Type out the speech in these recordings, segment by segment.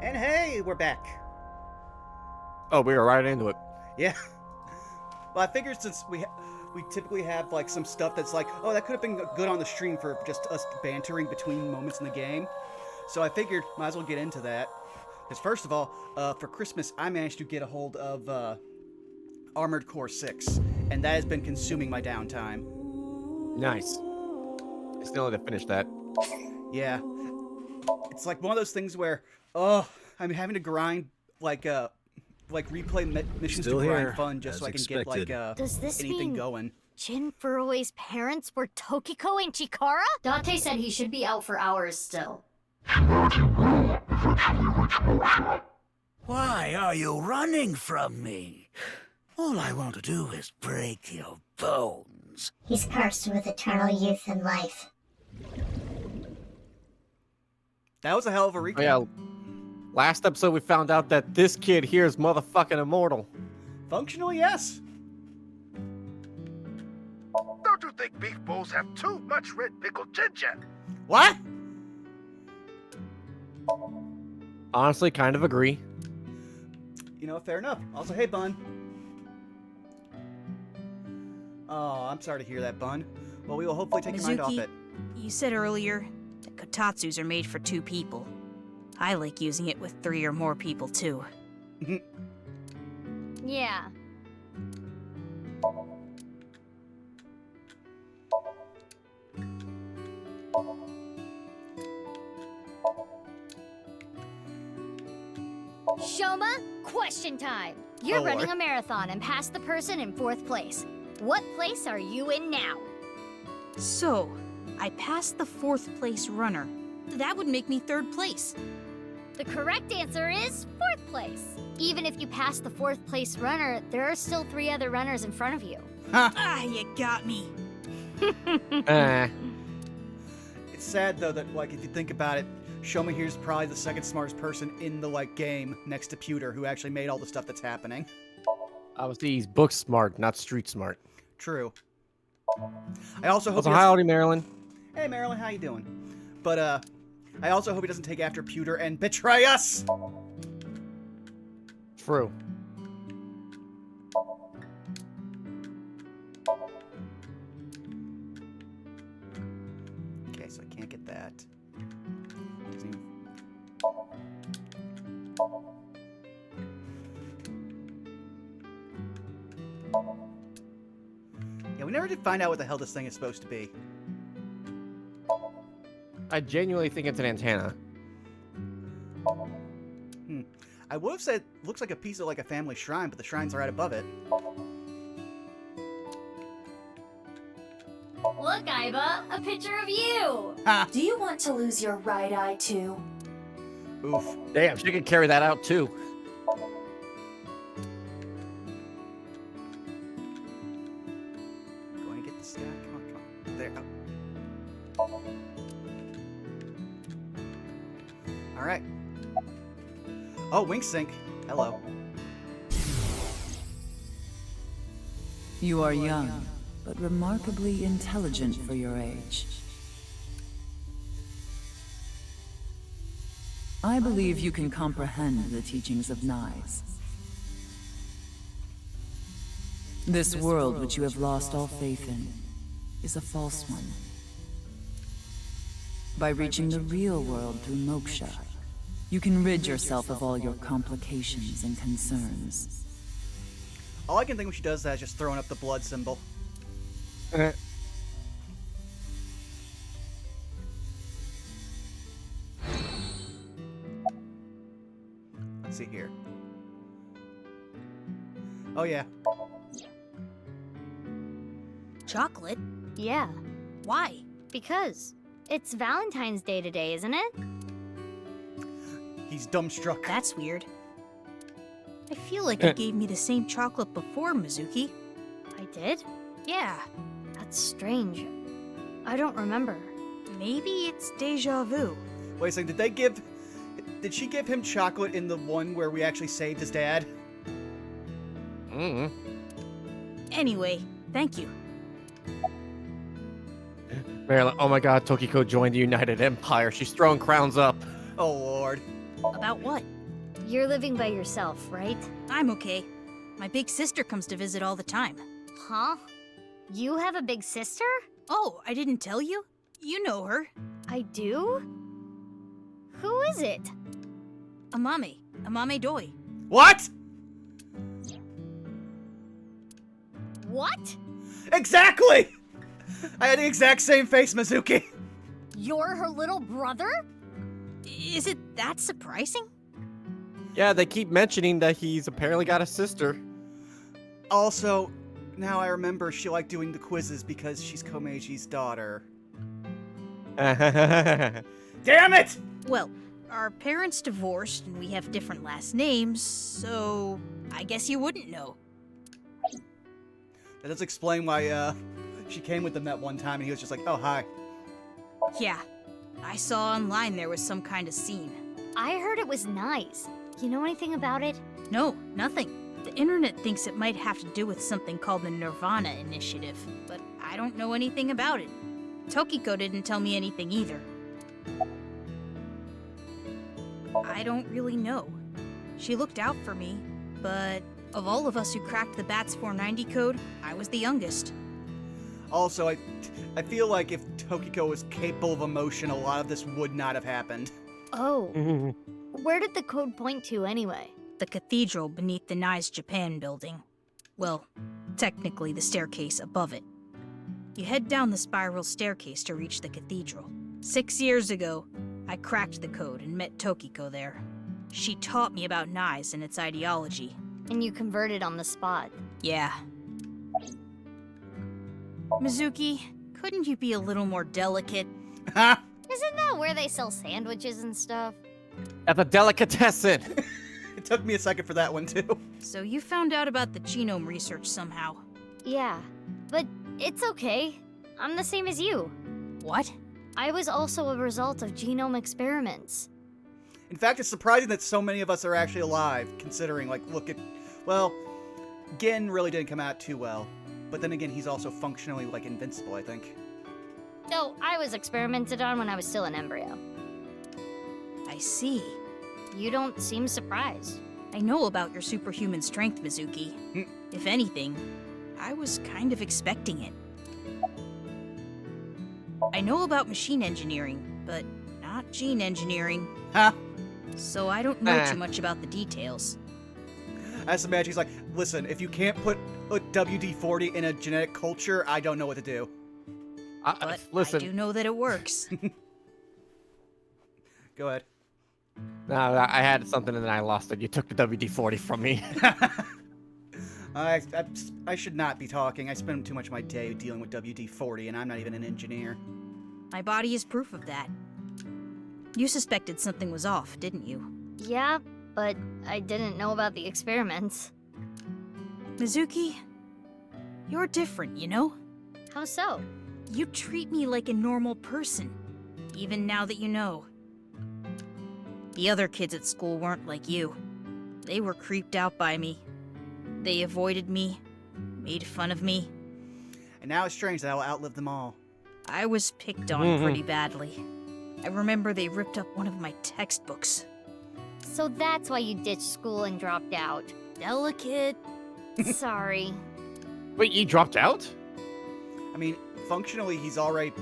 And hey, we're back. Oh, we were right into it. Yeah. Well, I figured since we typically have like some stuff that's like, oh, that could have been good on the stream for just us bantering between moments in the game. So I figured might as well get into that. Because first of all, for Christmas, I managed to get a hold of Armored Core 6, and that has been consuming my downtime. Nice. I still need to finish that. Yeah. It's like one of those things where, I'm having to grind like replay missions Still to grind here, fun just so I can expected. get like Does this anything mean going. Jin Furui's parents were Tokiko and Chikara? Dante said he should be out for hours still. Humanity will eventually reach moksha. Why are you running from me? All I want to do is break your bones. He's cursed with eternal youth and life. That was a hell of a recap. Oh, yeah. Last episode, we found out that this kid here is motherfucking immortal. Functional, yes. Don't you think beef bowls have too much red pickled ginger? What? Honestly, kind of agree. You know, fair enough. Also, hey, Bun. Oh, I'm sorry to hear that, Bun. Well, we will hopefully take your mind off Mizuki, it. you said earlier that kotatsus are made for 2 people. I like using it with 3 or more people, too. Yeah. Shoma, question time. You're Oh, running Lord. a marathon and passed the person in 4th place. What place are you in now? So, I passed the 4th place runner. That would make me 3rd place. The correct answer is 4th place. Even if you pass the 4th place runner, there are still 3 other runners in front of you. Ah, you got me. It's sad though that like if you think about it, Shoma here's probably the second smartest person in the like game next to Pewter, who actually made all the stuff that's happening. Obviously, he's book smart, not street smart. True. I also hope. Also, he hi, doesn't- howdy, Marilyn. Hey Marilyn, how you doing? But I also hope he doesn't take after Pewter and betray us. True. Okay, so I can't get that. Doesn't even- Yeah, we never did find out what the hell this thing is supposed to be. I genuinely think it's an antenna. I would have said looks like a piece of like a family shrine, but the shrine's right above it. Look, Aiba, a picture of you! Ha! Do you want to lose your right eye too? Oof. Damn, she can carry that out too. Going to get the stack. Come on, come on. There. Oh. All right. Oh, Wink Sync. Hello. You are young, but remarkably intelligent for your age. I believe you can comprehend the teachings of Knives. This world which you have lost all faith in is a false one. By reaching the real world through moksha, you can rid yourself of all your complications and concerns. All I can think when she does that is just throwing up the blood symbol. Let's see here. Oh yeah. Chocolate? Yeah, Why? because it's Valentine's Day today, isn't it? He's dumbstruck. That's weird. I feel like you gave me the same chocolate before, Mizuki. I did? Yeah, That's strange. I don't remember. maybe it's deja vu. Wait a second, did she give him chocolate in the one where we actually saved his dad? Mm-hmm. Anyway, thank you. Marilyn, oh my god, Tokiko joined the United Empire. She's throwing crowns up. Oh lord. About what? You're living by yourself, right? I'm okay. My big sister comes to visit all the time. Huh? You have a big sister? Oh, I didn't tell you? You know her. I do? Who is it? Amame Doi. What? What? Exactly! I had the exact same face, Mizuki. You're her little brother? Is it that surprising? Yeah, they keep mentioning that he's apparently got a sister. Also, now I remember she liked doing the quizzes because she's Komeji's daughter. Damn it! Well, our parents divorced and we have different last names, so I guess you wouldn't know. That does explain why, she came with them that one time and he was just like, oh, hi. Yeah, I saw online there was some kind of scene. I heard it was nice. You know anything about it? No, nothing. The internet thinks it might have to do with something called the nirvanA initiative, but I don't know anything about it. Tokiko didn't tell me anything either. I don't really know. She looked out for me, but of all of us who cracked the BATS 490 code, I was the youngest. Also, I feel like if Tokiko was capable of emotion, a lot of this would not have happened. Oh. Where did the code point to anyway? The cathedral beneath the Nice Japan building. Well, technically the staircase above it. You head down the spiral staircase to reach the cathedral. 6 years ago, I cracked the code and met Tokiko there. She taught me about Nice and its ideology. And you converted on the spot. Yeah. Mizuki, couldn't you be a little more delicate? Isn't that where they sell sandwiches and stuff? At the delicatessen. It took me a second for that one, too. So you found out about the genome research somehow. Yeah, but it's okay. I'm the same as you. What? I was also a result of genome experiments. In fact, it's surprising that so many of us are actually alive, considering, like, look at... Well, Gin really didn't come out too well. But then again, he's also functionally, like, invincible, I think. No, I was experimented on when I was still an embryo. I see. You don't seem surprised. I know about your superhuman strength, Mizuki. If anything, I was kind of expecting it. I know about machine engineering, but not gene engineering. Huh? So I don't know too much about the details. I just imagine he's like, listen, if you can't put WD-40 in a genetic culture, I don't know what to do. But listen. I do know that it works. Go ahead. No, I had something and then I lost it. You took the WD-40 from me. I should not be talking. I spend too much of my day dealing with WD-40, and I'm not even an engineer. My body is proof of that. You suspected something was off, didn't you? Yeah, but I didn't know about the experiments. Mizuki, you're different, you know? How so? You treat me like a normal person, even now that you know. The other kids at school weren't like you. They were creeped out by me. They avoided me, made fun of me. And now it's strange that I'll outlive them all. I was picked on pretty badly. I remember they ripped up one of my textbooks. So that's why you ditched school and dropped out. Delicate. Sorry. Wait, you dropped out? I mean, functionally, he's already,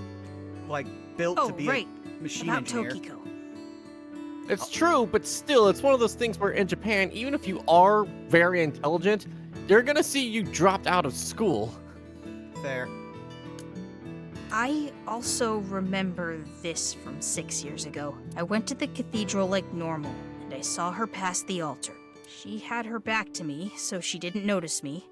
like, built to be a machine engineer. Tokiko. It's true, but still, it's one of those things where in Japan, even if you are very intelligent, they're gonna see you dropped out of school. Fair. I also remember this from 6 years ago. I went to the cathedral like normal, and I saw her past the altar. She had her back to me, so she didn't notice me.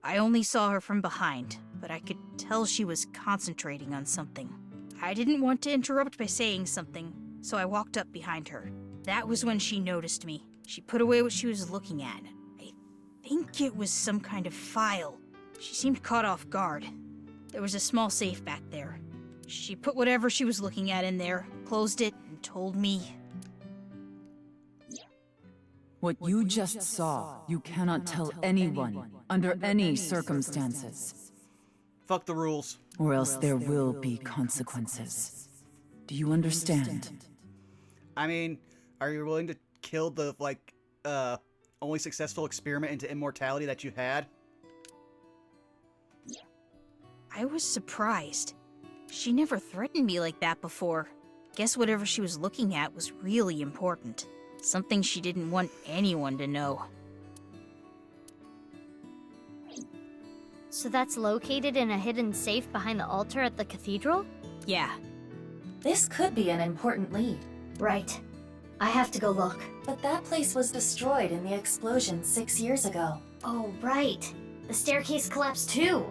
I only saw her from behind, but I could tell she was concentrating on something. I didn't want to interrupt by saying something, so I walked up behind her. That was when she noticed me. She put away what she was looking at. I think it was some kind of file. She seemed caught off guard. There was a small safe back there. She put whatever she was looking at in there, closed it, and told me... What you just saw, you cannot tell anyone, under any circumstances. Fuck the rules. Or else there will be consequences. Do you understand? I mean, are you willing to kill the, like, only successful experiment into immortality that you had? I was surprised. She never threatened me like that before. Guess whatever she was looking at was really important. Something she didn't want anyone to know. So that's located in a hidden safe behind the altar at the cathedral? Yeah. This could be an important lead. Right. I have to go look. But that place was destroyed in the explosion 6 years ago. Oh, right. The staircase collapsed too.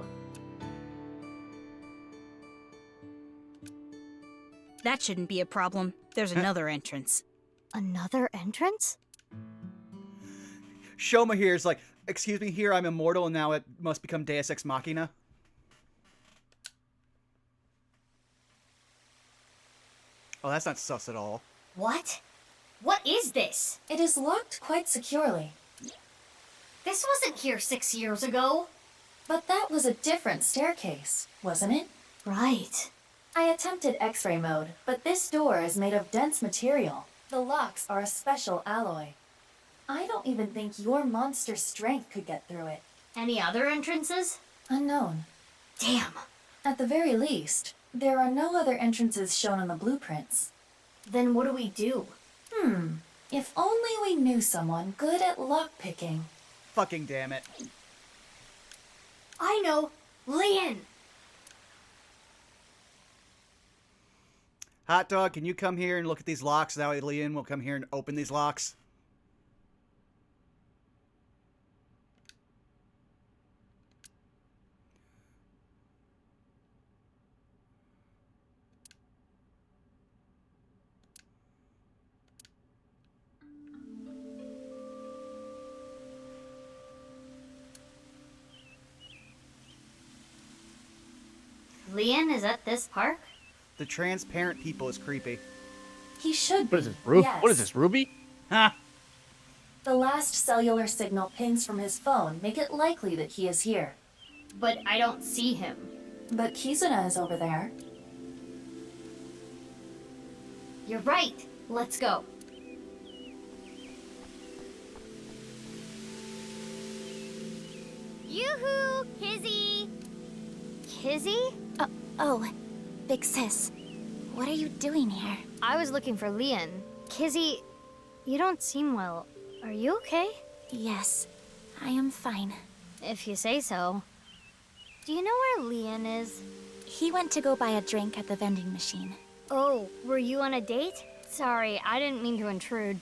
That shouldn't be a problem. There's another entrance. Another entrance? Shoma here is like, excuse me, here I'm immortal and now it must become Deus Ex Machina. Oh, that's not sus at all. What? What is this? It is locked quite securely. This wasn't here 6 years ago. But that was a different staircase, wasn't it? Right. I attempted X-ray mode, but this door is made of dense material. The locks are a special alloy. I don't even think your monster strength could get through it. Any other entrances? Unknown. Damn. At the very least, there are no other entrances shown on the blueprints. Then what do we do? If only we knew someone good at lockpicking. Fucking damn it. I know. Lian! Hot Dog, can you come here and look at these locks? That way Leon will come here and open these locks. Lian is at this park? The transparent people is creepy. He should be. What is this, Ruby? Yes. What is this, Ruby? Ha! The last cellular signal pings from his phone make it likely that he is here. But I don't see him. But Kizuna is over there. You're right. Let's go. Yoo-hoo! Kizzy! Kizzy? Oh, big sis. What are you doing here? I was looking for Lian. Kizzy, you don't seem well. Are you okay? Yes, I am fine. If you say so. Do you know where Lian is? He went to go buy a drink at the vending machine. Oh, were you on a date? Sorry, I didn't mean to intrude.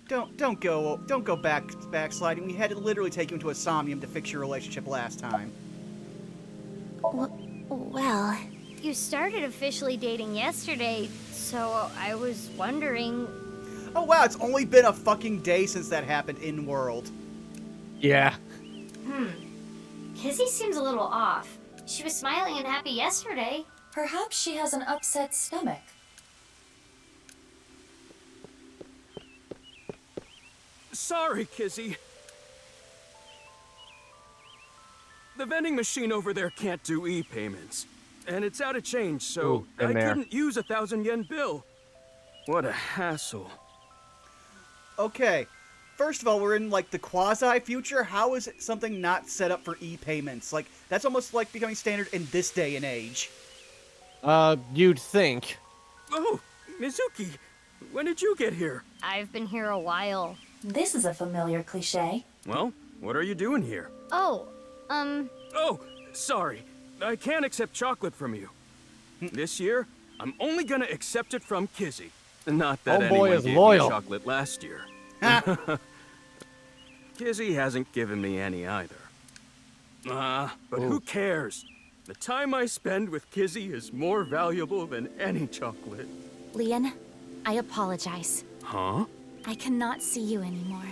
Don't go backsliding. We had to literally take you into a Somnium to fix your relationship last time. Well... You started officially dating yesterday, so I was wondering... Oh wow, it's only been a fucking day since that happened in world. Yeah. Kizzy seems a little off. She was smiling and happy yesterday. Perhaps she has an upset stomach. Sorry, Kizzy. The vending machine over there can't do e-payments. And it's out of change, so Ooh, I been there. couldn't use a 1,000-yen bill. What a hassle. Okay, first of all, we're in like the quasi-future. How is it something not set up for e-payments? Like, that's almost like becoming standard in this day and age. You'd think. Oh, Mizuki, when did you get here? I've been here a while. This is a familiar cliche. Well, what are you doing here? Oh, Oh, sorry. I can't accept chocolate from you. This year, I'm only gonna accept it from Kizzy. Not that Homeboy anyone is gave loyal. me chocolate last year. Kizzy hasn't given me any either. But who cares? The time I spend with Kizzy is more valuable than any chocolate. Lian, I apologize. Huh? I cannot see you anymore.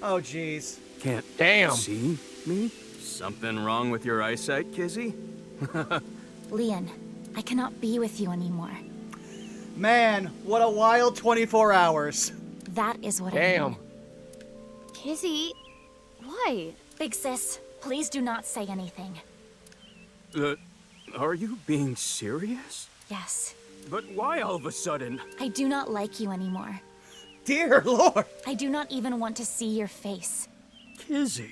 Oh jeez. Can't Damn. see me? Something wrong with your eyesight, Kizzy? Lian, I cannot be with you anymore. Man, what a wild 24 hours. That is what I Damn. mean. Kizzy, why? Big sis, please do not say anything. Are you being serious? Yes, But why all of a sudden? I do not like you anymore. Dear Lord! I do not even want to see your face. Kizzy.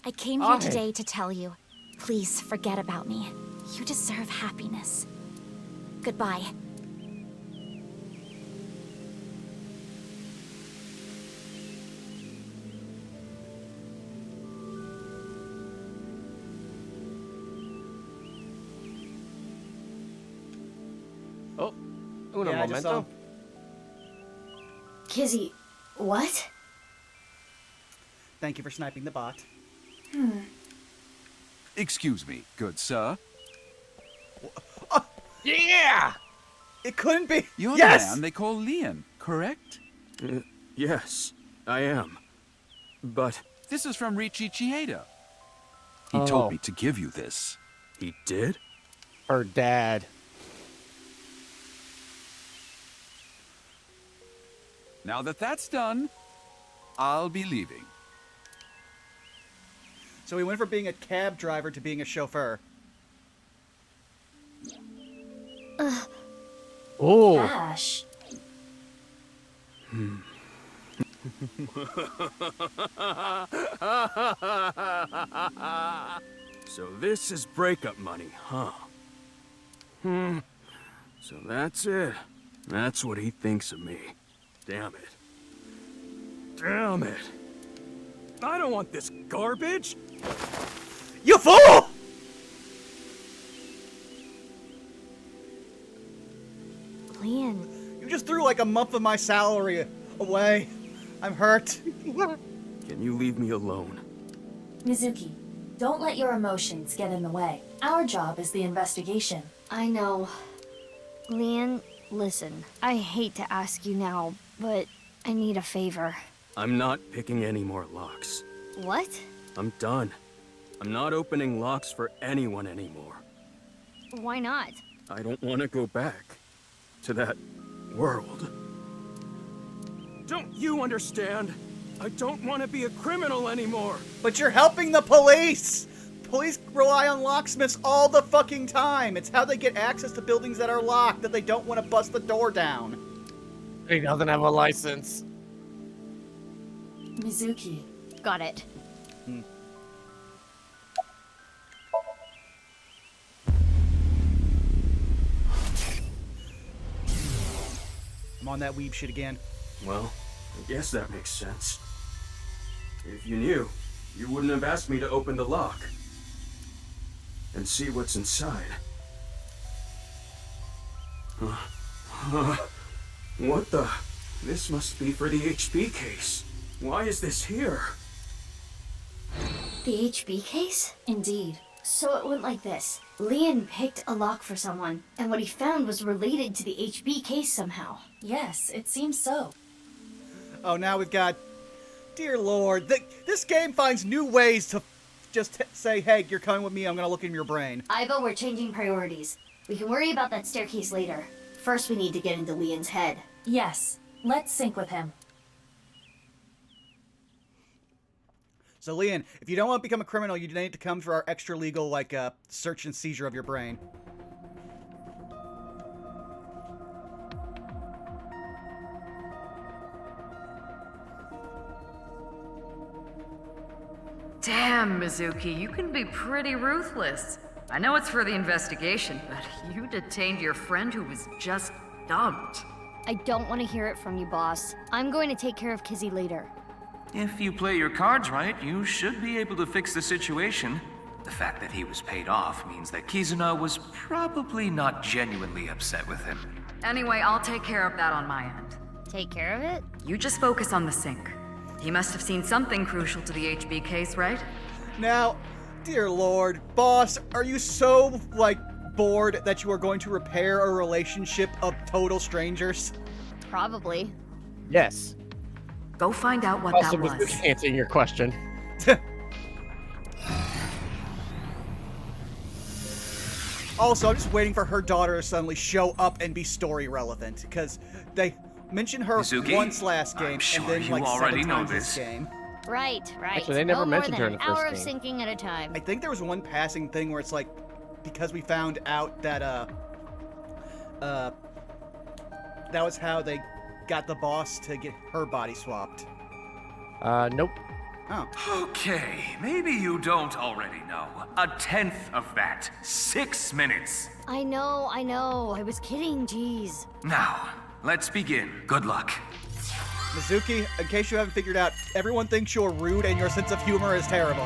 I came here today to tell you, please forget about me. You deserve happiness. Goodbye. Oh, uno Yeah, I just saw momento. him. Kizzy, what? Thank you for sniping the bot. Excuse me, good sir. Yeah! It couldn't be. You're Yes! the man they call Leon, correct? Yes, I am. But This is from Richie Chieda. He Oh. told me to give you this. he did? Her dad. Now that that's done, I'll be leaving. So he went from being a cab driver to being a chauffeur. Oh. Ash. So this is breakup money, huh? So that's it. That's what he thinks of me. Damn it. Damn it. I don't want this garbage. You fool! Leon, You just threw like a month of my salary away. I'm hurt. Can you leave me alone? Mizuki, don't let your emotions get in the way. Our job is the investigation. I know. Leon, listen. I hate to ask you now, but I need a favor. I'm not picking any more locks. What? I'm done. I'm not opening locks for anyone anymore. Why not? I don't want to go back to that world. Don't you understand? I don't want to be a criminal anymore. But you're helping the police! Police rely on locksmiths all the fucking time. It's how they get access to buildings that are locked that they don't want to bust the door down. He doesn't have a license. Mizuki, Got it. I'm on that weeb shit again. Well, I guess that makes sense. If you knew, you wouldn't have asked me to open the lock and see what's inside. What the? This must be for the HP case. Why is this here? The HB case? indeed. So it went like this. Leon picked a lock for someone, and what he found was related to the HB case somehow. Yes, it seems so. Oh, now we've got... Dear Lord, this game finds new ways to just say, hey, you're coming with me, I'm gonna look in your brain. Ivo, we're changing priorities. We can worry about that staircase later. First, we need to get into Leon's head. Yes, let's sync with him. So, Leon, if you don't want to become a criminal, you need to come for our extra legal, like, search and seizure of your brain. Damn, Mizuki, you can be pretty ruthless. I know it's for the investigation, but you detained your friend who was just dumped. I don't want to hear it from you, boss. I'm going to take care of Kizzy later. If you play your cards right, you should be able to fix the situation. The fact that he was paid off means that Kizuna was probably not genuinely upset with him. Anyway, I'll take care of that on my end. Take care of it? You just focus on the sync. He must have seen something crucial to the HB case, right? Now, dear Lord, boss, are you so, like, bored that you are going to repair a relationship of total strangers? Probably. Yes. Go find out what Also, that was. answering your question. Also, I'm just waiting for her daughter to suddenly show up and be story relevant, because they mentioned her Mizuki, once last game, I'm sure and then you like already 7 know times this. game. Right. Actually, they never no mentioned her more in than the an hour first of syncing at a time. I think there was one passing thing where it's like, because we found out that that was how they got the boss to get her body swapped. Nope. Oh. Okay, maybe you don't already know. 1/10 of that. 6 minutes. I know. I was kidding, jeez. Now, let's begin. Good luck. Mizuki, in case you haven't figured out, everyone thinks you're rude and your sense of humor is terrible.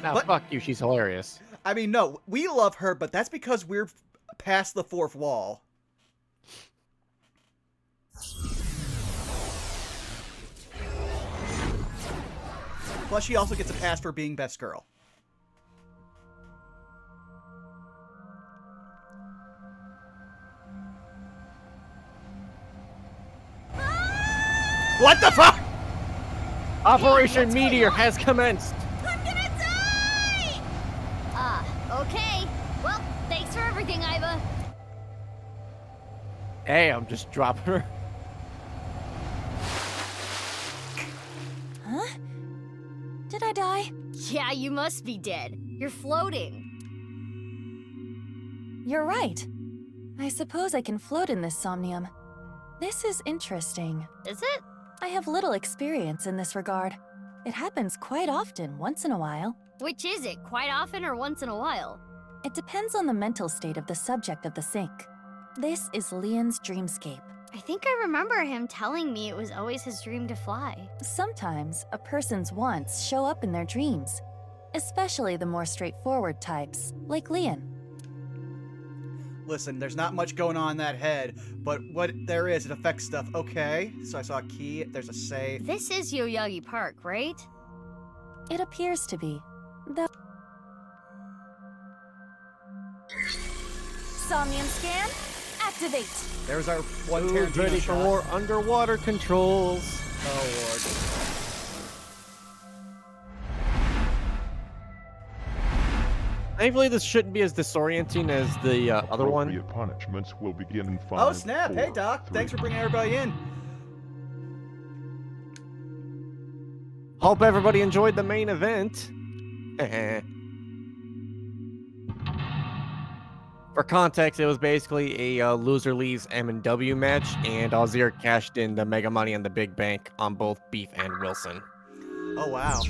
Now, fuck you, she's hilarious. I mean, no, we love her, but that's because we're past the fourth wall. Plus, she also gets a pass for being best girl. What the fuck? Operation Meteor has commenced. I'm gonna die! Okay. Well, thanks for everything, Iva. Hey, I'm just dropping her. Huh? Did I die? Yeah, you must be dead. You're floating. You're right. I suppose I can float in this Somnium. This is interesting. Is it? I have little experience in this regard. It happens quite often, once in a while. Which is it? Quite often or once in a while? It depends on the mental state of the subject of the sync. This is Leon's dreamscape. I think I remember him telling me it was always his dream to fly. Sometimes a person's wants show up in their dreams, especially the more straightforward types, like Leon. Listen, there's not much going on in that head, but what there is, it affects stuff. Okay, so I saw a key, there's a safe. This is Yoyagi Park, right? It appears to be. Somnium scan, activate. There's our one Who's Tarantino ready for shot. more underwater controls? Oh, Lord. Thankfully, this shouldn't be as disorienting as the other one. Appropriate punishments will begin in 5, Oh, snap. 4, Hey, Doc. 3. Thanks for bringing everybody in. Hope everybody enjoyed the main event. For context, it was basically a loser leaves M&W match, and Ozir cashed in the mega money and the big bank on both Beef and Wilson. Oh, wow.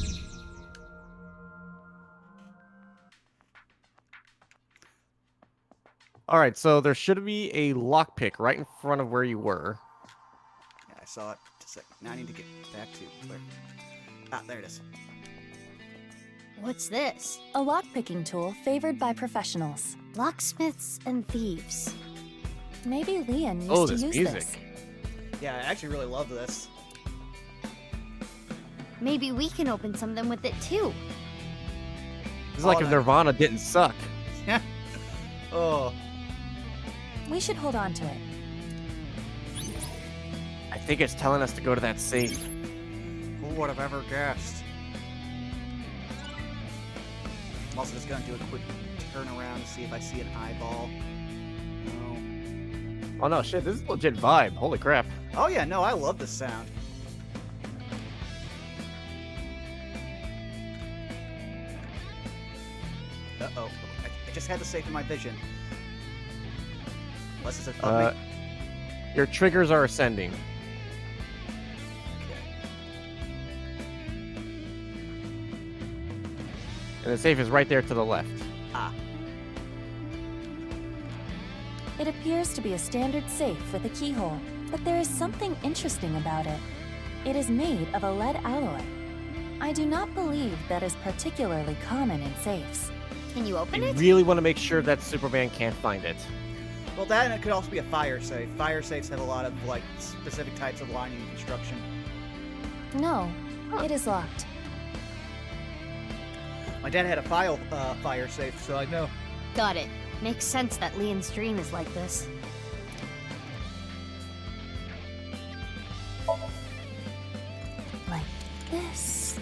All right, so there should be a lockpick right in front of where you were. Yeah, I saw it. Just a second. Now I need to get back to where... Ah, there it is. What's this? A lockpicking tool favored by professionals. Locksmiths and thieves. Maybe Leon used Oh, to this use music. this. Yeah, I actually really love this. Maybe we can open something with it too. It's like Oh, if that- Nirvana didn't suck. Yeah. Oh. We should hold on to it. I think it's telling us to go to that safe. Who would have ever guessed? I'm also just gonna do a quick turn around to see if I see an eyeball. No. Oh no, shit, this is a legit vibe. Holy crap. Oh yeah, no, I love this sound. Uh-oh. I just had the safe in my vision. Unless it's a... Uh, your triggers are ascending. And the safe is right there to the left. Ah. It appears to be a standard safe with a keyhole, but there is something interesting about it. It is made of a lead alloy. I do not believe that is particularly common in safes. Can you open You it? really want to make sure that Superman can't find it. Well, that and it could also be a fire safe. Fire safes have a lot of, like, specific types of lining and construction. No, it is locked. My dad had a fire safe, so I know. Got it. Makes sense that Leon's dream is like this. Like this,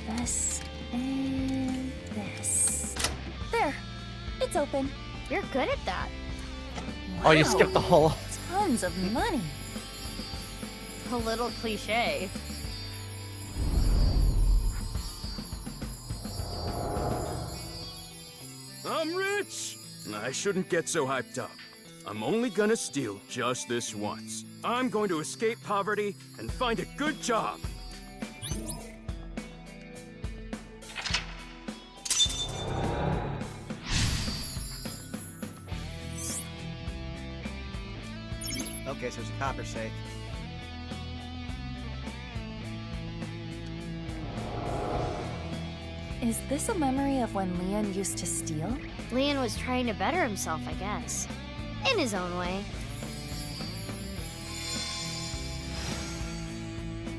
and this. There! It's open. You're good at that. Oh, you skipped the whole... Tons of money. A little cliche. I'm rich! I shouldn't get so hyped up. I'm only gonna steal just this once. I'm going to escape poverty and find a good job. Okay, so there's a copper safe. Is this a memory of when Leon used to steal? Leon was trying to better himself, I guess. In his own way.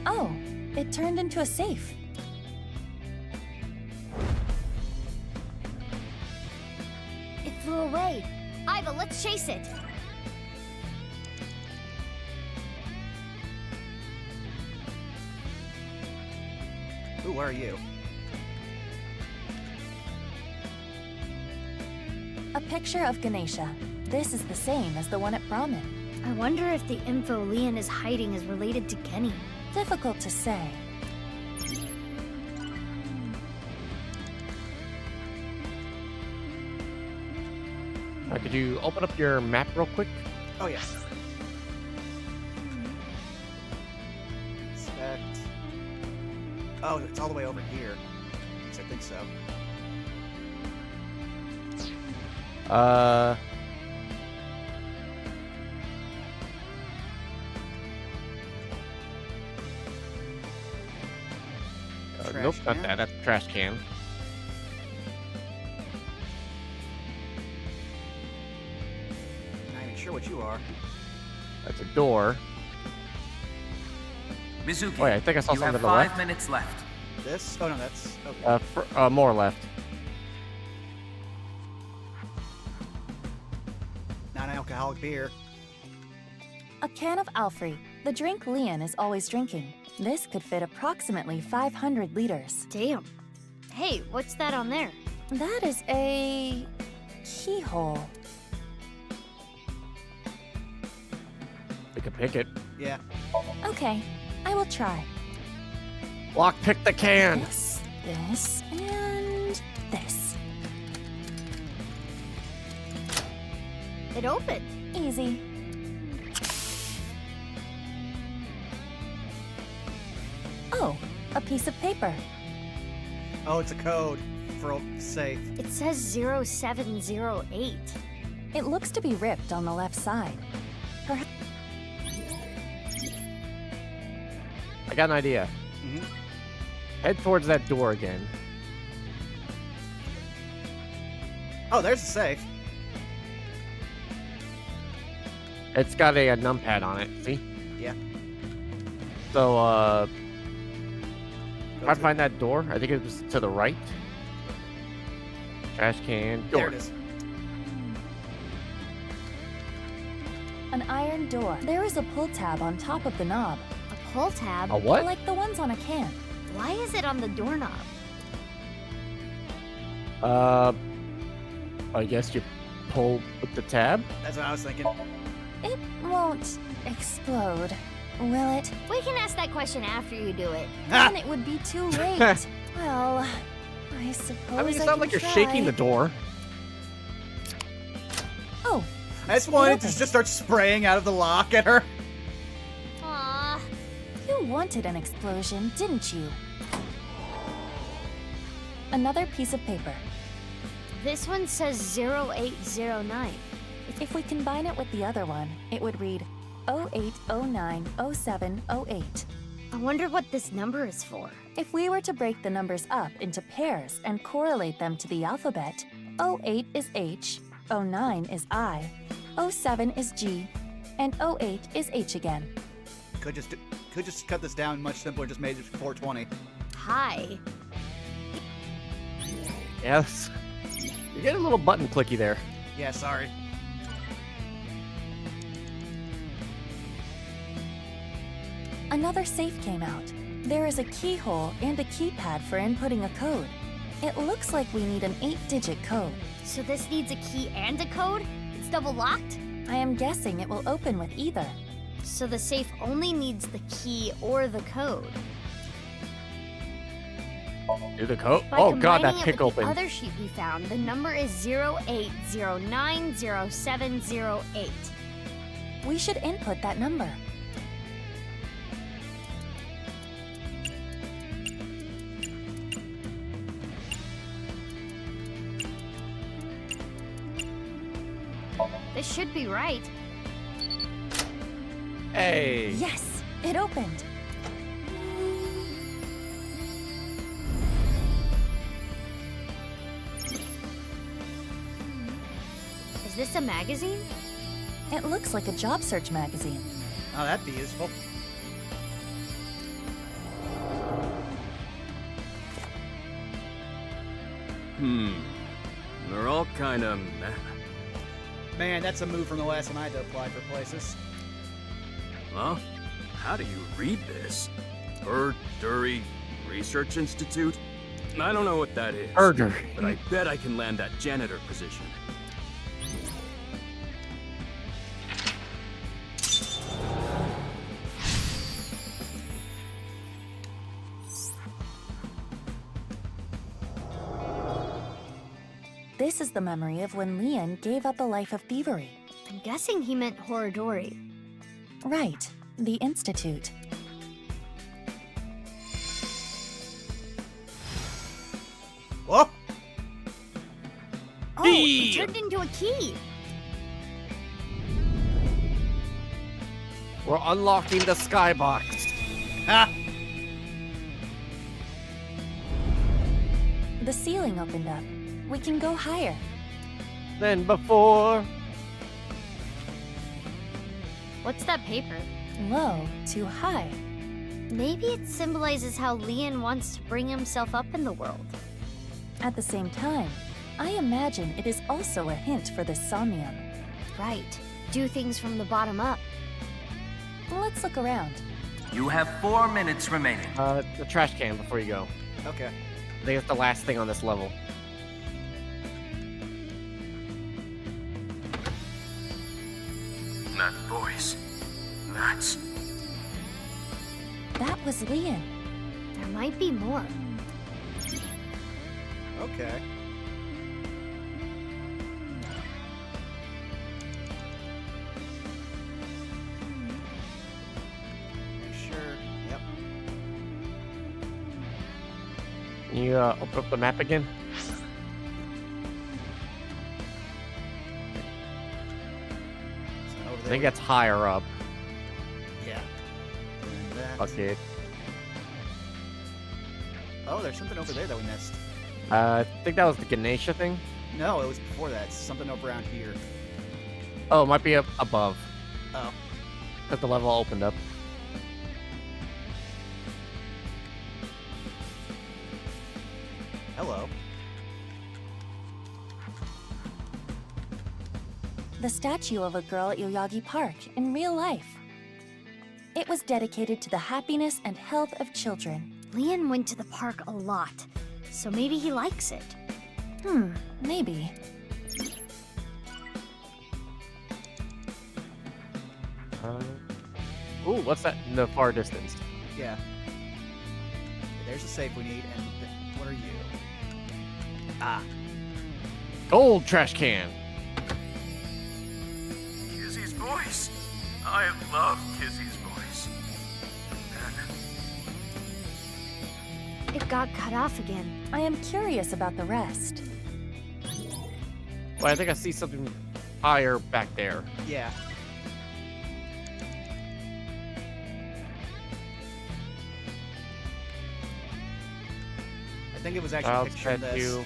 Oh, it turned into a safe. It flew away. Iva, let's chase it. Who are you? A picture of Ganesha. This is the same as the one at Brahmin. I wonder if the info Leon is hiding is related to Genny. Difficult to say. Could you open up your map real quick? Oh, yeah. Inspect. Oh, it's all the way over here. Yes, I think so. Nope, not that. That's a trash can. Not even sure what you are. That's a door. Mizuki, Oh, yeah, I think I saw you something have to the left. 5 minutes left. This? Oh, no, that's... Okay. More left. Non-alcoholic beer. A can of Alfrey, the drink Leon is always drinking. This could fit approximately 500 liters. Damn. Hey, what's that on there? That is a keyhole. We could pick it. Yeah. Okay, I will try. Lock pick the can. This, and this. It opened. Easy. Oh, a piece of paper. Oh, it's a code for a safe. It says 0708. It looks to be ripped on the left side. Perhaps. I got an idea. Mm-hmm. Head towards that door again. Oh, there's a safe. It's got a numpad on it. See? Yeah. So, try to find that door. I think it was to the right. Trash can. Door. There it is. An iron door. There is a pull tab on top of the knob. A pull tab? A what? Like the ones on a can. Why is it on the doorknob? I guess you pull with the tab. That's what I was thinking. It won't explode, will it? We can ask that question after you do it. Then it would be too late. Well, I suppose I mean, it I sounds can like you're try. shaking the door. Oh, I just wanted to just start spraying out of the lock at her. Aww. you wanted an explosion, didn't you? Another piece of paper. This one says 0809. If we combine it with the other one, it would read 08090708. I wonder what this number is for. If we were to break the numbers up into pairs and correlate them to the alphabet, 08 is H, 09 is I, 07 is G, and 08 is H again. Could just cut this down much simpler. Just made it 420. Hi. Yes. You get a little button clicky there. Yeah, sorry. Another safe came out. There is a keyhole and a keypad for inputting a code. It looks like we need an 8-digit code. So this needs a key and a code? It's double locked? I am guessing it will open with either. So the safe only needs the key or the code. Do the code? By Oh god, that combining it pick with the opened. other sheet we found, the number is 08090708. We should input that number. This should be right. Hey. Yes, it opened. Is this a magazine? It looks like a job search magazine. Oh, that'd be useful. They're all kind of meh. Man, that's a move from the last time I had to apply for places. Huh? How do you read this? Dury Research Institute? I don't know what that is. Herder. But I bet I can land that janitor position. This is the memory of when Leon gave up a life of thievery. I'm guessing he meant Horodori. Right, the Institute. Whoa! Oh, it turned into a key. We're unlocking the skybox. Ha! The ceiling opened up. We can go higher. Than before. What's that paper? Low to high. Maybe it symbolizes how Leon wants to bring himself up in the world. At the same time, I imagine it is also a hint for the Somnium. Right. Do things from the bottom up. Let's look around. You have 4 minutes remaining. The trash can before you go. Okay. I think it's the last thing on this level. That voice. That's... That was Leon. There might be more. Okay. Sure. Yep. Can you open up the map again? Over I there. think that's higher up. Yeah. And that. Okay. Oh, there's something over there that we missed. I think that was the Ganesha thing. No, it was before that. It's something over around here. Oh, it might be up above. Oh. Because the level opened up. Hello. The statue of a girl at Yoyagi Park in real life. It was dedicated to the happiness and health of children. Leon went to the park a lot, so maybe he likes it. Maybe. Ooh, what's that in the far distance? Yeah. There's the safe we need, and what are you? Ah. Gold trash can. Kizzy's voice. I love Kizzy's voice. It got cut off again. I am curious about the rest. Well, I think I see something higher back there. Yeah. I think it was actually Child a picture of this.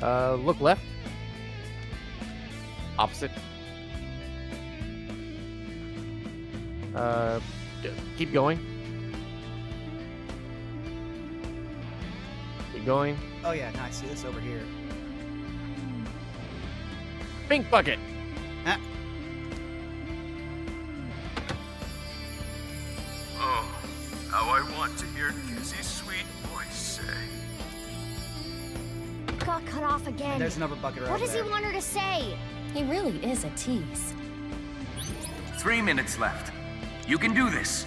statue. Look left. Opposite. Keep going. Keep going. Oh yeah, now I see this over here. Pink bucket. Ah. Oh, how I want to hear Kizzy's sweet voice say. It got cut off again. And there's another bucket right What does there. he want her to say? He really is a tease. 3 minutes left. You can do this.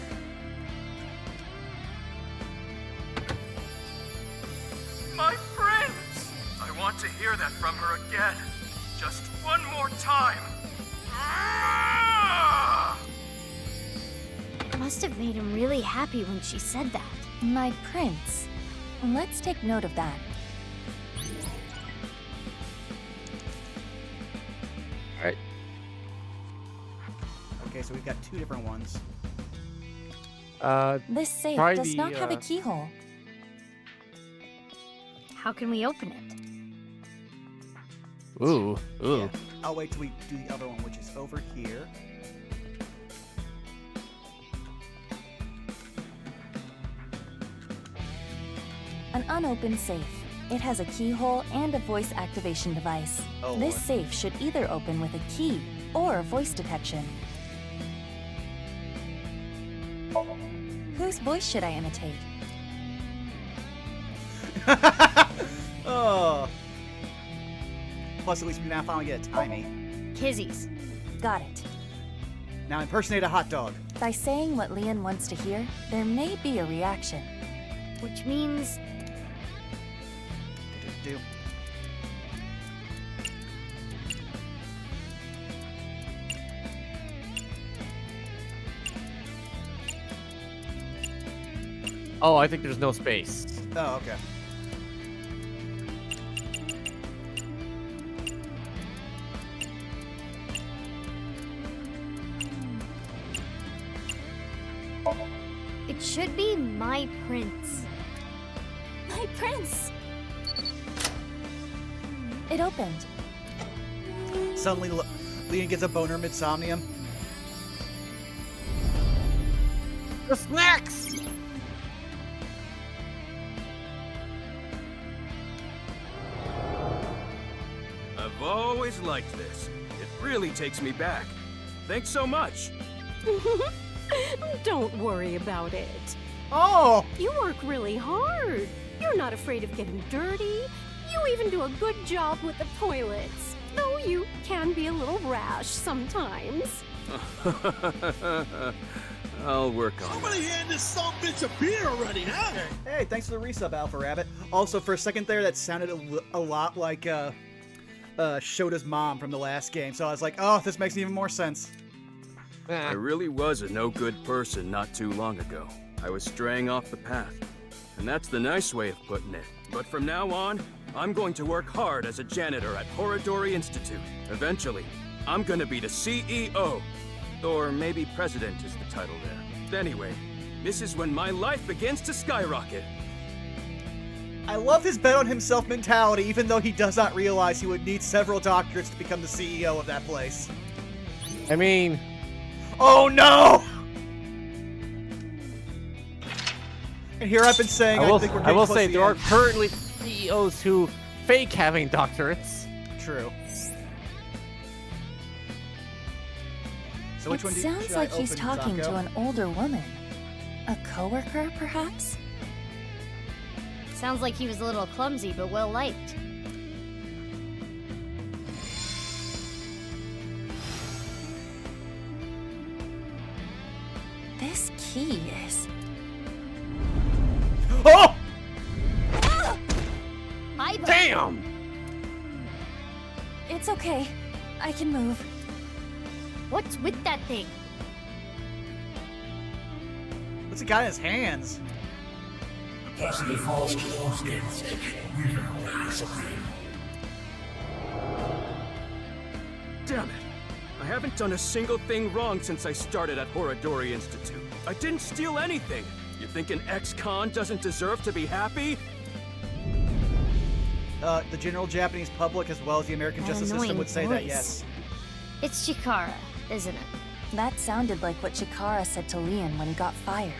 hear that from her again. Just one more time. It must have made him really happy when she said that. My prince. Let's take note of that. Alright. Okay, so we've got 2 different ones. This safe try does the, not have a keyhole. How can we open it? Ooh. Yeah. I'll wait till we do the other one, which is over here. An unopened safe. It has a keyhole and a voice activation device. Oh, this Lord. safe should either open with a key or voice detection. Whose voice should I imitate? Oh. Plus, at least we now finally get a timey. Kizzy's. Got it. Now impersonate a hot dog. By saying what Leon wants to hear, there may be a reaction. Which means... Do. Oh, I think there's no space. Oh, okay. It should be my prince. My prince! It opened. Suddenly, Leon gets a boner mid-somnium. The snacks! I've always liked this. It really takes me back. Thanks so much. Don't worry about it. Oh! You work really hard. You're not afraid of getting dirty. You even do a good job with the toilets. Though you can be a little rash sometimes. I'll work on it. Somebody hand this son of a bitch a beer already, huh? Hey, thanks for the resub, Alpha Rabbit. Also, for a second there, that sounded a lot like Shota's mom from the last game. So I was like, oh, this makes even more sense. I really was a no-good person not too long ago. I was straying off the path. And that's the nice way of putting it. But from now on, I'm going to work hard as a janitor at Horodori Institute. Eventually, I'm gonna be the CEO. Or maybe president is the title there. Anyway, this is when my life begins to skyrocket. I love his bet on himself mentality, even though he does not realize he would need several doctorates to become the CEO of that place. I mean... Oh no! And here I've been saying I think we're getting I will close say to there the are end. currently CEOs who fake having doctorates. True. So which It one do sounds should like I he's open, talking Zako? to an older woman. A coworker, perhaps? Sounds like he was a little clumsy, but well liked. This key is... Oh! Bye-bye. Damn! It's okay. I can move. What's with that thing? What's he got in his hands? Capacity falls closed in. Damn it. I haven't done a single thing wrong since I started at Horodori Institute. I didn't steal anything. You think an ex-con doesn't deserve to be happy? The general Japanese public, as well as the American That justice system, annoying would say that, voice. yes. It's Chikara, isn't it? That sounded like what Chikara said to Leon when he got fired.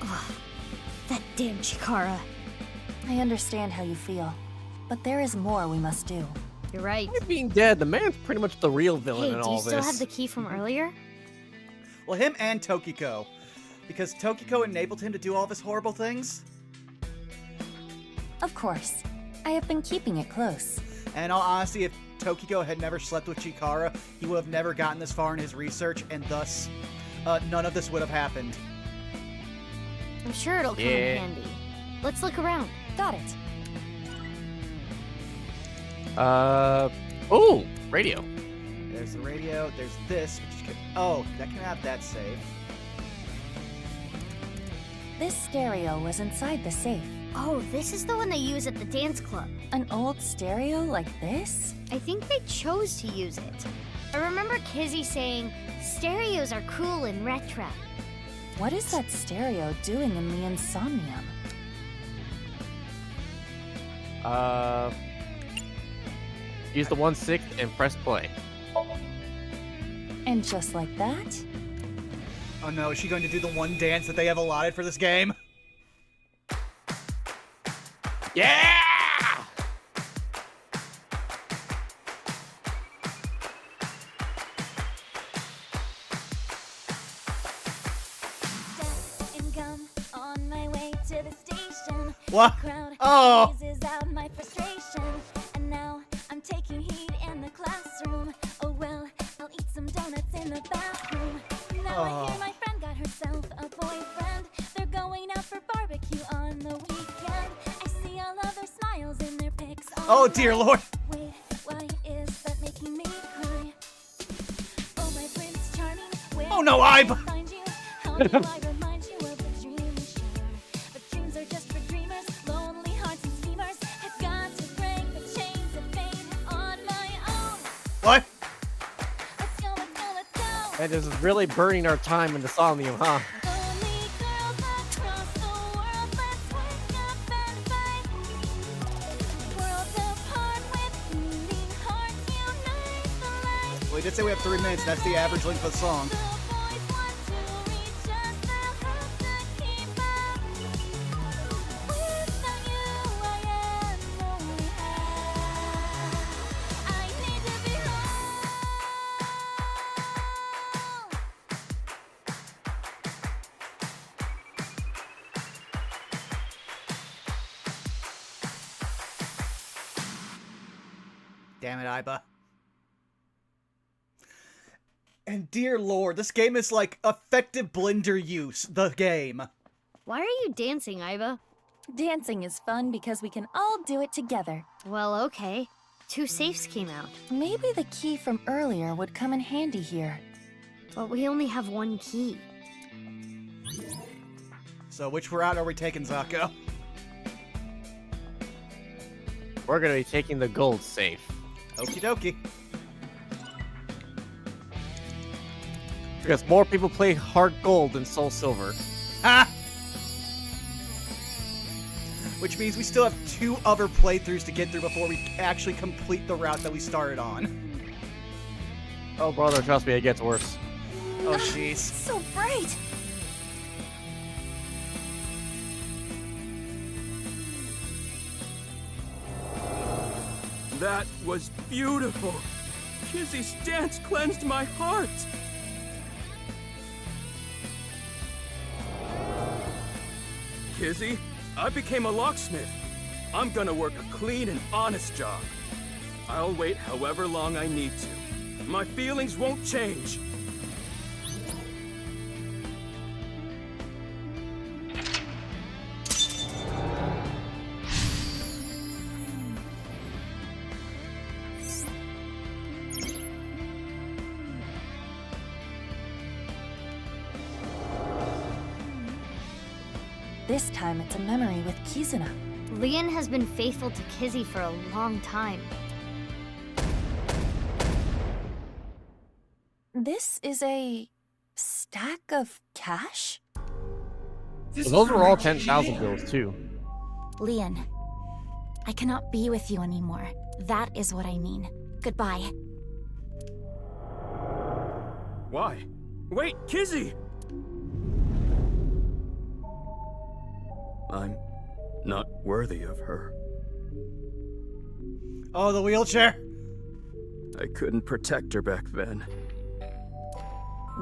Ugh, that damn Chikara. I understand how you feel, but there is more we must do. You're right. Him being dead, the man's pretty much the real villain Hey, in do you all still this. have the key from earlier? Well, him and Tokiko. Because Tokiko enabled him to do all of his horrible things. Of course. I have been keeping it close. And in all honesty, if Tokiko had never slept with Chikara, he would have never gotten this far in his research, and thus, none of this would have happened. I'm sure it'll come Yeah. in handy. Let's look around. Got it. Oh, radio. There's the radio. There's this. Which can, oh, that can have that safe. This stereo was inside the safe. Oh, this is the one they use at the dance club. An old stereo like this? I think they chose to use it. I remember Kizzy saying, stereos are cool and retro. What is that stereo doing in the Somnium? Use the 1/6 and press play. And just like that? Oh no, is she going to do the one dance that they have allotted for this game? Yeah! On my way to the station. What? Oh! Out my frustration. And now I'm taking heat in the classroom. Oh well, I'll eat some donuts in the bathroom. Now I hear my friend got herself a boyfriend. They're going out for barbecue on the weekend. I see all of their smiles in their pics. Oh dear Lord! Wait, why is that making me cry? Oh my Prince Charming, where oh no, Ibe! find you? How do I remind you of the dream we share? But dreams are just for dreamers, lonely hearts and schemers. I've got to break the chains of fame on my own. What? Let's go, let's go, let's go. Man, this is really burning our time in the Somnium, huh? Lonely girls across the world, let's wake up and fight. Worlds apart with beating hearts, unite the light. Well, we did say we have 3 minutes. That's the average length of the song. Damn it, Iba. And dear Lord, this game is like effective blender use, the game. Why are you dancing, Iba? Dancing is fun because we can all do it together. Well, okay. 2 safes came out. Maybe the key from earlier would come in handy here. But we only have 1 key. So which route are we taking, Zako? We're gonna be taking the gold safe. Okie dokie. Because more people play hard gold than soul silver. Ha! Which means we still have 2 other playthroughs to get through before we actually complete the route that we started on. Oh, brother, trust me, it gets worse. Oh, jeez. So bright! That was beautiful. Kizzy's dance cleansed my heart. Kizzy, I became a locksmith. I'm gonna work a clean and honest job. I'll wait however long I need to. My feelings won't change. This time it's a memory with Kizuna. Leon has been faithful to Kizzy for a long time. This is a stack of cash? So those were all 10,000 bills, too. Leon, I cannot be with you anymore. That is what I mean. Goodbye. Why? Wait, Kizzy! I'm not worthy of her. Oh, the wheelchair! I couldn't protect her back then.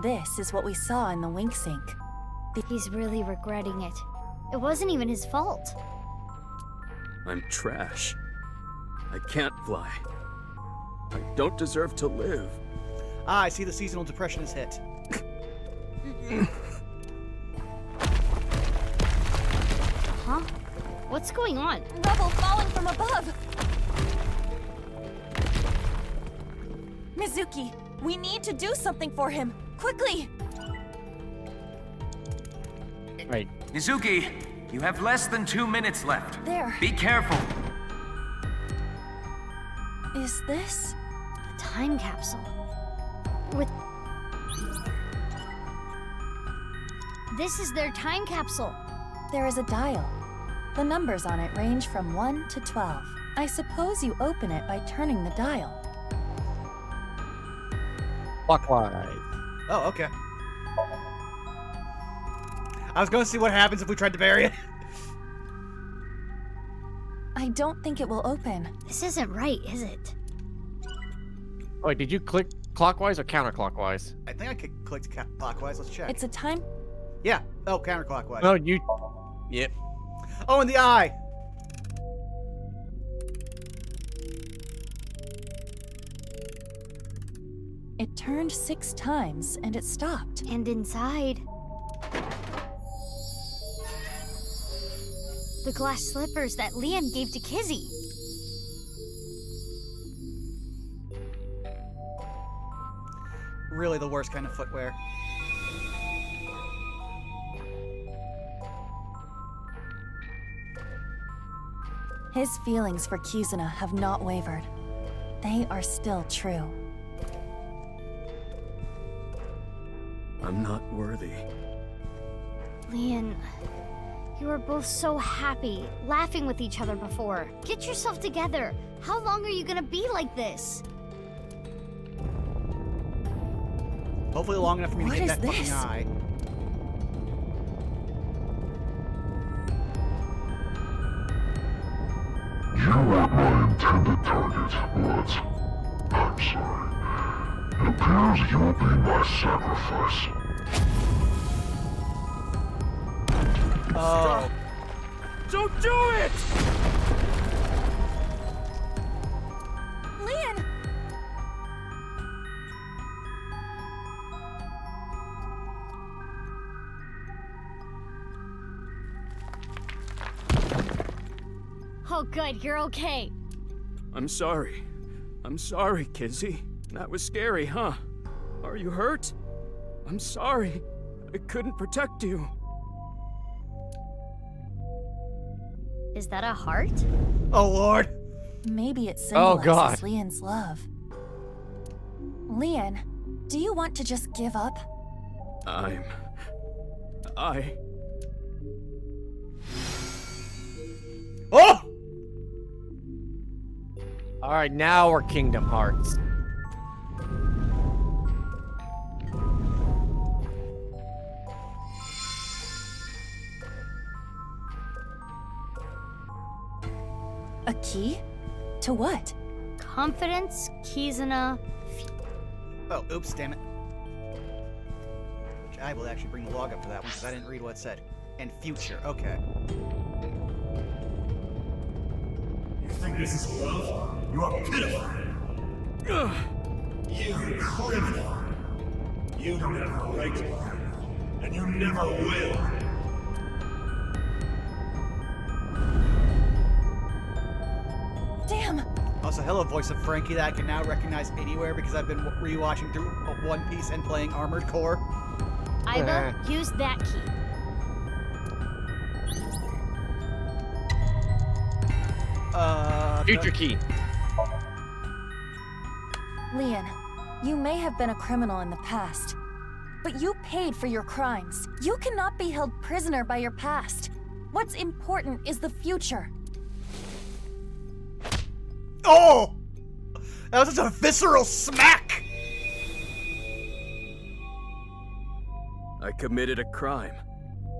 This is what we saw in the wink sink. He's really regretting it. It wasn't even his fault. I'm trash. I can't fly. I don't deserve to live. Ah, I see the seasonal depression has hit. Huh? What's going on? Rubble falling from above! Mizuki, we need to do something for him. Quickly! Right. Mizuki, you have less than 2 minutes left. There. Be careful. Is this? A time capsule. With... This is their time capsule. There is a dial. The numbers on it range from 1 to 12. I suppose you open it by turning the dial. Clockwise. Oh, okay. I was going to see what happens if we tried to bury it. I don't think it will open. This isn't right, is it? Oh, wait, did you click clockwise or counterclockwise? I think I clicked clockwise. Let's check. It's a time... Yeah. Oh, counterclockwise. No, you... Yep. Oh, in the eye! It turned 6 times and it stopped. And inside... the glass slippers that Liam gave to Kizzy. Really the worst kind of footwear. His feelings for Kizuna have not wavered. They are still true. I'm not worthy. Lian, you were both so happy, laughing with each other before. Get yourself together. How long are you gonna be like this? Hopefully long enough for me to get that fucking eye. You weren't my intended target, but I'm sorry. It appears you'll be my sacrifice. Oh. Don't do it! Lian! Oh good, you're okay. I'm sorry. I'm sorry, Kizzy. That was scary, huh? Are you hurt? I'm sorry. I couldn't protect you. Is that a heart? Oh lord! Maybe it Oh, symbolizes God. Lian's love. Lian, do you want to just give up? Oh! Alright, now we're Kingdom Hearts. A key? To what? Confidence, Kizuna. Oh, oops, damn it. Which I will actually bring the log up for that one because I didn't read what it said. And future, okay. You think this is love? You are pitiful. You criminal. You don't have a right to life, and you never will. Damn! Also, hello, voice of Frankie that I can now recognize anywhere because I've been rewatching through One Piece and playing Armored Core. Iva, use that key. Future key. Lian, you may have been a criminal in the past, but you paid for your crimes. You cannot be held prisoner by your past. What's important is the future. Oh! That was such a visceral smack! I committed a crime.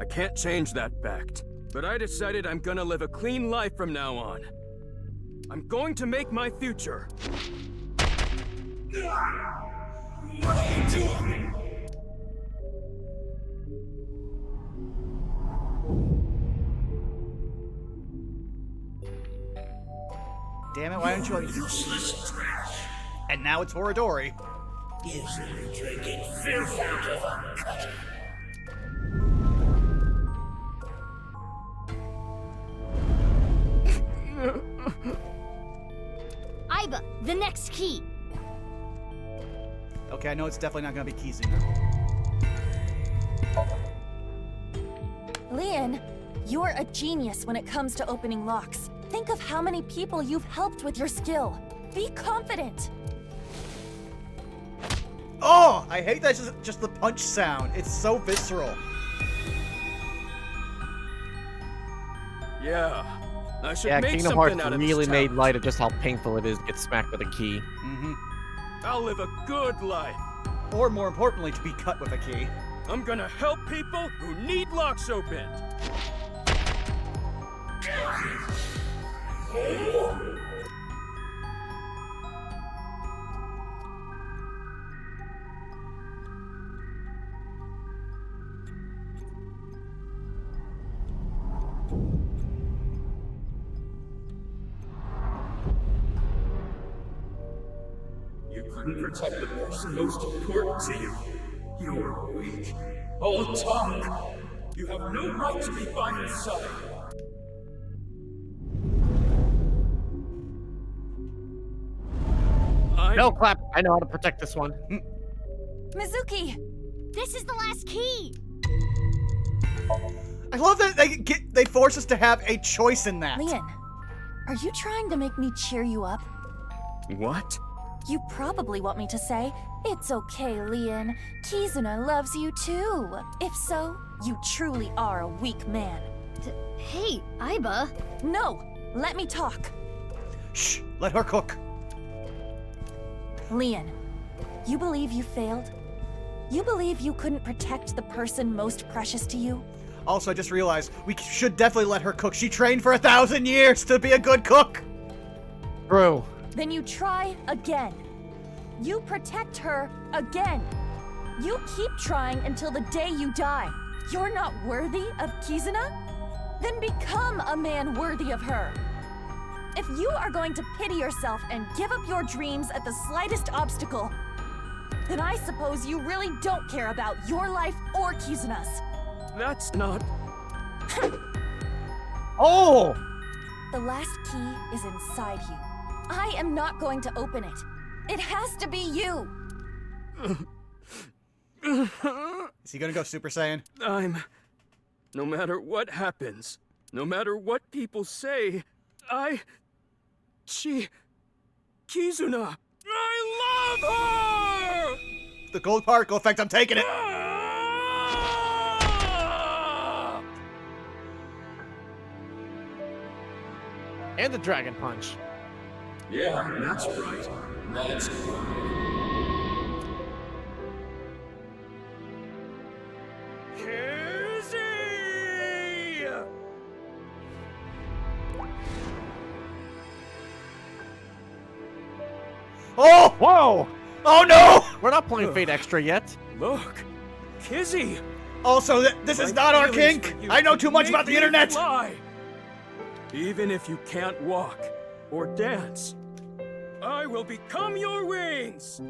I can't change that fact. But I decided I'm gonna live a clean life from now on. I'm going to make my future. What are you doing? Damn it, why don't you Useless trash. And now it's Horadori. Usually drinking filth out of a cutter. Iva, the next key. Okay, I know it's definitely not gonna be Kizuna. Leon, you're a genius when it comes to opening locks. Think of how many people you've helped with your skill. Be confident. Oh, I hate that just the punch sound. It's so visceral. Yeah, I should Yeah, make Kingdom Hearts something out of really this made town. light of just how painful it is to get smacked with a key. Mm-hmm. I'll live a good life. Or more importantly, to be cut with a key. I'm gonna help people who need locks opened. You couldn't protect the person most important to you. You're weak. All talk. You have no right to be by your side. No, Clap. I know how to protect this one. Mizuki! This is the last key! I love that they force us to have a choice in that. Leon, are you trying to make me cheer you up? What? You probably want me to say, "It's okay, Leon. Kizuna loves you too." If so, you truly are a weak man. Hey, Aiba. No, let me talk. Shh, let her cook. Leon, you believe you failed? You believe you couldn't protect the person most precious to you? Also, I just realized we should definitely let her cook. She trained for 1,000 years to be a good cook. Bro. Then you try again. You protect her again. You keep trying until the day you die. You're not worthy of Kizuna? Then become a man worthy of her. If you are going to pity yourself and give up your dreams at the slightest obstacle, then I suppose you really don't care about your life or Kizuna's. That's not... Oh! The last key is inside you. I am not going to open it. It has to be you. Is he gonna go Super Saiyan? No matter what happens, no matter what people say, Kizuna, I love her! The gold particle effect, I'm taking it! And the Dragon Punch. Yeah, that's right. That's right. Oh! Whoa! Oh no! We're not playing Fate Extra yet. Look! Kizzy! Also, this is not our kink! I know too much about the internet! Fly. Even if you can't walk or dance, I will become your wings!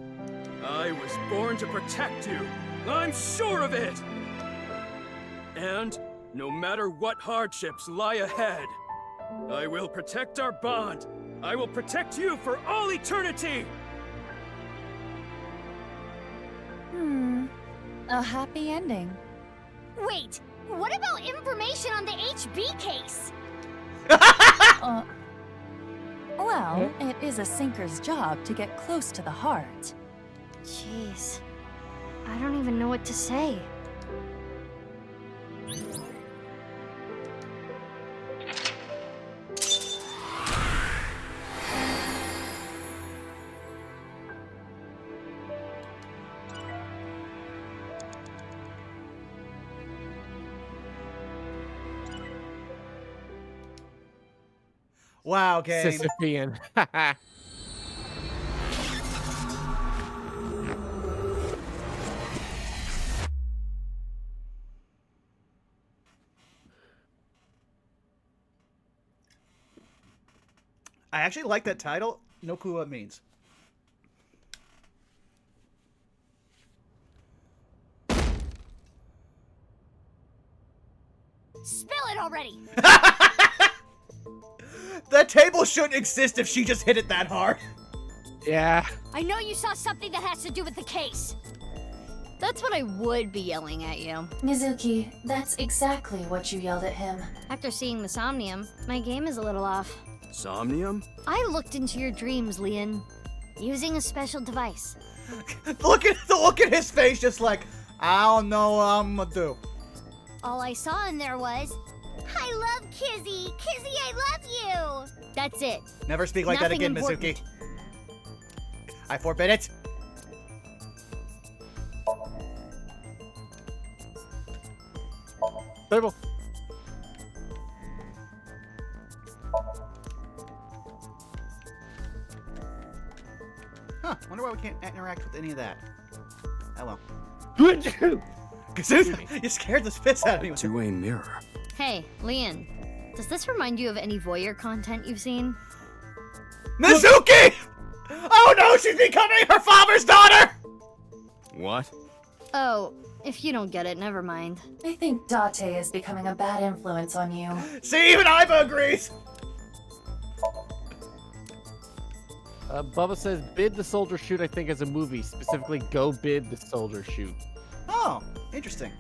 I was born to protect you. I'm sure of it! And no matter what hardships lie ahead, I will protect our bond. I will protect you for all eternity! A happy ending. Wait, what about information on the HB case? Well, it is a sinker's job to get close to the heart. Jeez, I don't even know what to say. Wow, game. Sisyphean. I actually like that title. No clue what it means. Spill it already! That table shouldn't exist if she just hit it that hard. Yeah. I know you saw something that has to do with the case. That's what I would be yelling at you. Mizuki, that's exactly what you yelled at him. After seeing the Somnium, my game is a little off. Somnium? I looked into your dreams, Leon, using a special device. Look at the look at his face, just like, I don't know what I'm gonna do. All I saw in there was, I love Kizzy! Kizzy, I love you! That's it. Never speak like Nothing that again, important. Mizuki. I forbid it. Table. Huh, wonder why we can't interact with any of that. Oh well. You scared the piss out of me. Two-way mirror. Hey, Leon, does this remind you of any voyeur content you've seen? Mizuki! Oh no, she's becoming her father's daughter! What? Oh, if you don't get it, never mind. I think Date is becoming a bad influence on you. See, even Iva agrees! Bubba says, Bid the Soldier Shoot, I think, as a movie. Specifically, Go Bid the Soldier Shoot. Oh, interesting.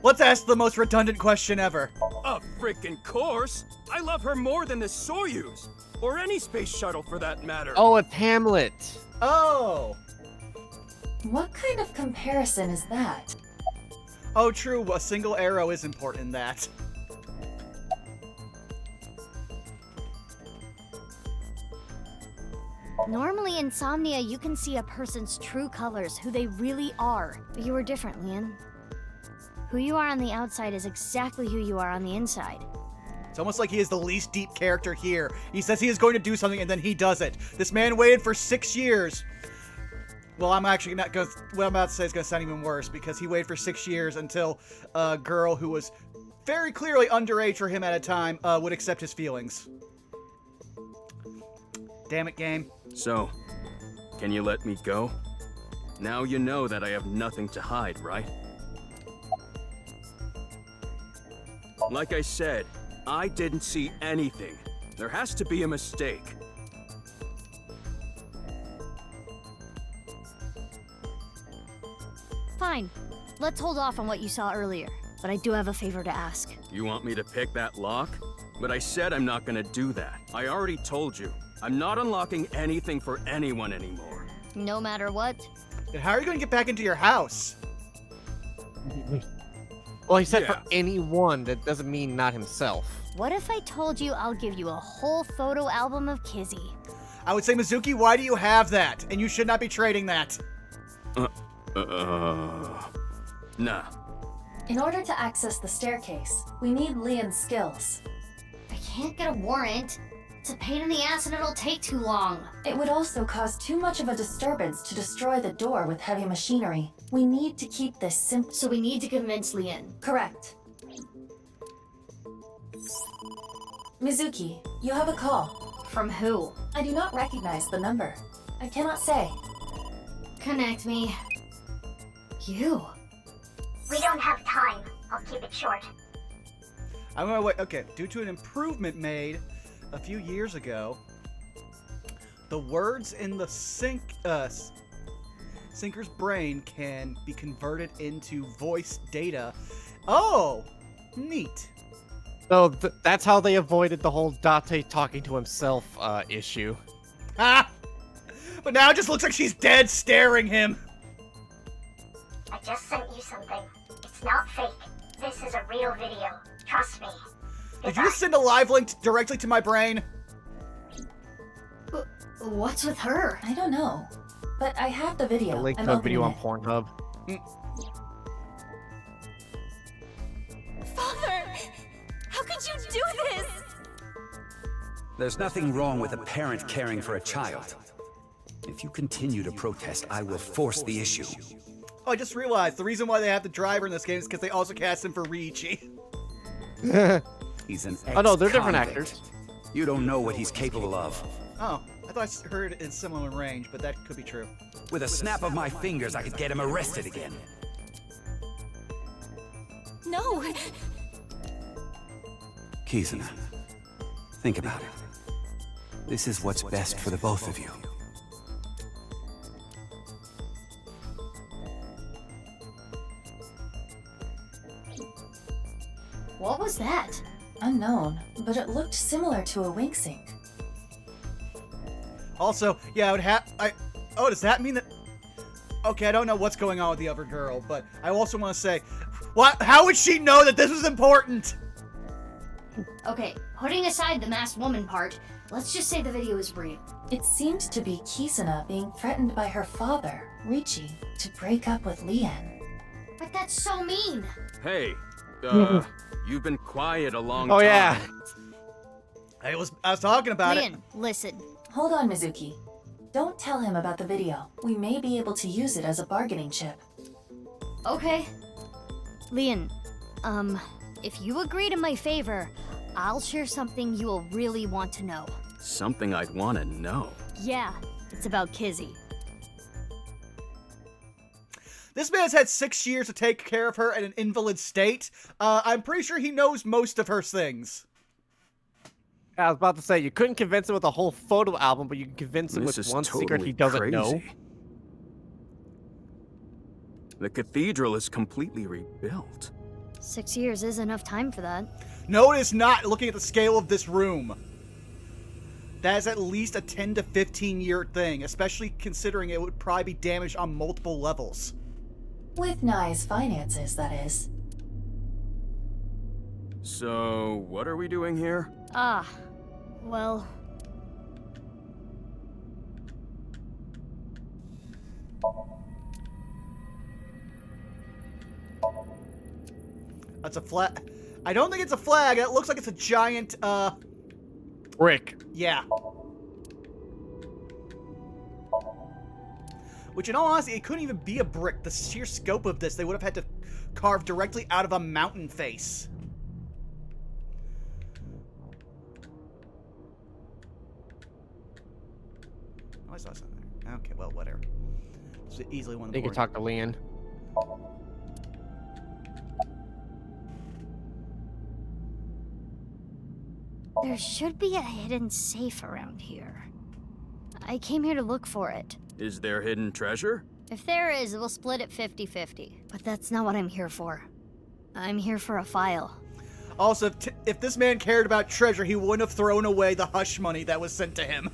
Let's ask the most redundant question ever. A freaking course? I love her more than the Soyuz. Or any space shuttle for that matter. Oh, it's Hamlet. Oh. What kind of comparison is that? Oh, true. A single arrow is important in that. Normally, in Insomnia, you can see a person's true colors, who they really are. But you were different, Leon. Who you are on the outside is exactly who you are on the inside. It's almost like he is the least deep character here. He says he is going to do something and then he does it. This man waited for 6 years. Well, I'm actually not going to... What I'm about to say is going to sound even worse, because he waited for 6 years until a girl who was very clearly underage for him at a time would accept his feelings. Damn it, game. So, can you let me go? Now you know that I have nothing to hide, right? Like I said, I didn't see anything. There has to be a mistake. Fine. Let's hold off on what you saw earlier. But I do have a favor to ask. You want me to pick that lock? But I said I'm not gonna do that. I already told you. I'm not unlocking anything for anyone anymore. No matter what? Then how are you going to get back into your house? Well, he said for anyone. That doesn't mean not himself. What if I told you I'll give you a whole photo album of Kizzy? I would say, Mizuki, why do you have that? And you should not be trading that. Nah. In order to access the staircase, we need Leon's skills. I can't get a warrant. It's a pain in the ass and it'll take too long. It would also cause too much of a disturbance to destroy the door with heavy machinery. We need to keep this simple. So we need to convince Leon. Correct. Mizuki, you have a call. From who? I do not recognize the number. I cannot say. Connect me. You. We don't have time. I'll keep it short. I'm gonna wait. Okay, due to an improvement made a few years ago, the words in the sinker's brain can be converted into voice data. Oh, neat. So that's how they avoided the whole Date talking to himself issue. Ah! But now it just looks like she's dead staring him. I just sent you something. It's not fake. This is a real video. Trust me. Did you just send a live link directly to my brain? What's with her? I don't know. But I have the video. A link I'm to a video on opening Pornhub. Father! How could you do this? There's nothing wrong with a parent caring for a child. If you continue to protest, I will force the issue. Oh, I just realized the reason why they have the driver in this game is because they also cast him for Riichi. He's an Oh no, they're different ex-convict. actors. You don't know what he's capable of. Oh, I thought I heard it's similar in range, but that could be true. With a snap of my fingers, I could get him arrested again. No! Kizuna, think about it. This is what's best for the both of you. What was that? Unknown, but it looked similar to a wink sync. Also, yeah, I would have. Oh, does that mean that? Okay, I don't know what's going on with the other girl, but I also want to say, what? How would she know that this was important? Okay, putting aside the masked woman part, let's just say the video is real. It seemed to be Kizuna being threatened by her father, Richie, to break up with Leanne. But that's so mean. Hey, you've been quiet a long Oh, time. yeah. I was talking about Leanne, listen. Hold on, Mizuki. Don't tell him about the video. We may be able to use it as a bargaining chip. Okay. Leanne, if you agree to my favor, I'll share something you will really want to know. Something I'd want to know. Yeah, it's about Kizzy. This man's had 6 years to take care of her in an invalid state. I'm pretty sure he knows most of her things. I was about to say, you couldn't convince him with a whole photo album, but you can convince him This with is one secret totally he doesn't know. crazy. The cathedral is completely rebuilt. 6 years is enough time for that. No, it is not, looking at the scale of this room. That is at least a 10 to 15 year thing, especially considering it would probably be damaged on multiple levels. With Nai's finances, that is. So, what are we doing here? Well... That's a flag. I don't think it's a flag. It looks like it's a giant, Brick. Yeah. Which, in all honesty, it couldn't even be a brick. The sheer scope of this, they would have had to carve directly out of a mountain face. Oh, I saw something there. Okay, well, whatever. It's easily one of the You can talk to Leanne. There should be a hidden safe around here. I came here to look for it. Is there hidden treasure? If there is, we'll split it 50-50. But that's not what I'm here for. I'm here for a file. Also, if this man cared about treasure, he wouldn't have thrown away the hush money that was sent to him.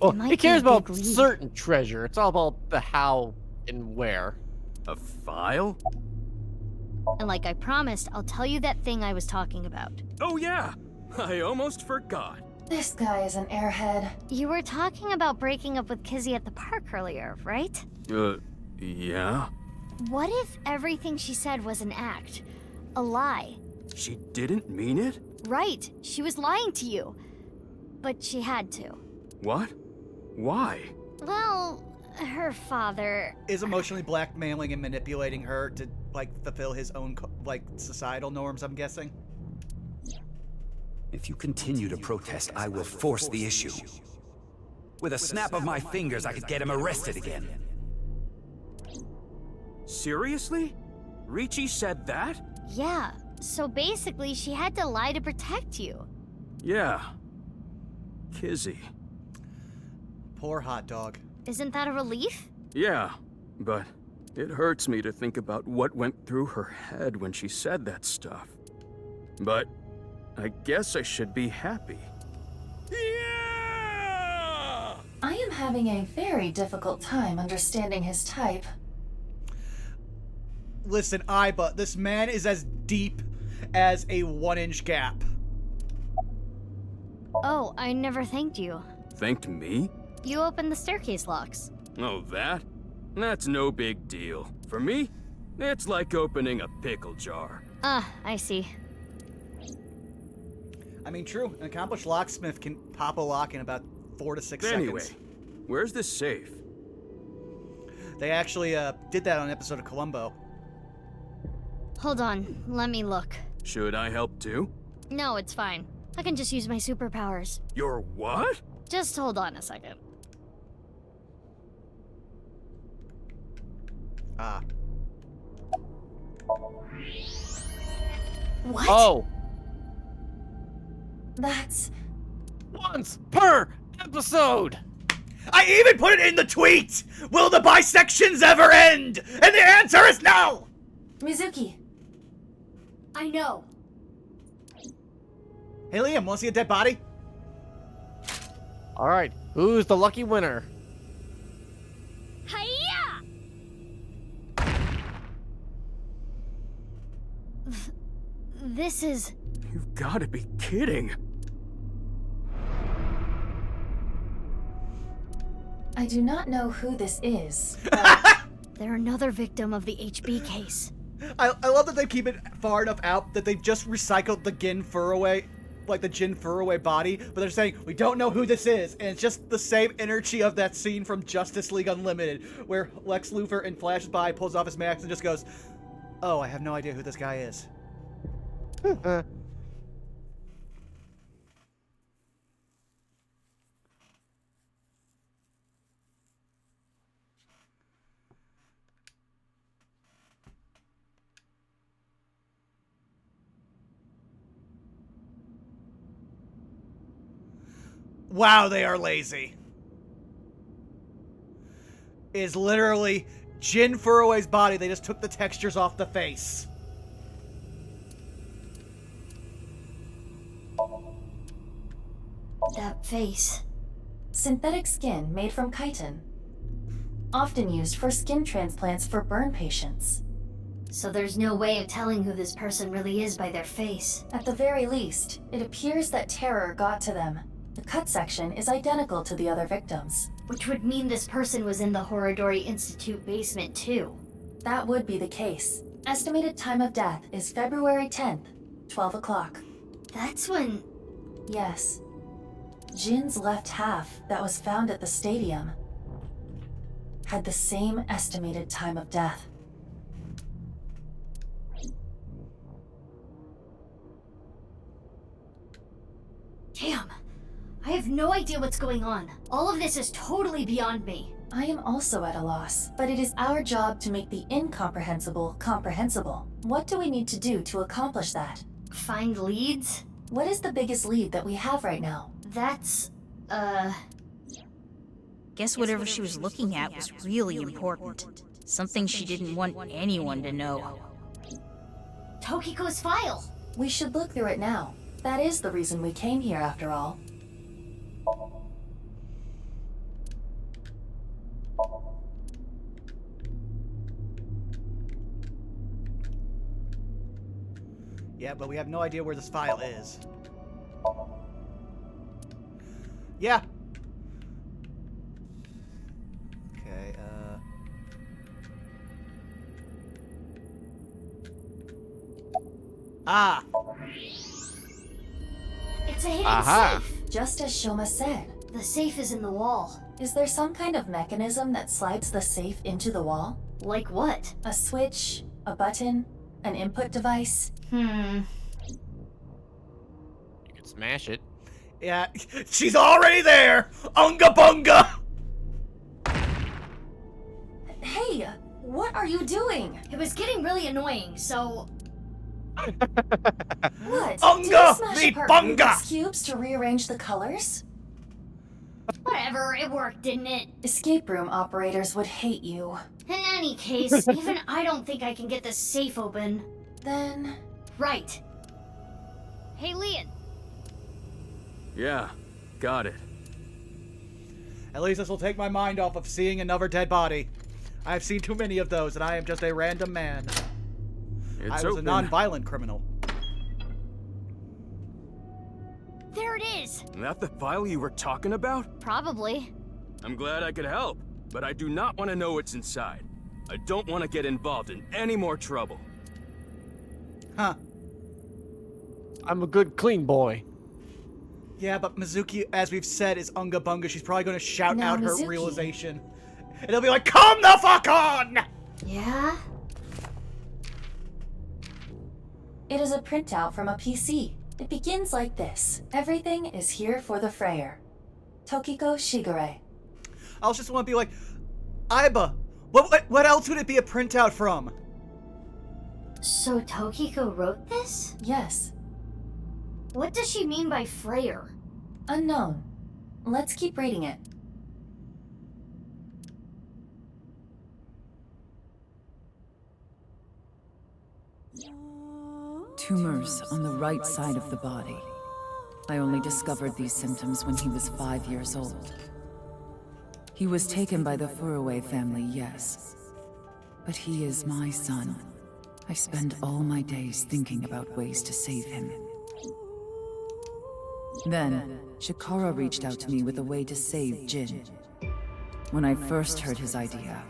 Well, he cares about certain treasure. It's all about the how and where. A file? And like I promised, I'll tell you that thing I was talking about. Oh yeah! I almost forgot. This guy is an airhead. You were talking about breaking up with Kizzy at the park earlier, right? Yeah? What if everything she said was an act? A lie? She didn't mean it? Right, she was lying to you. But she had to. What? Why? Well, her father... is emotionally blackmailing and manipulating her to, like, fulfill his own, like, societal norms, I'm guessing. If you continue to protest, I will force the issue. With a snap of my fingers, I could get him arrested again. Seriously? Richie said that? Yeah, so basically she had to lie to protect you. Yeah. Kizzy. Poor hot dog. Isn't that a relief? Yeah, but it hurts me to think about what went through her head when she said that stuff. But I guess I should be happy. I am having a very difficult time understanding his type. Listen, Iba, this man is as deep as a 1-inch gap. Oh, I never thanked you. Thanked me? You opened the staircase locks. Oh, that? That's no big deal. For me, it's like opening a pickle jar. Ah, I see. I mean, true. An accomplished locksmith can pop a lock in about 4 to 6 Anyway, seconds. where's the safe? They actually did that on an episode of Columbo. Hold on, let me look. Should I help too? No, it's fine. I can just use my superpowers. Your what? Just hold on a second. What? Oh, That's... Once per episode! I even put it in the tweet! Will the bisections ever end? And the answer is no! Mizuki. I know. Hey Liam, wanna see a dead body? Alright, who's the lucky winner? Hiya! This is... You've gotta be kidding. I do not know who this is. They're another victim of the HB case. I love that they keep it far enough out that they've just recycled the Jin Furroway, like the Jin Furroway body, but they're saying, we don't know who this is, and it's just the same energy of that scene from Justice League Unlimited, where Lex Luthor and flashes by, pulls off his mask, and just goes, oh, I have no idea who this guy is. Wow, they are lazy. Is literally Jin Furroway's body. They just took the textures off the face. That face. Synthetic skin made from chitin. Often used for skin transplants for burn patients. So there's no way of telling who this person really is by their face. At the very least, it appears that terror got to them. The cut section is identical to the other victims. Which would mean this person was in the Horodori Institute basement too. That would be the case. Estimated time of death is February 10th, 12 o'clock. That's when... Yes. Jin's left half that was found at the stadium had the same estimated time of death. Damn. I have no idea what's going on. All of this is totally beyond me. I am also at a loss, but it is our job to make the incomprehensible comprehensible. What do we need to do to accomplish that? Find leads? What is the biggest lead that we have right now? That's, Guess whatever she was looking at was really important. Something she didn't want anyone to know. Tokiko's file! We should look through it now. That is the reason we came here after all. Yeah, but we have no idea where this file is. Yeah. Okay, Ah! It's a hidden safe! Just as Shoma said. The safe is in the wall. Is there some kind of mechanism that slides the safe into the wall? Like what? A switch? A button? An input device? You could smash it. Yeah, she's already there! Unga bunga! Hey, what are you doing? It was getting really annoying, so... What? Unga Did you smash me apart bunga! Rubik's cubes to rearrange the colors? Whatever, it worked, didn't it? Escape room operators would hate you. In any case, even I don't think I can get this safe open. Then... Right. Hey, Leon. Yeah, got it. At least this will take my mind off of seeing another dead body. I've seen too many of those, and I am just a random man. I was a non-violent criminal. There it is! That the file you were talking about? Probably. I'm glad I could help, but I do not want to know what's inside. I don't want to get involved in any more trouble. Huh. I'm a good, clean boy. Yeah, but Mizuki, as we've said, is Unga Bunga. She's probably going to shout out her Mizuki. realization. And it'll be like, come the fuck on! Yeah? It is a printout from a PC. It begins like this. Everything is here for the Freyer. Tokiko Shigure. I was just want to be like, Aiba, what else would it be a printout from? So Tokiko wrote this? Yes. What does she mean by Freyr? Unknown. Let's keep reading it. Tumors on the right side of the body. I only discovered these symptoms when he was 5 years old. He was taken by the Furuway family, yes. But he is my son. I spend all my days thinking about ways to save him. Then, Chikara reached out to me with a way to save Jin. When I first heard his idea,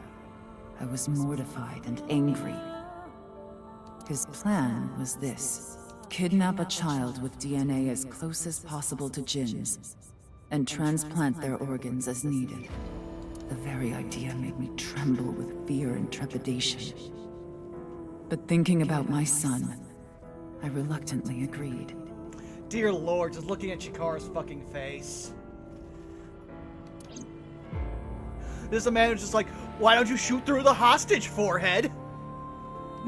I was mortified and angry. His plan was this: kidnap a child with DNA as close as possible to Jin's, and transplant their organs as needed. The very idea made me tremble with fear and trepidation. But thinking about my son, I reluctantly agreed. Dear Lord, just looking at Chikara's fucking face. This is a man who's just like, why don't you shoot through the hostage, forehead?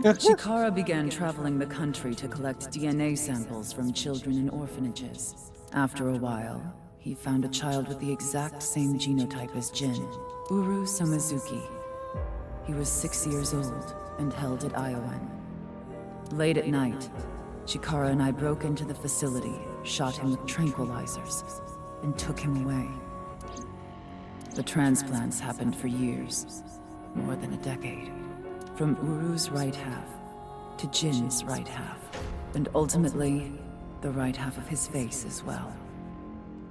Chikara began traveling the country to collect DNA samples from children in orphanages. After a while, he found a child with the exact same genotype as Jin, Uru Somizuki. He was 6 years old and held at Iowan. Late at night, Chikara and I broke into the facility, shot him with tranquilizers, and took him away. The transplants happened for years, more than a decade. From Uru's right half to Jin's right half, and ultimately, the right half of his face as well.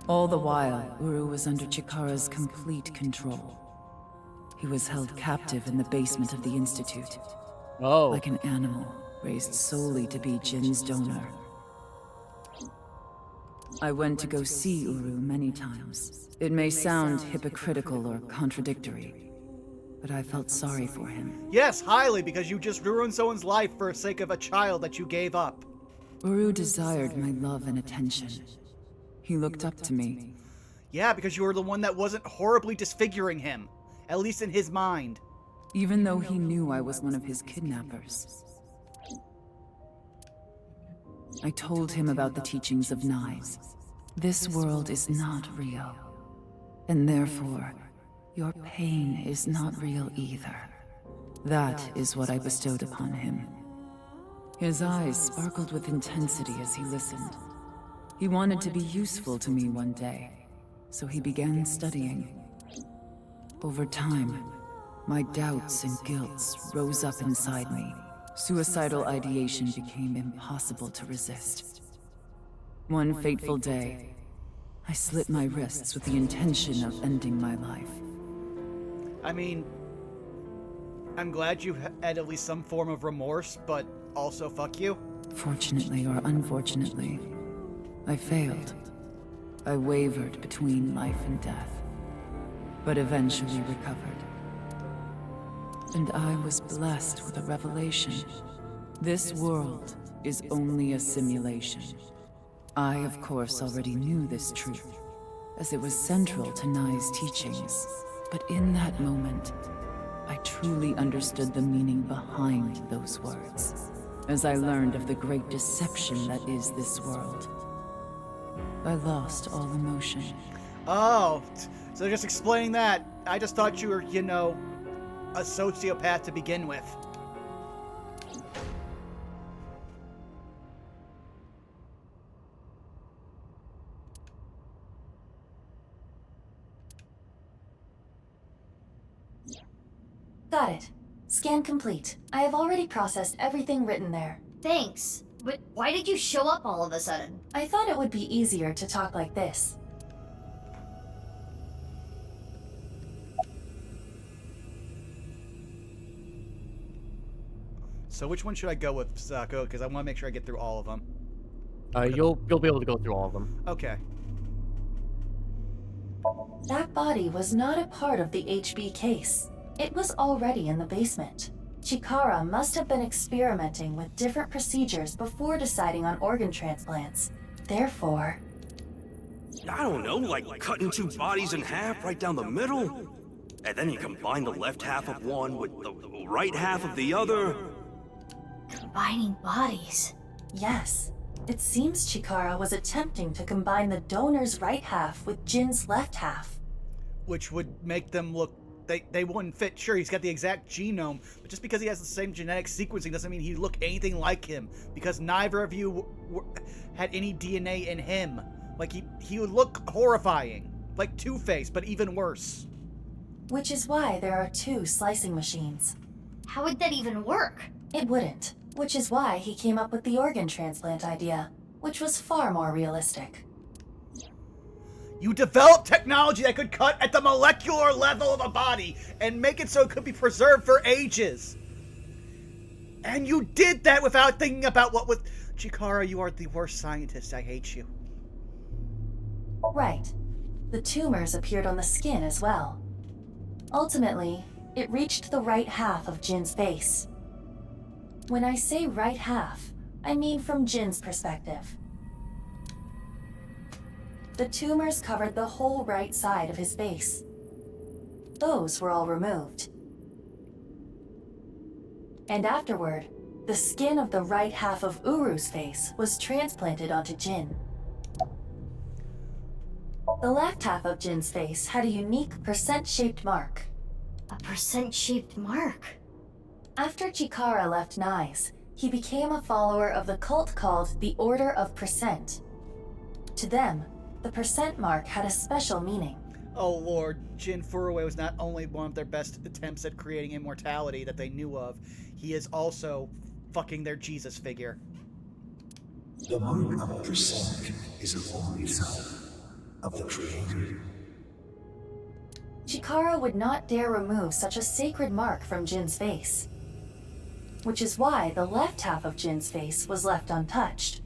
All the while, Uru was under Chikara's complete control. He was held captive in the basement of the Institute. Oh. Like an animal, raised solely to be Jin's donor. I went to go see Uru many times. It may sound hypocritical or contradictory, but I felt sorry for him. Yes, highly, because you just ruined someone's life for the sake of a child that you gave up. Uru desired my love and attention. He looked up to me. Yeah, because you were the one that wasn't horribly disfiguring him. At least in his mind. Even though he knew I was one of his kidnappers. I told him about the teachings of knives. This world is not real. And therefore, your pain is not real either. That is what I bestowed upon him. His eyes sparkled with intensity as he listened. He wanted to be useful to me one day, so he began studying. Over time, my doubts and guilts rose up inside me. Suicidal ideation became impossible to resist. One fateful day, I slit my wrists with the intention of ending my life. I mean, I'm glad you had at least some form of remorse, but also fuck you. Fortunately or unfortunately, I failed. I wavered between life and death, but eventually recovered. And I was blessed with a revelation. This world is only a simulation. I, of course, already knew this truth, as it was central to Nai's teachings. But in that moment, I truly understood the meaning behind those words, as I learned of the great deception that is this world. I lost all emotion. Oh, so just explaining that, I just thought you were, you know, a sociopath to begin with. Got it. Scan complete. I have already processed everything written there. Thanks. But why did you show up all of a sudden? I thought it would be easier to talk like this. So which one should I go with, Zako? Because I want to make sure I get through all of them. You'll be able to go through all of them. Okay. That body was not a part of the HB case. It was already in the basement. Chikara must have been experimenting with different procedures before deciding on organ transplants. Therefore... I don't know, like cutting two bodies in half right down the middle? And then you combine the left half of one with the right half of the other? Combining bodies. Yes. It seems Chikara was attempting to combine the donor's right half with Jin's left half. Which would make them look... They wouldn't fit. Sure, he's got the exact genome, but just because he has the same genetic sequencing doesn't mean he'd look anything like him, because neither of you had any DNA in him. Like, he would look horrifying. Like Two-Face, but even worse. Which is why there are 2 slicing machines. How would that even work? It wouldn't. Which is why he came up with the organ transplant idea, which was far more realistic. You developed technology that could cut at the molecular level of a body and make it so it could be preserved for ages. And you did that without thinking about what would... Chikara, you are the worst scientist. I hate you. Right. The tumors appeared on the skin as well. Ultimately, it reached the right half of Jin's face. When I say right half, I mean from Jin's perspective. The tumors covered the whole right side of his face. Those were all removed. And afterward, the skin of the right half of Uru's face was transplanted onto Jin. The left half of Jin's face had a unique percent-shaped mark. A percent-shaped mark? After Chikara left Nyes, he became a follower of the cult called the Order of Percent. To them, the percent mark had a special meaning. Oh lord, Jin Furue was not only one of their best attempts at creating immortality that they knew of, he is also fucking their Jesus figure. The mark of percent is a holy sign of the Creator. Chikara would not dare remove such a sacred mark from Jin's face. Which is why the left half of Jin's face was left untouched.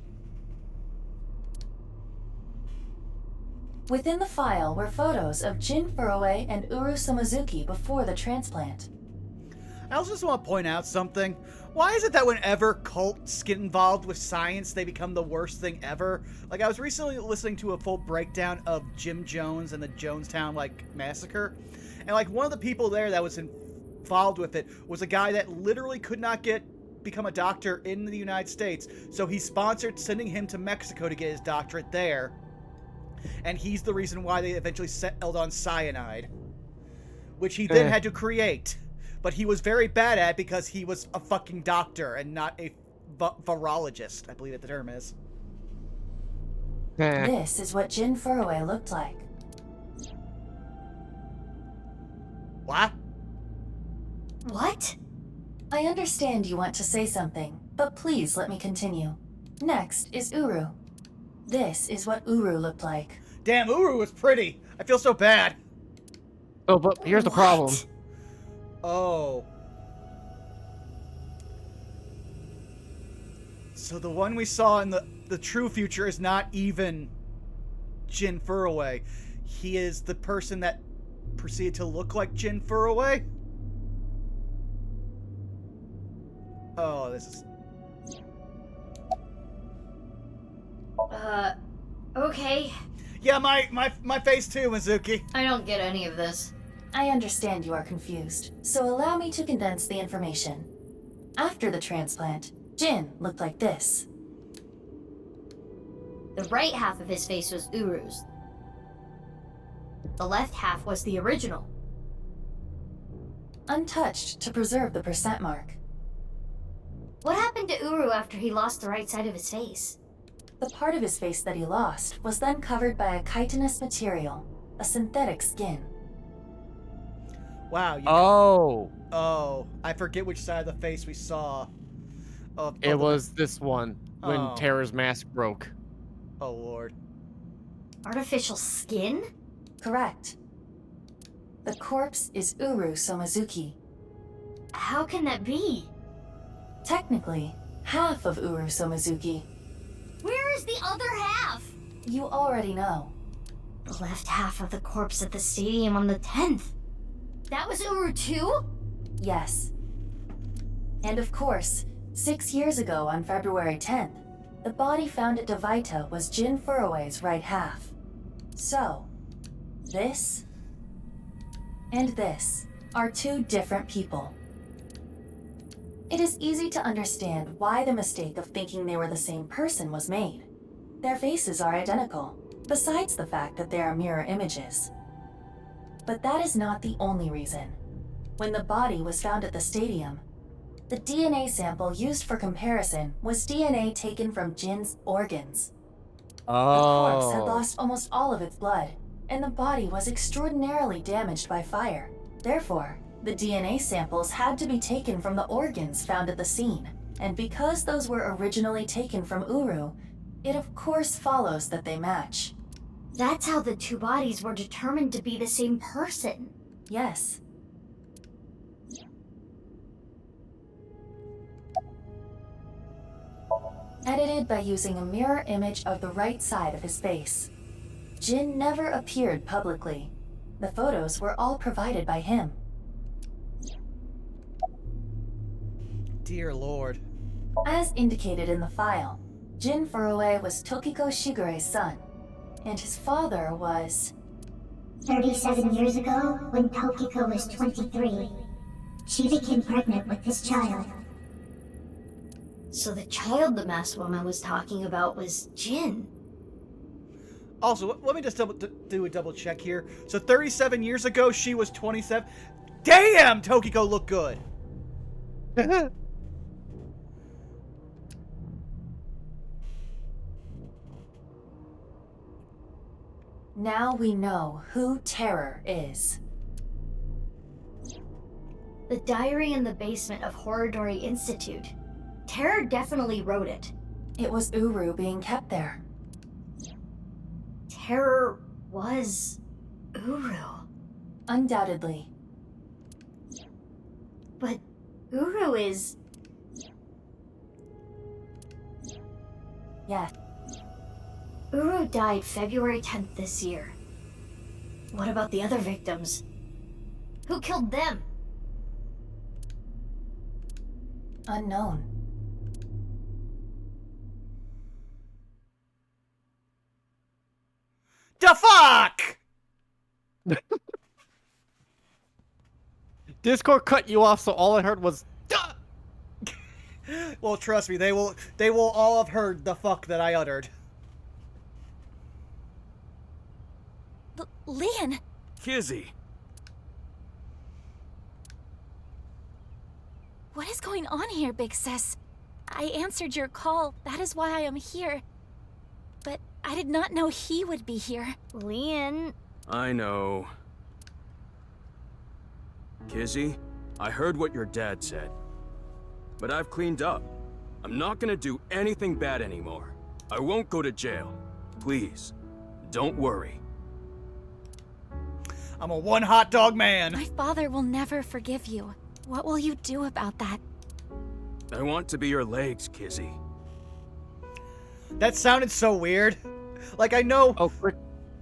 Within the file were photos of Jin Furue and Uru Samazuki before the transplant. I also just want to point out something. Why is it that whenever cults get involved with science, they become the worst thing ever? Like, I was recently listening to a full breakdown of Jim Jones and the Jonestown, massacre. And, one of the people there that was involved with it was a guy that literally could not become a doctor in the United States. So he sponsored sending him to Mexico to get his doctorate there. And he's the reason why they eventually settled on cyanide, which he then had to create. But he was very bad at it because he was a fucking doctor and not a virologist, I believe that the term is. This is what Jin Furue looked like. What? What? I understand you want to say something, but please let me continue. Next is Uru. This is what Uru looked like. Damn, Uru was pretty. I feel so bad. Oh, but here's the problem. Oh. So the one we saw in the true future is not even Jin Furue. He is the person that proceeded to look like Jin Furue? Oh, this is... Okay. Yeah, my face too, Mizuki. I don't get any of this. I understand you are confused, so allow me to condense the information. After the transplant, Jin looked like this. The right half of his face was Uru's. The left half was the original. Untouched to preserve the percent mark. What happened to Uru after he lost the right side of his face? The part of his face that he lost was then covered by a chitinous material, a synthetic skin. Wow. Oh, I forget which side of the face we saw. It was this one, when Terror's mask broke. Oh, Lord. Artificial skin? Correct. The corpse is Uru Somazuki. How can that be? Technically, half of Uru Somazuki. Where is the other half? You already know. The left half of the corpse at the stadium on the 10th. That was Uru too? Yes. And of course, 6 years ago on February 10th, the body found at Devaita was Jin Furue's right half. So, this and this are two different people. It is easy to understand why the mistake of thinking they were the same person was made. Their faces are identical, besides the fact that they are mirror images. But that is not the only reason. When the body was found at the stadium, the DNA sample used for comparison was DNA taken from Jin's organs. The corpse had lost almost all of its blood, and the body was extraordinarily damaged by fire. Therefore, the DNA samples had to be taken from the organs found at the scene. And because those were originally taken from Uru, it of course follows that they match. That's how the two bodies were determined to be the same person. Yes. Edited by using a mirror image of the right side of his face. Jin never appeared publicly. The photos were all provided by him. Dear Lord. As indicated in the file, Jin Furue was Tokiko Shigure's son, and his father was... 37 years ago, when Tokiko was 23, she became pregnant with this child. So the child the masked woman was talking about was Jin. Also, let me just do a double check here. So 37 years ago, she was 27. Damn, Tokiko looked good. Now we know who Terror is. The diary in the basement of Horodori Institute. Terror definitely wrote it. It was Uru being kept there. Terror was Uru. Undoubtedly. But Uru is... Yes. Uru died February 10th this year. What about the other victims? Who killed them? Unknown. The fuck? Discord cut you off, so all I heard was duh! Well, trust me, they will all have heard the fuck that I uttered. Lian! Kizzy! What is going on here, Big Sis? I answered your call. That is why I am here. But I did not know he would be here. Lian... I know. Kizzy, I heard what your dad said. But I've cleaned up. I'm not gonna do anything bad anymore. I won't go to jail. Please, don't worry. I'm a one hot dog man. My father will never forgive you. What will you do about that? I want to be your legs, Kizzy. That sounded so weird. Like, I know... Oh, quick.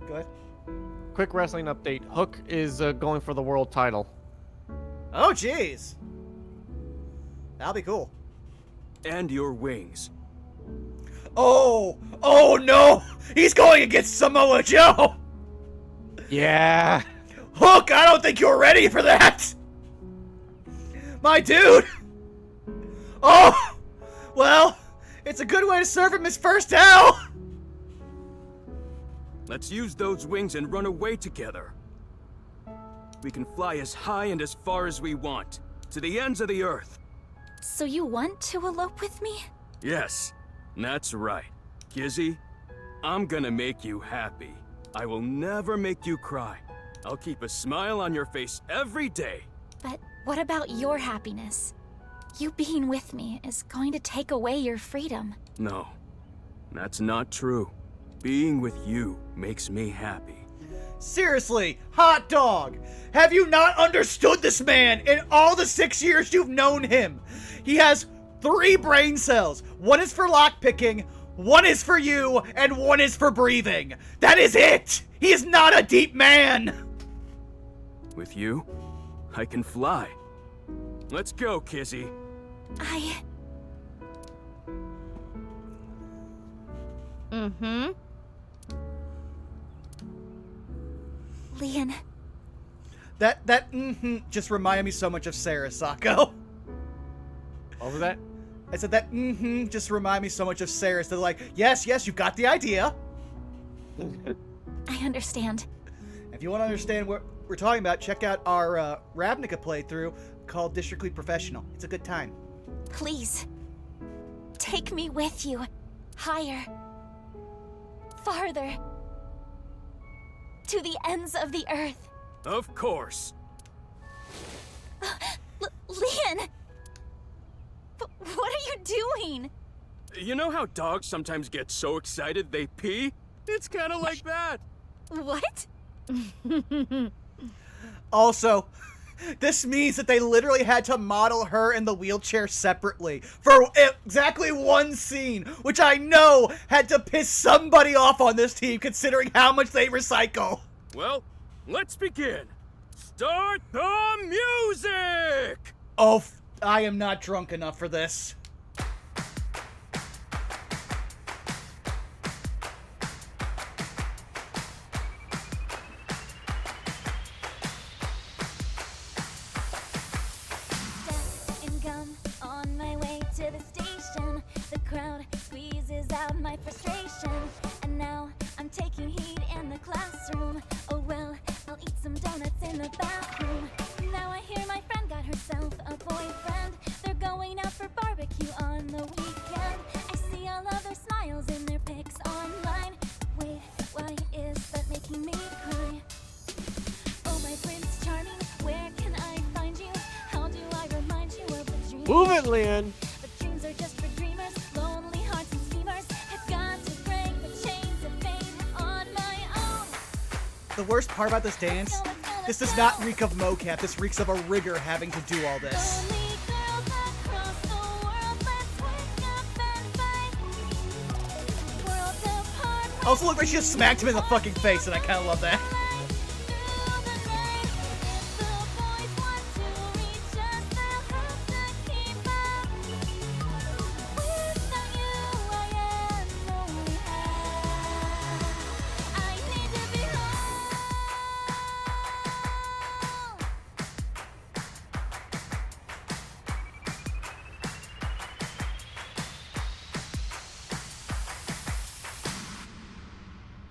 Go ahead. Quick wrestling update. Hook is going for the world title. Oh, jeez. That'll be cool. And your wings. Oh! Oh, no! He's going against Samoa Joe! Yeah. Hook, I don't think you're ready for that! My dude! Oh! Well, it's a good way to serve him his first L! Let's use those wings and run away together. We can fly as high and as far as we want, to the ends of the earth. So you want to elope with me? Yes, that's right. Kizzy, I'm gonna make you happy. I will never make you cry. I'll keep a smile on your face every day. But what about your happiness? You being with me is going to take away your freedom. No, that's not true. Being with you makes me happy. Seriously, hot dog! Have you not understood this man in all the 6 years you've known him? He has 3 brain cells. One is for lockpicking, one is for you, and one is for breathing. That is it! He is not a deep man! With you, I can fly. Let's go, Kizzy. Mm-hmm. Lian. That just reminded me so much of Sarah Sacco. What was that? I said that just remind me so much of Sarah's. They're like, yes, you've got the idea. I understand. If you want to understand what we're talking about, check out our Ravnica playthrough called Districtly Professional. It's a good time. Please. Take me with you. Higher. Farther. To the ends of the earth. Of course. Leon! What are you doing? You know how dogs sometimes get so excited they pee? It's kind of like that. What? Also, this means that they literally had to model her in the wheelchair separately for exactly one scene, which I know had to piss somebody off on this team considering how much they recycle. Well, let's begin. Start the music! Oh, I am not drunk enough for this. On my way to the station, the crowd squeezes out my frustration, and now I'm taking heat in the classroom. Oh well, I'll eat some donuts in the bathroom. Now I hear my friend got herself a boyfriend. They're going out for barbecue on the weekend. I see all of their smiles in their pics online. Wait, why is that making me cry? Oh my Prince Charming, where can I find you? How do I remind you of the dream? Move it, Leon. But dreams are just for dreamers, lonely hearts and schemers. I've got to break the chains of fame on my own. The worst part about this dance, this does not reek of mocap. This reeks of a rigger having to do all this. Also, look like she just smacked him in the fucking face, and I kind of love that.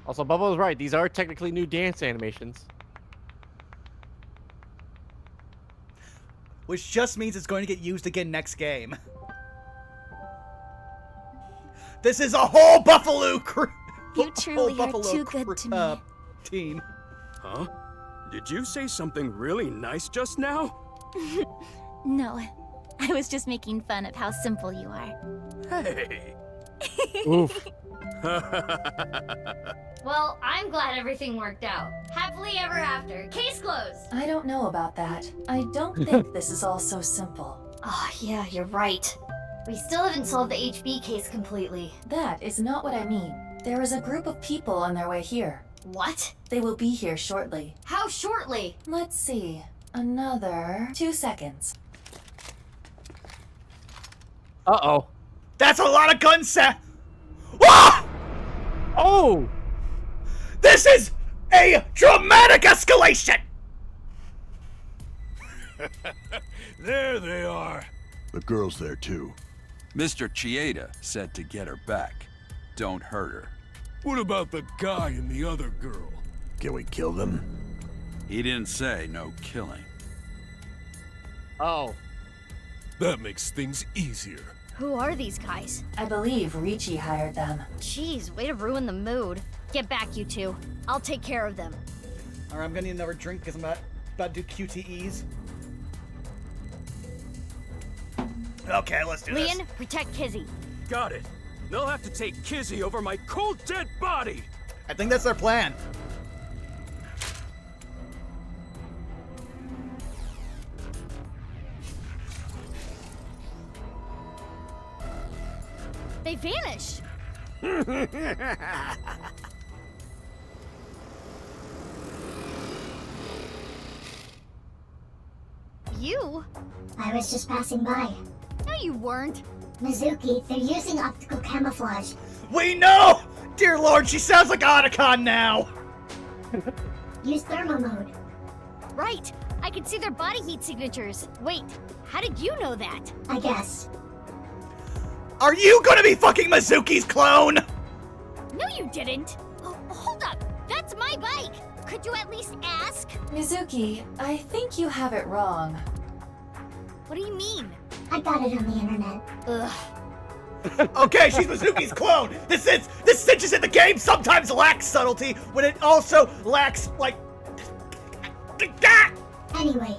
Also, Bubba was right. These are technically new dance animations. Which just means it's going to get used again next game. This is a whole Buffalo crew. You truly are too good to me. Team. Huh? Did you say something really nice just now? No, I was just making fun of how simple you are. Hey. Oof. Well, I'm glad everything worked out. Happily ever after. Case closed. I don't know about that. I don't think this is all so simple. Oh, yeah, you're right. We still haven't solved the HB case completely. That is not what I mean. There is a group of people on their way here. What? They will be here shortly. How shortly? Let's see. Another 2 seconds. Uh-oh. That's a lot of gun sound. Ah! Oh! This is a dramatic escalation! There they are. The girl's there too. Mr. Chieda said to get her back. Don't hurt her. What about the guy and the other girl? Can we kill them? He didn't say no killing. Oh. That makes things easier. Who are these guys? I believe Ricci hired them. Jeez, way to ruin the mood. Get back, you two. I'll take care of them. Alright, I'm gonna need another drink because I'm about to do QTEs. Okay, let's do this. Leon, protect Kizzy. Got it. They'll have to take Kizzy over my cold dead body. I think that's their plan. They vanished. You? I was just passing by. No, you weren't. Mizuki, they're using optical camouflage. We know! Dear Lord, she sounds like Otacon now! Use thermal mode. Right. I can see their body heat signatures. Wait, how did you know that? I guess. Are you gonna be fucking Mizuki's clone? No, you didn't. Oh, hold up. That's my bike. Could you at least ask? Mizuki, I think you have it wrong. What do you mean? I got it on the internet. Ugh. Okay, she's Mizuki's clone. This cinches in the game sometimes lacks subtlety when it also lacks, like... Anyway.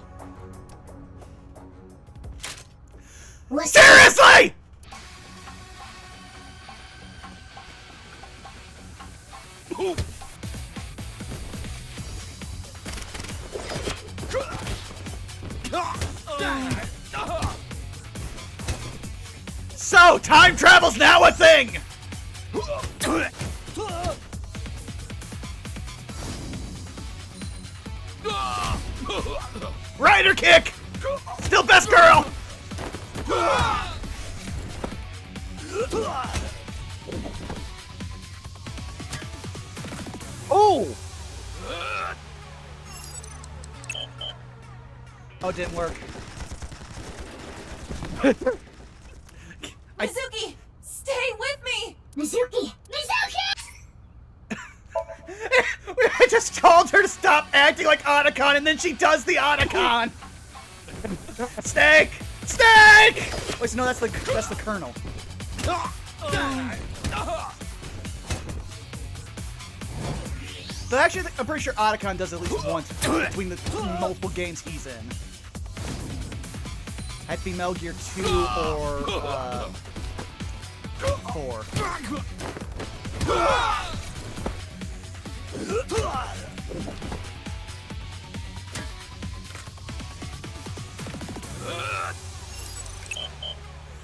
Seriously! So, time travel's now a thing! Rider kick! Still best girl! Oh! Oh, it didn't work. Mizuki, stay with me! Mizuki! I just told her to stop acting like Otacon, and then she does the Otacon. Snake! Snake! Wait, so no, that's the Colonel. But actually, I'm pretty sure Otacon does at least once between the multiple games he's in. Had to be Metal Gear 2 or 4.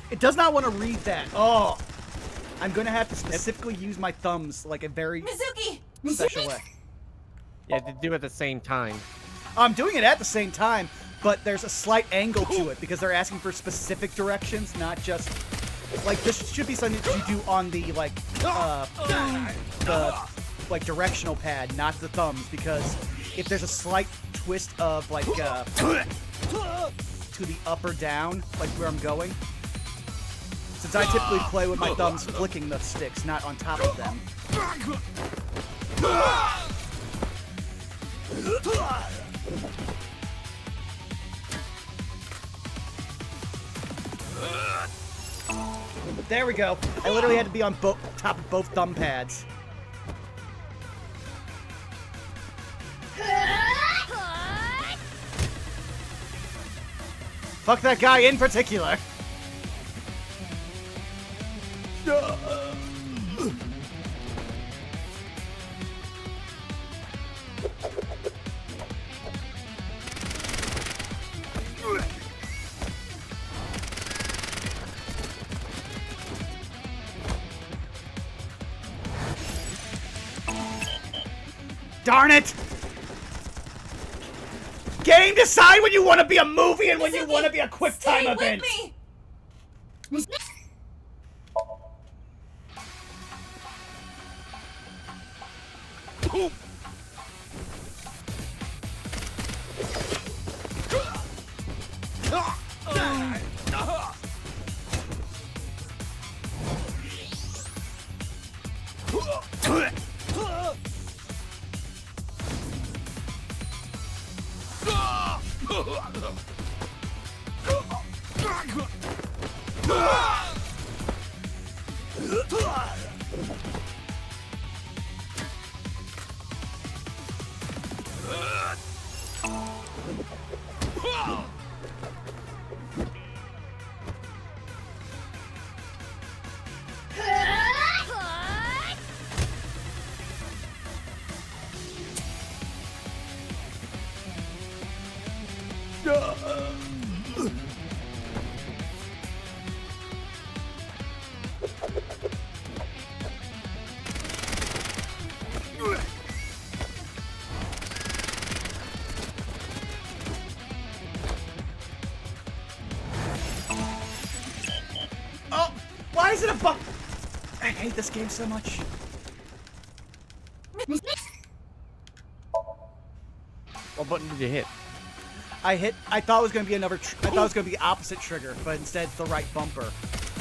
It does not want to read that. Oh, I'm gonna have to specifically use my thumbs like a very special way. Yeah, to do it at the same time. I'm doing it at the same time, but there's a slight angle to it because they're asking for specific directions, not just like this should be something that you do on the like directional pad, not the thumbs, because if there's a slight twist of like to the up or down, like where I'm going, since I typically play with my thumbs flicking the sticks, not on top of them. There we go. I literally had to be on top of both thumb pads. Fuck that guy in particular. Darn it! Game, decide when you want to be a movie and when you want to be a quick time event. Oh, why is it a bug? I hate this game so much. What button did you hit? I thought it was gonna be I thought it was gonna be the opposite trigger, but instead it's the right bumper.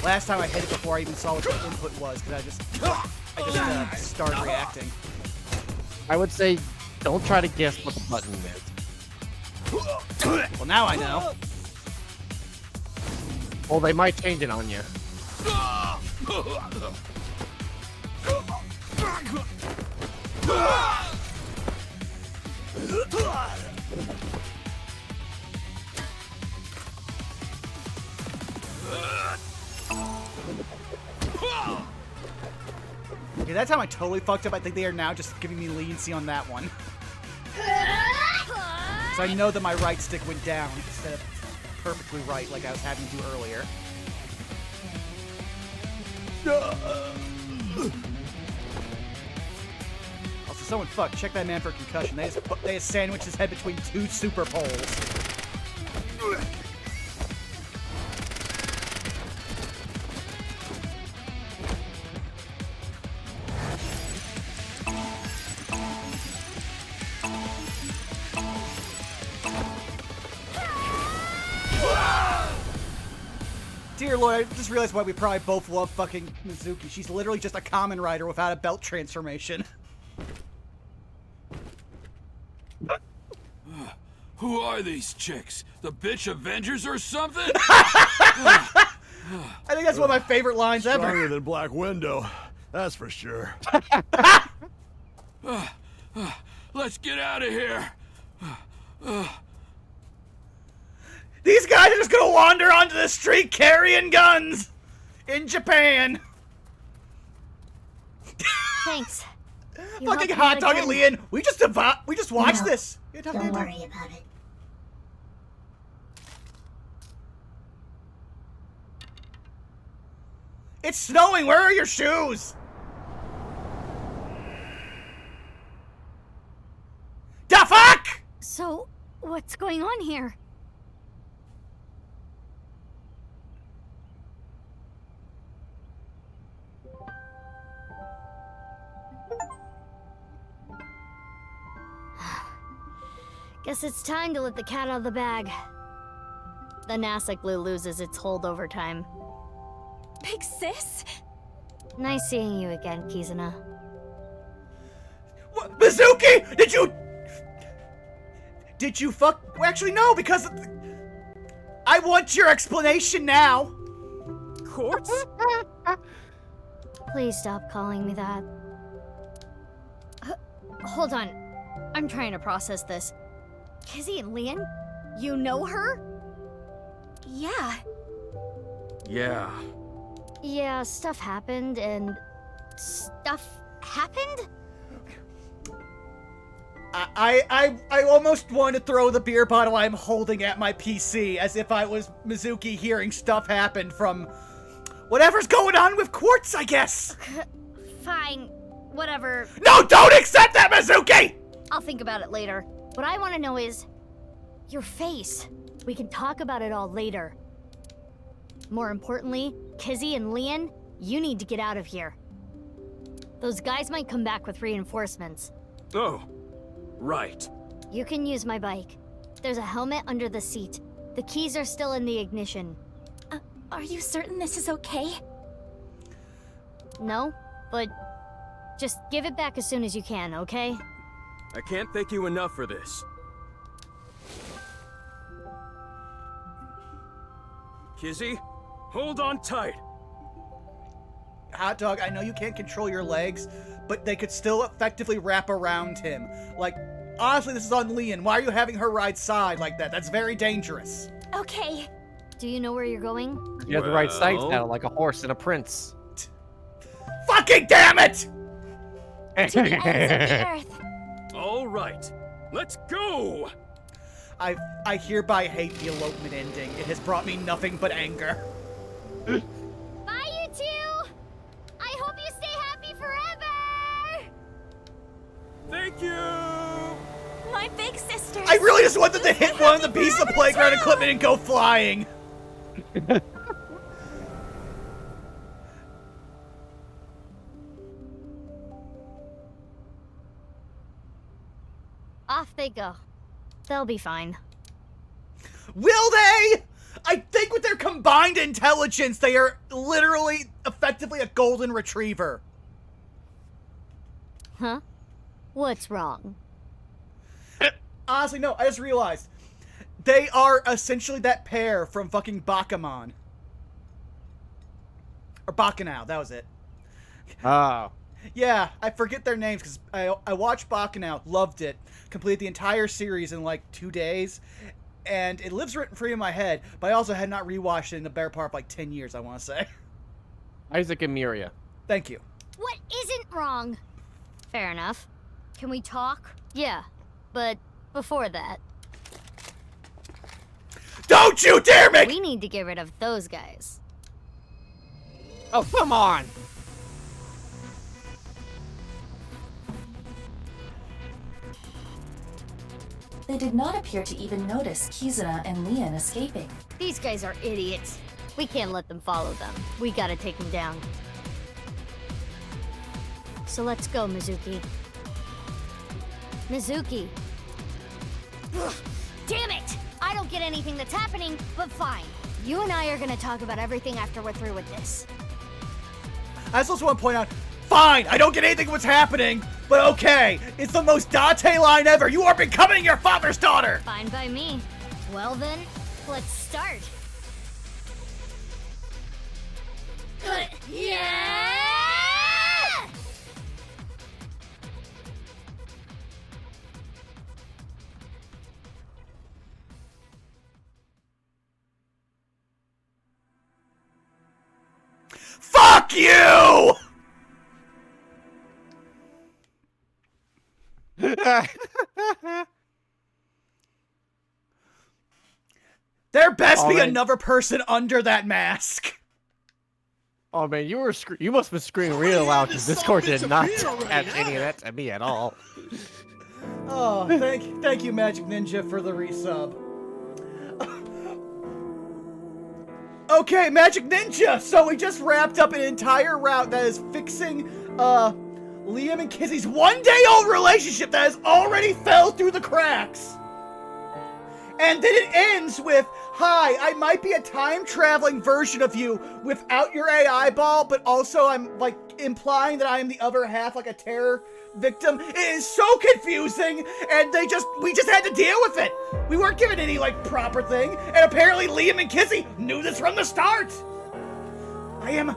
Last time I hit it before I even saw what the input was, because I just started reacting. I would say, don't try to guess what the button is. Well, now I know. Well, they might change it on you. Okay, that time I totally fucked up. I think they are now just giving me leniency on that one. So I know that my right stick went down instead of perfectly right like I was having to do earlier. Also, someone check that man for a concussion. They just sandwiched his head between two super poles. Dear Lord, I just realized why we probably both love fucking Mizuki. She's literally just a common rider without a belt transformation. Who are these chicks? The bitch Avengers or something? I think that's one of my favorite lines ever. Stronger than Black Widow, that's for sure. Let's get out of here. These guys are just gonna wander onto the street carrying guns in Japan. Thanks. Fucking hot dog and Leon. We just watched this. Don't worry about it. It's snowing. Where are your shoes? The fuck? So, what's going on here? Guess it's time to let the cat out of the bag. The NASA glue loses its hold over time. Big sis? Nice seeing you again, Kizuna. What? Mizuki! Did you fuck? Well, actually, no, because I want your explanation now. Quartz? Please stop calling me that. Hold on. I'm trying to process this. Kizzy and Leon? You know her? Yeah. Yeah. Yeah, stuff happened, and... Stuff happened? I almost want to throw the beer bottle I'm holding at my PC as if I was Mizuki hearing stuff happen from whatever's going on with Quartz, I guess. Fine. Whatever. No, don't accept that, Mizuki! I'll think about it later. What I want to know is... your face. We can talk about it all later. More importantly, Kizzy and Leon, you need to get out of here. Those guys might come back with reinforcements. Oh, right. You can use my bike. There's a helmet under the seat. The keys are still in the ignition. Are you certain this is okay? No, but just give it back as soon as you can, okay? I can't thank you enough for this. Kizzy, hold on tight. Hot dog, I know you can't control your legs, but they could still effectively wrap around him. Like, honestly, this is on Leon. Why are you having her ride side like that? That's very dangerous. Okay. Do you know where you're going? You have the right sides now, like a horse and a prince. Fucking damn it! To the ends of the earth. All right, let's go! I hereby hate the elopement ending. It has brought me nothing but anger. Bye, you two! I hope you stay happy forever! Thank you! My big sister. I really just wanted to hit one of the pieces of playground equipment and go flying. Off they go. They'll be fine. Will they? I think with their combined intelligence, they are literally, effectively a golden retriever. Huh? What's wrong? Honestly, no, I just realized. They are essentially that pair from fucking Bakuman. Or Bacchanal, that was it. Oh. Yeah, I forget their names because I watched Bacchanal, loved it, completed the entire series in like 2 days, and it lives written free in my head, but I also had not rewatched it in the better part of like 10 years, I want to say. Isaac and Miria. Thank you. What isn't wrong? Fair enough. Can we talk? Yeah, but before that... Don't you dare make... We need to get rid of those guys. Oh, come on! They did not appear to even notice Kizuna and Leon escaping. These guys are idiots. We can't let them follow them. We gotta take them down. So let's go, Mizuki. Mizuki. Ugh, damn it! I don't get anything that's happening, but fine. You and I are gonna talk about everything after we're through with this. I just want to point out, fine, I don't get anything what's happening, but okay, it's the most Dante line ever. You are becoming your father's daughter. Fine by me. Well then, let's start. Yeah! Fuck you! There best be another person under that mask. Oh man, you must have been screaming real loud because Discord did not add any of that to me at all. Oh, thank you, Magic Ninja, for the resub. Okay, Magic Ninja! So we just wrapped up an entire route that is fixing, Liam and Kizzy's one-day-old relationship that has already fell through the cracks. And then it ends with, hi, I might be a time-traveling version of you without your AI ball, but also I'm, like, implying that I am the other half, like a terror victim. It is so confusing, and we just had to deal with it. We weren't given any, like, proper thing, and apparently Liam and Kizzy knew this from the start. I am...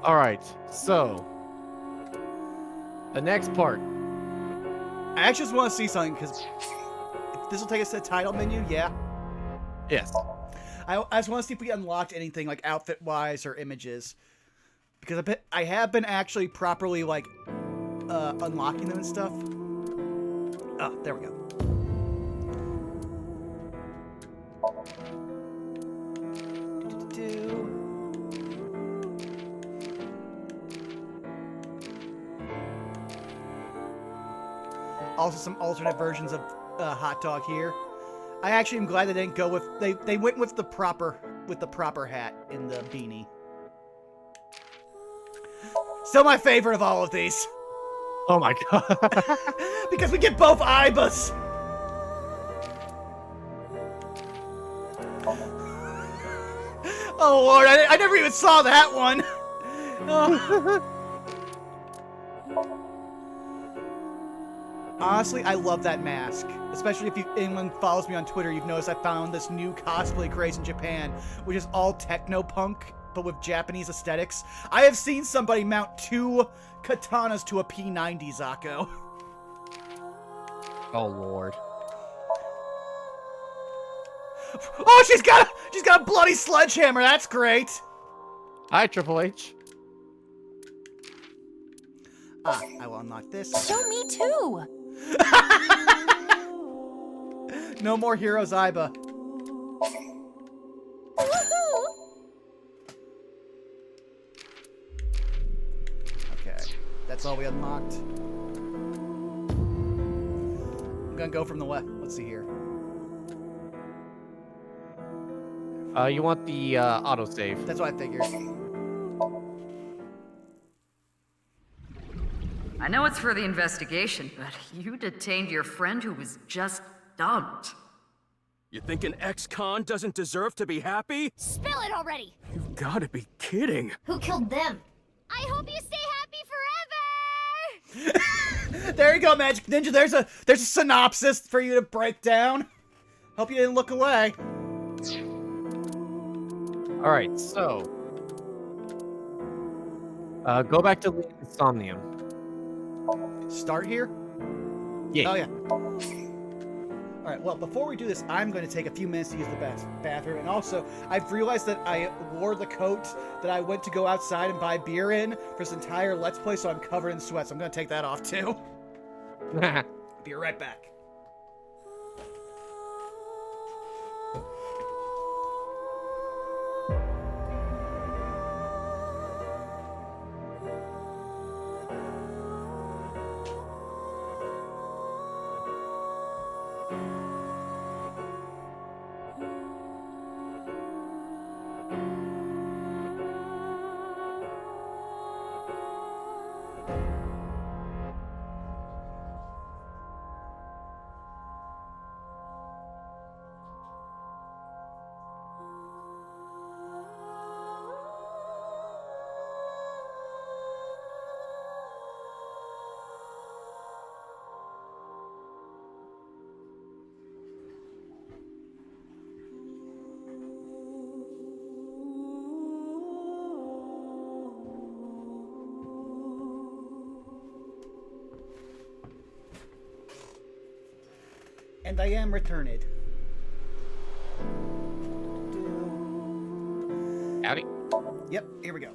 Alright, so... the next part. I actually just want to see something, because this will take us to the title menu, yeah? Yes. I just want to see if we unlocked anything, like, outfit-wise or images. Because I have been actually properly, like, unlocking them and stuff. Oh, there we go. Also some alternate versions of Hot Dog here. I actually am glad they didn't go with... They went with the proper hat in the beanie. Still my favorite of all of these. Oh my god. Because we get both Ibas. Oh lord, I never even saw that one. Oh. Honestly, I love that mask. Especially if anyone follows me on Twitter, you've noticed I found this new cosplay craze in Japan, which is all techno-punk, but with Japanese aesthetics. I have seen somebody mount 2 katanas to a P90, Zako. Oh lord. Oh, she's got a bloody sledgehammer. That's great. Hi, Triple H. I will unlock this. Show me too. No more Heroes Iba. Okay, that's all we unlocked. I'm gonna go from the left. Let's see here. You want the autosave. That's what I figured. I know it's for the investigation, but you detained your friend who was just dumped. You think an ex-con doesn't deserve to be happy? Spill it already! You've gotta be kidding. Who killed them? I hope you stay happy forever! There you go, Magic Ninja. There's a synopsis for you to break down. Hope you didn't look away. All right, so go back to Leon's Somnium. Start here? Yeah. Oh, yeah. Alright, well, before we do this, I'm going to take a few minutes to use the bathroom. And also, I've realized that I wore the coat that I went to go outside and buy beer in for this entire Let's Play, so I'm covered in sweat. So I'm going to take that off, too. Be right back. And I am returned. Howdy. Yep, here we go.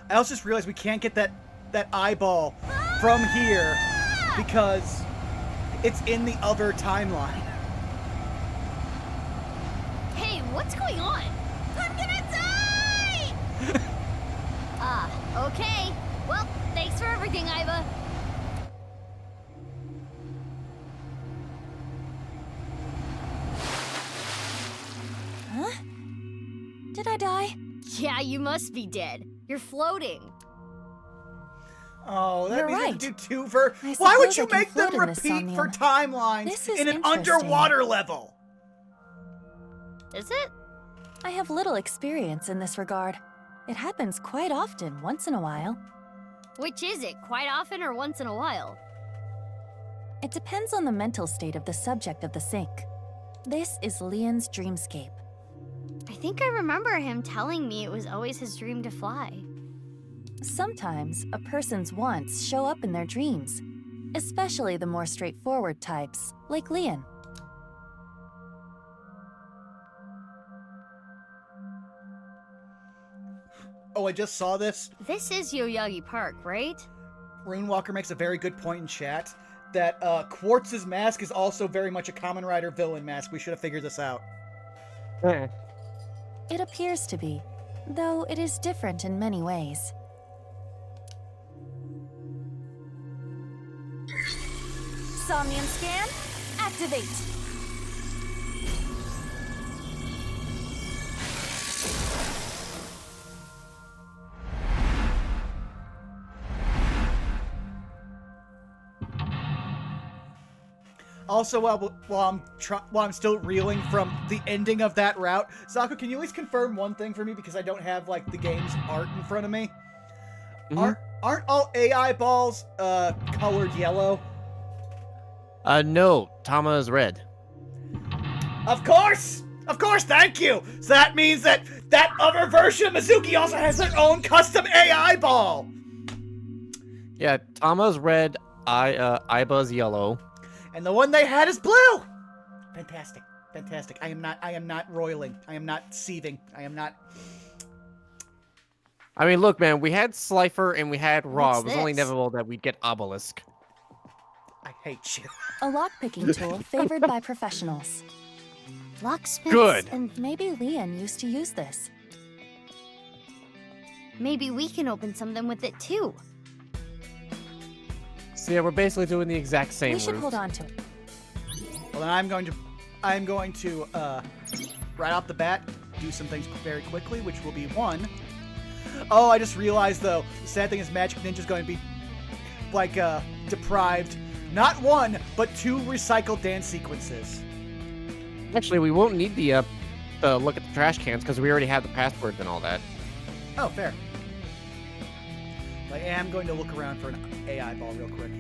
I also just realized we can't get that eyeball from here because it's in the other timeline. Hey, what's going on? I'm gonna die! Okay. Well, thanks for everything, Iva. Huh? Did I die? Yeah, you must be dead. You're floating. Oh, that You're means we right. have to do two for... I Why would suppose you I can make them float in this repeat for Somnium. timelines This is in an interesting. underwater level? Is it? I have little experience in this regard. It happens quite often, once in a while. Which is it? Quite often or once in a while? It depends on the mental state of the subject of the sink. This is Leon's dreamscape. I think I remember him telling me it was always his dream to fly. Sometimes a person's wants show up in their dreams, especially the more straightforward types, like Leon. Oh, I just saw this. This is Yoyagi Park, right? Runewalker makes a very good point in chat that Quartz's mask is also very much a Kamen Rider villain mask. We should have figured this out. It appears to be, though it is different in many ways. Somnium scan, activate! Also, while I'm still reeling from the ending of that route, Zako, can you at least confirm one thing for me because I don't have like the game's art in front of me? Mhm. Aren't all AI balls colored yellow? No, Tama is red. Of course, thank you. So that means that other version of Mizuki also has their own custom AI ball. Yeah, Tama's red, Iba's yellow. And the one they had is blue. Fantastic. I am not roiling. I am not seething. I am not. I mean, look, man, we had Slifer and we had Raw. What's It was only this? inevitable that we'd get Obelisk. I hate you. A lockpicking tool favored by professionals. Locksmiths Good. and maybe Leon used to use this. maybe we can open something with it too. So yeah, we're basically doing the exact same We should route. hold on to it. Well, then I'm going to right off the bat do some things very quickly, which will be one. Oh, I just realized though, the sad thing is Magic Ninja's going to be like deprived not one but 2 recycled dance sequences. Actually, we won't need the look at the trash cans because we already have the passwords and all that. Oh, fair. I am going to look around for an AI ball real quick.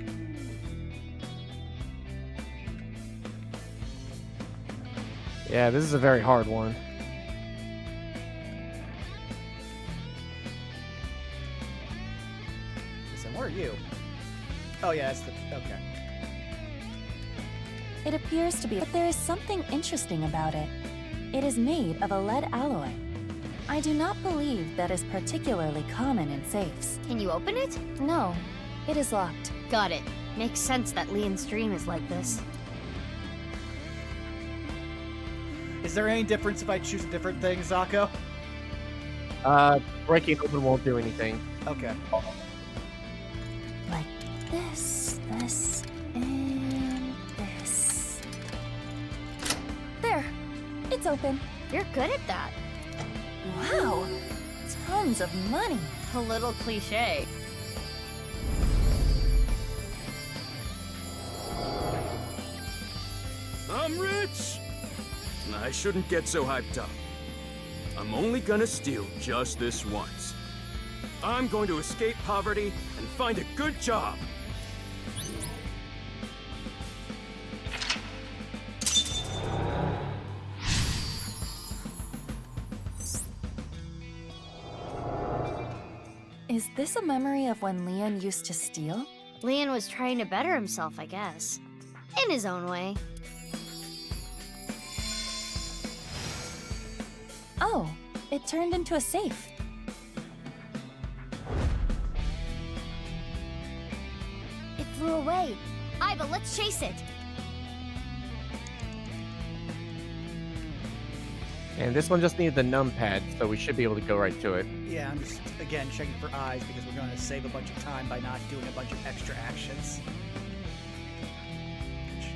Yeah, this is a very hard one. Listen, where are you? Oh yeah, that's the okay. It appears to be, but there is something interesting about it. It is made of a lead alloy. I do not believe that is particularly common in safes. Can you open it? No, it is locked. Got it. Makes sense that Leon's dream is like this. Is there any difference if I choose a different thing, Zako? Breaking open won't do anything. Okay. Like this, and this. There, it's open. You're good at that. Wow, tons of money. A little cliche. I'm rich! I shouldn't get so hyped up. I'm only gonna steal just this once. I'm going to escape poverty and find a good job. Is this a memory of when Leon used to steal? Leon was trying to better himself, I guess. In his own way. Oh, it turned into a safe. It flew away. Iva, let's chase it. And this one just needed the numpad, so we should be able to go right to it. Yeah, I'm just, again, checking for eyes because we're going to save a bunch of time by not doing a bunch of extra actions.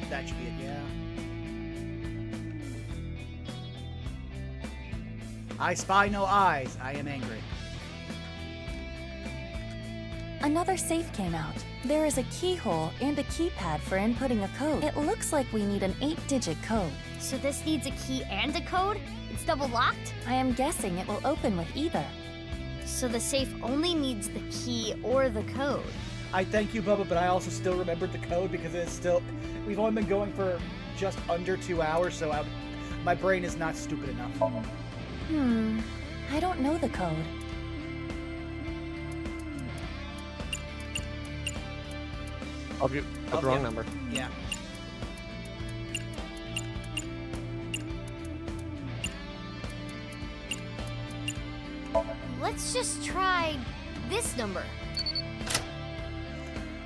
That should be it, yeah. I spy no eyes. I am angry. Another safe came out. There is a keyhole and a keypad for inputting a code. It looks like we need an 8-digit code. So this needs a key and a code? It's double locked? I am guessing it will open with either. So the safe only needs the key or the code. I thank you, Bubba, but I also still remembered the code because it's still... We've only been going for just under 2 hours, so my brain is not stupid enough. I don't know the code. Oh, you got the wrong number. Yeah. Let's just try this number.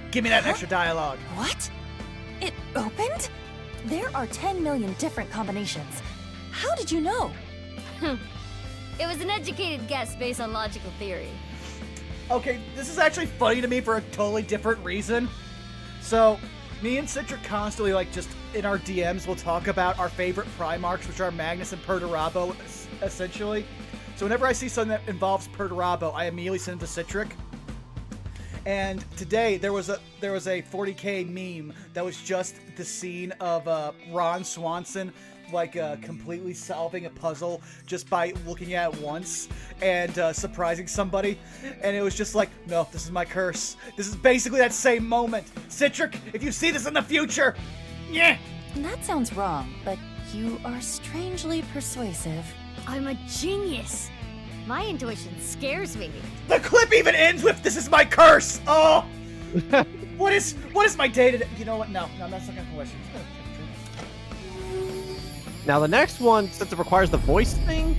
Give me that extra dialogue. What? It opened? There are 10 million different combinations. How did you know? It was an educated guess based on logical theory. Okay, this is actually funny to me for a totally different reason. So, me and Citric constantly, like, just in our DMs, will talk about our favorite Primarchs, which are Magnus and Perturabo, essentially. So whenever I see something that involves Perturabo, I immediately send it to Citric. And today, there was a 40k meme that was just the scene of Ron Swanson, like, completely solving a puzzle just by looking at it once and surprising somebody. And it was just like, no, this is my curse. This is basically that same moment. Citric, if you see this in the future, yeah. That sounds wrong, but you are strangely persuasive. I'm a genius. My intuition scares me. The clip even ends with, this is my curse. Oh, what is my data? You know what? No, that's not gonna question. Now the next one, since it requires the voice thing,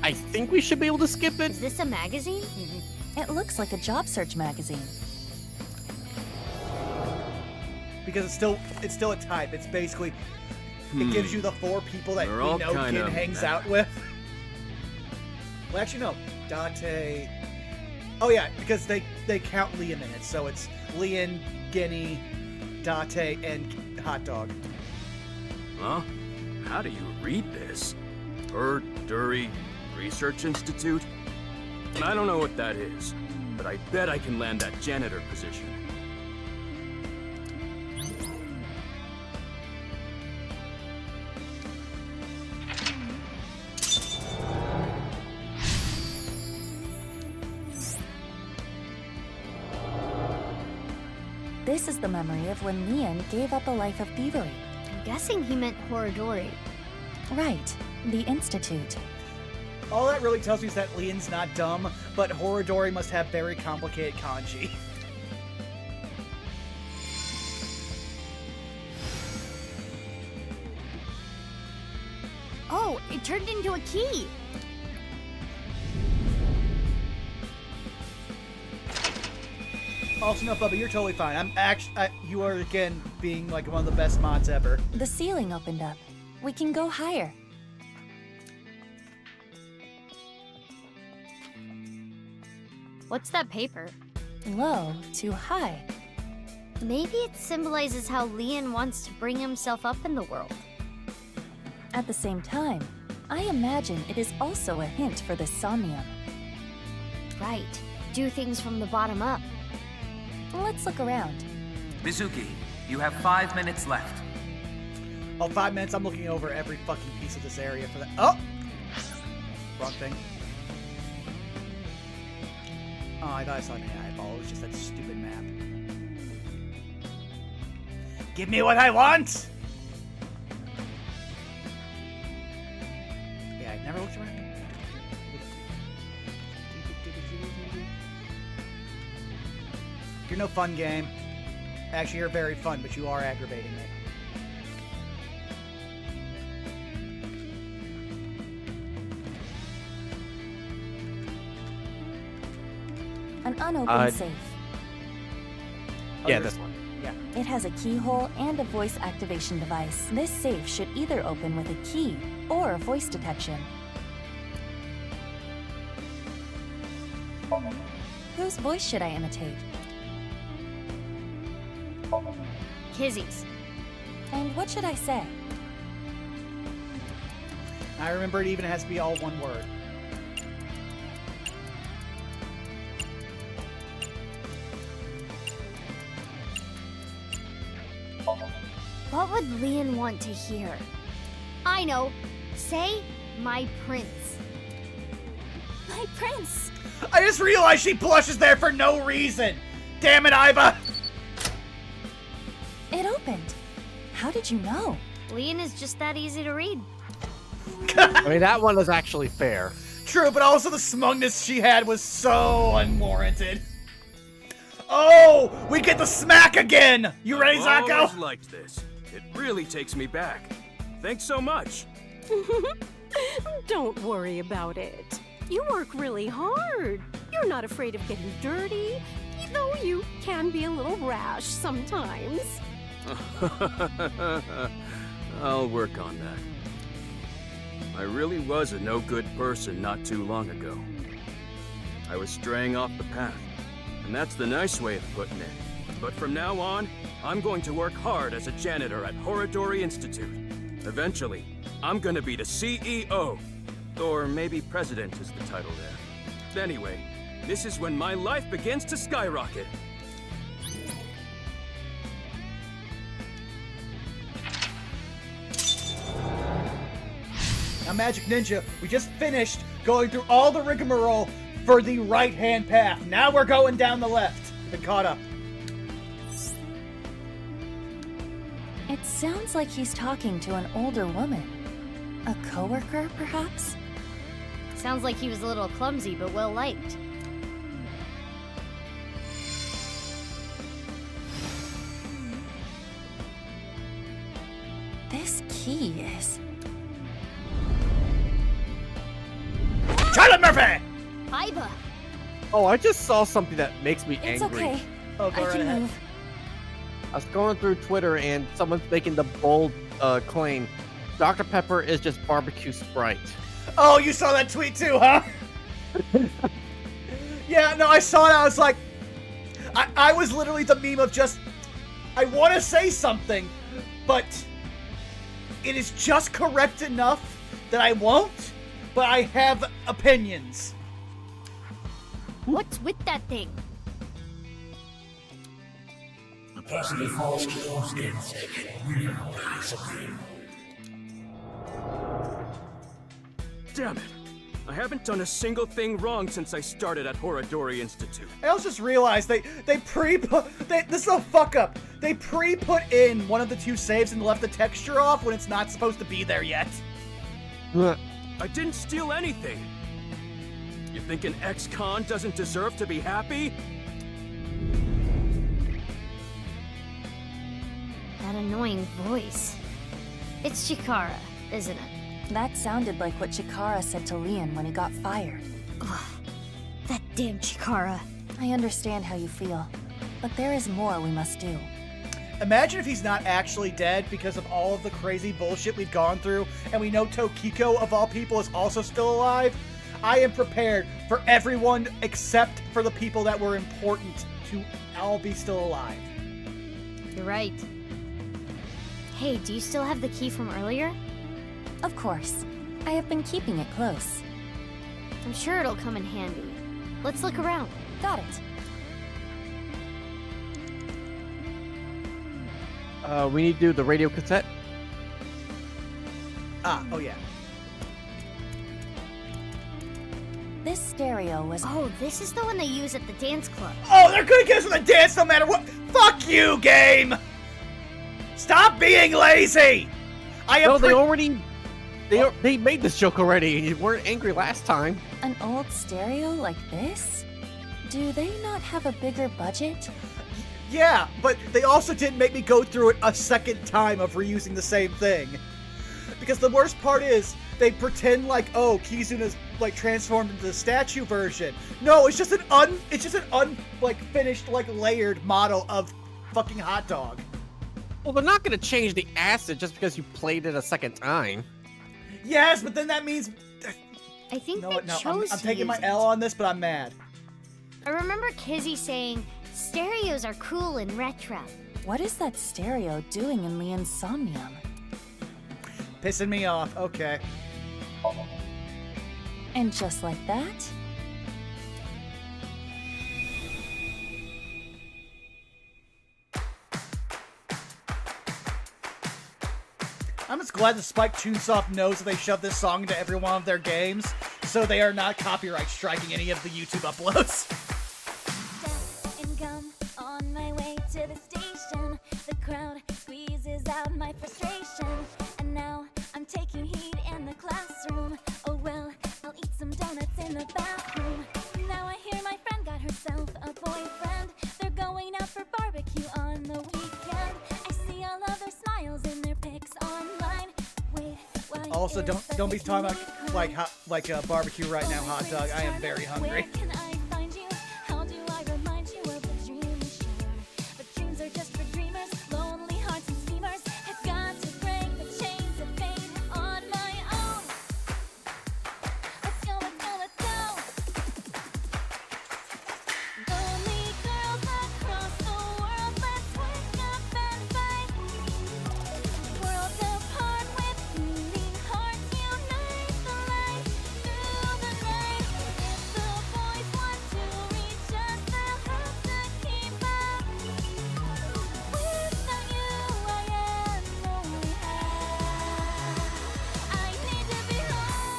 I think we should be able to skip it. Is this a magazine? It looks like a job search magazine. Because it's still a type. It's basically, it gives you the 4 people that We're we all know kinda Gin hangs out with. Well, actually, no. Date, Oh yeah, because they count Liam in it, so it's Liam, Guinea, Date, and Hot Dog. Huh? How do you read this? Dury Research Institute? I don't know what that is, but I bet I can land that janitor position. This is the memory of when Lian gave up a life of thievery. I'm guessing he meant Horadori. Right, the Institute. All that really tells me is that Lian's not dumb, but Horadori must have very complicated kanji. Oh, it turned into a key. Also, no, Bubba, you're totally fine. You are, again, being like one of the best mods ever. The ceiling opened up. We can go higher. What's that paper? Low to high. Maybe it symbolizes how Lian wants to bring himself up in the world. At the same time, I imagine it is also a hint for the Somnium. Right. Do things from the bottom up. Let's look around. Mizuki, you have 5 minutes left. Oh, 5 minutes? I'm looking over every fucking piece of this area for that. Oh! Wrong thing. Oh, I thought I saw an eyeball. It was just that stupid map. Give me what I want! Yeah, I never looked around. You're no fun game. Actually, you're very fun, but you are aggravating me. An unopened safe. Yeah, this one. Yeah. It has a keyhole and a voice activation device. This safe should either open with a key or voice detection. Whose voice should I imitate? Kizzy's. And what should I say? I remember it even has to be all one word. What would Lian want to hear? I know. Say, my prince. My prince! I just realized she blushes there for no reason! Damn it, Iva! It opened. How did you know? Lian is just that easy to read. I mean, that one is actually fair. True, but also the smugness she had was so unwarranted. Oh! We get the smack again! You ready, I've Zako? always liked this. It really takes me back. Thanks so much. Don't worry about it. You work really hard. You're not afraid of getting dirty, though you can be a little rash sometimes. I'll work on that. I really was a no-good person not too long ago. I was straying off the path, and that's the nice way of putting it. But from now on, I'm going to work hard as a janitor at Horadori Institute. Eventually, I'm gonna be the CEO. Or maybe president is the title there. Anyway, this is when my life begins to skyrocket. Now, Magic Ninja, we just finished going through all the rigmarole for the right-hand path. Now we're going down the left. Been caught up. It sounds like he's talking to an older woman. A coworker, perhaps? Sounds like he was a little clumsy, but well-liked. This key is... Charlotte Murphy! Iva! Oh, I just saw something that makes me It's angry. okay. Oh, go I right can ahead. move. I was going through Twitter and someone's making the bold claim, Dr. Pepper is just barbecue Sprite. Oh, you saw that tweet too, huh? Yeah, no, I saw it. I was like, I was literally the meme of just, I want to say something, but it is just correct enough that I won't, but I have opinions. What's with that thing? The person who falls close gets taken. Damn it! I haven't done a single thing wrong since I started at Horadori Institute. I also just realized this is a fuck up. They pre-put in one of the two saves and left the texture off when it's not supposed to be there yet. I didn't steal anything. You think an ex-con doesn't deserve to be happy? That annoying voice. It's Chikara, isn't it? That sounded like what Chikara said to Leon when he got fired. Ugh, that damn Chikara. I understand how you feel, but there is more we must do. Imagine if he's not actually dead because of all of the crazy bullshit we've gone through, and we know Tokiko, of all people, is also still alive. I am prepared for everyone except for the people that were important to all be still alive. You're right. Hey, do you still have the key from earlier? Of course. I have been keeping it close. I'm sure it'll come in handy. Let's look around. Got it. We need to do the radio cassette. Oh yeah. This stereo was... Oh, this is the one they use at the dance club. Oh, they're gonna get us in the dance no matter what. Fuck you, game! Stop being lazy! No, they made this joke already. You weren't angry last time. An old stereo like this? Do they not have a bigger budget? Yeah, but they also didn't make me go through it a second time of reusing the same thing. Because the worst part is, they pretend like, oh, Kizuna's like transformed into the statue version. No, it's just an unfinished, like layered model of fucking hot dog. Well, they're not gonna change the acid just because you played it a second time. Yes, but then that means... I think No, they no, chose I'm to taking my use L on this, but I'm mad. I remember Kizzy saying, stereos are cool and retro. What is that stereo doing in Leon's Somnium? Pissing me off, okay. And just like that, I'm just glad that Spike Chunsoft knows that they shoved this song into every one of their games, so they are not copyright striking any of the YouTube uploads. Death and gum on my way to the station. The crowd squeezes out my frustration. And now I'm taking heat in the classroom. Oh well, I'll eat some donuts in the bathroom. Now I hear my friend got herself a boyfriend. They're going out for barbecue on the weekend. I see all of their smiles in their pics online. Wait, why Also, is don't be that talking making about like barbecue right now, hot dog. I am very hungry. Where can I find you? How do I remind you of the dream we shared? But dreams are just for dreamers, lonely hearts and schemers. I've got to break the chains of fate on my own. Let's go, let's go, let's go. Lonely girls across the world, let's wake up and fight. Worlds apart with beating hearts, unite the light through the night. If the boys want to reach us, they'll have to keep up. Without you, I am lonely. I need to be home.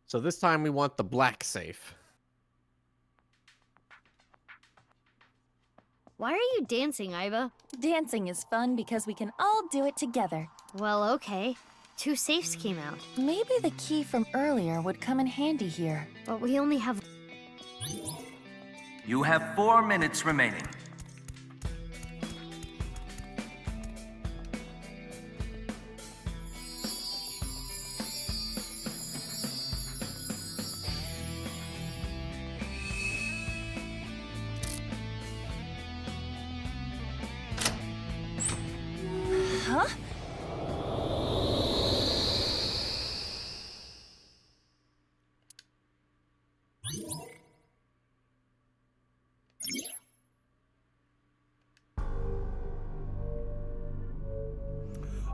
So this time we want the black safe. Why are you dancing, Iba? dancing is fun because we can all do it together. Well, okay. 2 safes came out. Maybe the key from earlier would come in handy here. But we only have... You have 4 minutes remaining.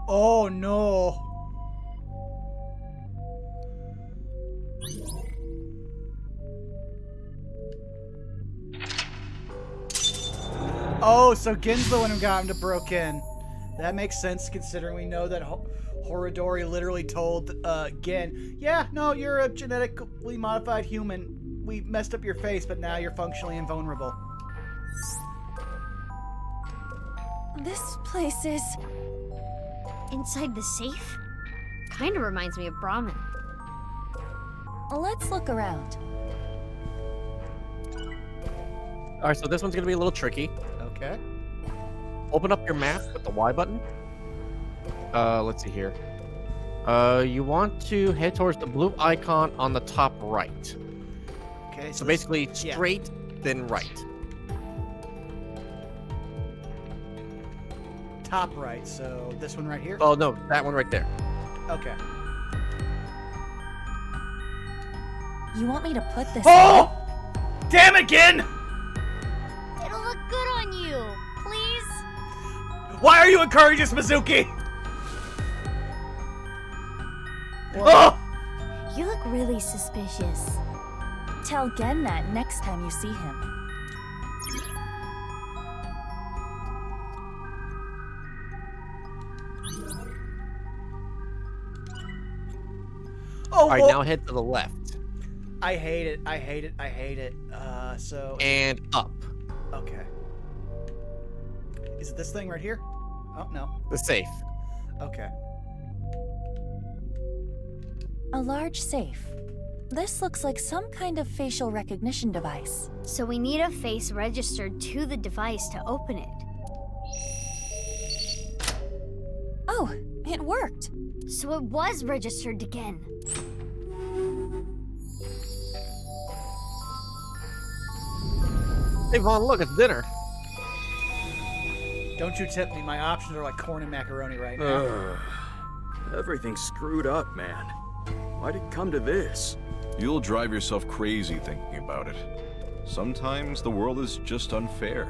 Oh no. Oh, so Gen's the one who got him to broke in. That makes sense considering we know that Horadori literally told Gen, yeah, no, you're a genetically modified human. We messed up your face, but now you're functionally invulnerable. This place is... Inside the safe? Kinda reminds me of Brahmin. Let's look around. Alright, so this one's gonna be a little tricky. Okay. Open up your map with the Y button. Let's see here. You want to head towards the blue icon on the top right. Okay. So basically straight, then right. Top right, so this one right here? Oh, no, that one right there. Okay. You want me to put this... Oh! Damn it, Gen! It'll look good on you. Please? Why are you encouraging this, Mizuki? Oh! You look really suspicious. Tell Gen that next time you see him. Oh, Alright, now head to the left. I hate it. I hate it. I hate it. So... And up. Okay. Is it this thing right here? Oh, no. The safe. Okay. A large safe. This looks like some kind of facial recognition device. So we need a face registered to the device to open it. Oh, it worked. So it was registered to Gen. Hey Vaughn, look, it's dinner. Don't you tip me. My options are like corn and macaroni right now. Everything's screwed up, man. Why'd it come to this? You'll drive yourself crazy thinking about it. Sometimes the world is just unfair.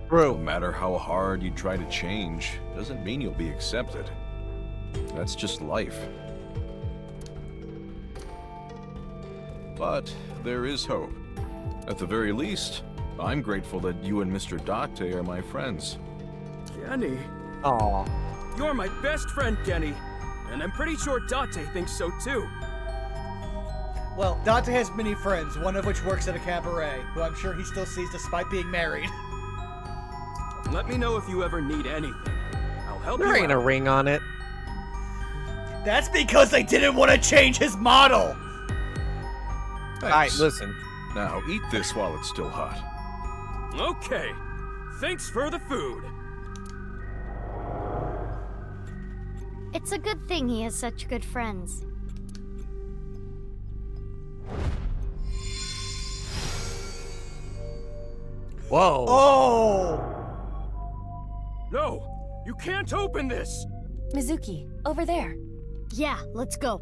Bro. No matter how hard you try to change, doesn't mean you'll be accepted. That's just life. But there is hope. At the very least, I'm grateful that you and Mr. Date are my friends. Kenny? Aw. You're my best friend, Kenny. And I'm pretty sure Date thinks so too. Well, Date has many friends, one of which works at a cabaret, who I'm sure he still sees despite being married. Let me know if you ever need anything. I'll help you There ain't out. a ring on it. That's because they didn't want to change his model! Alright, listen. Now eat this while it's still hot. Okay. Thanks for the food. It's a good thing he has such good friends. Whoa. Oh! No! You can't open this! Mizuki, over there. Yeah, let's go.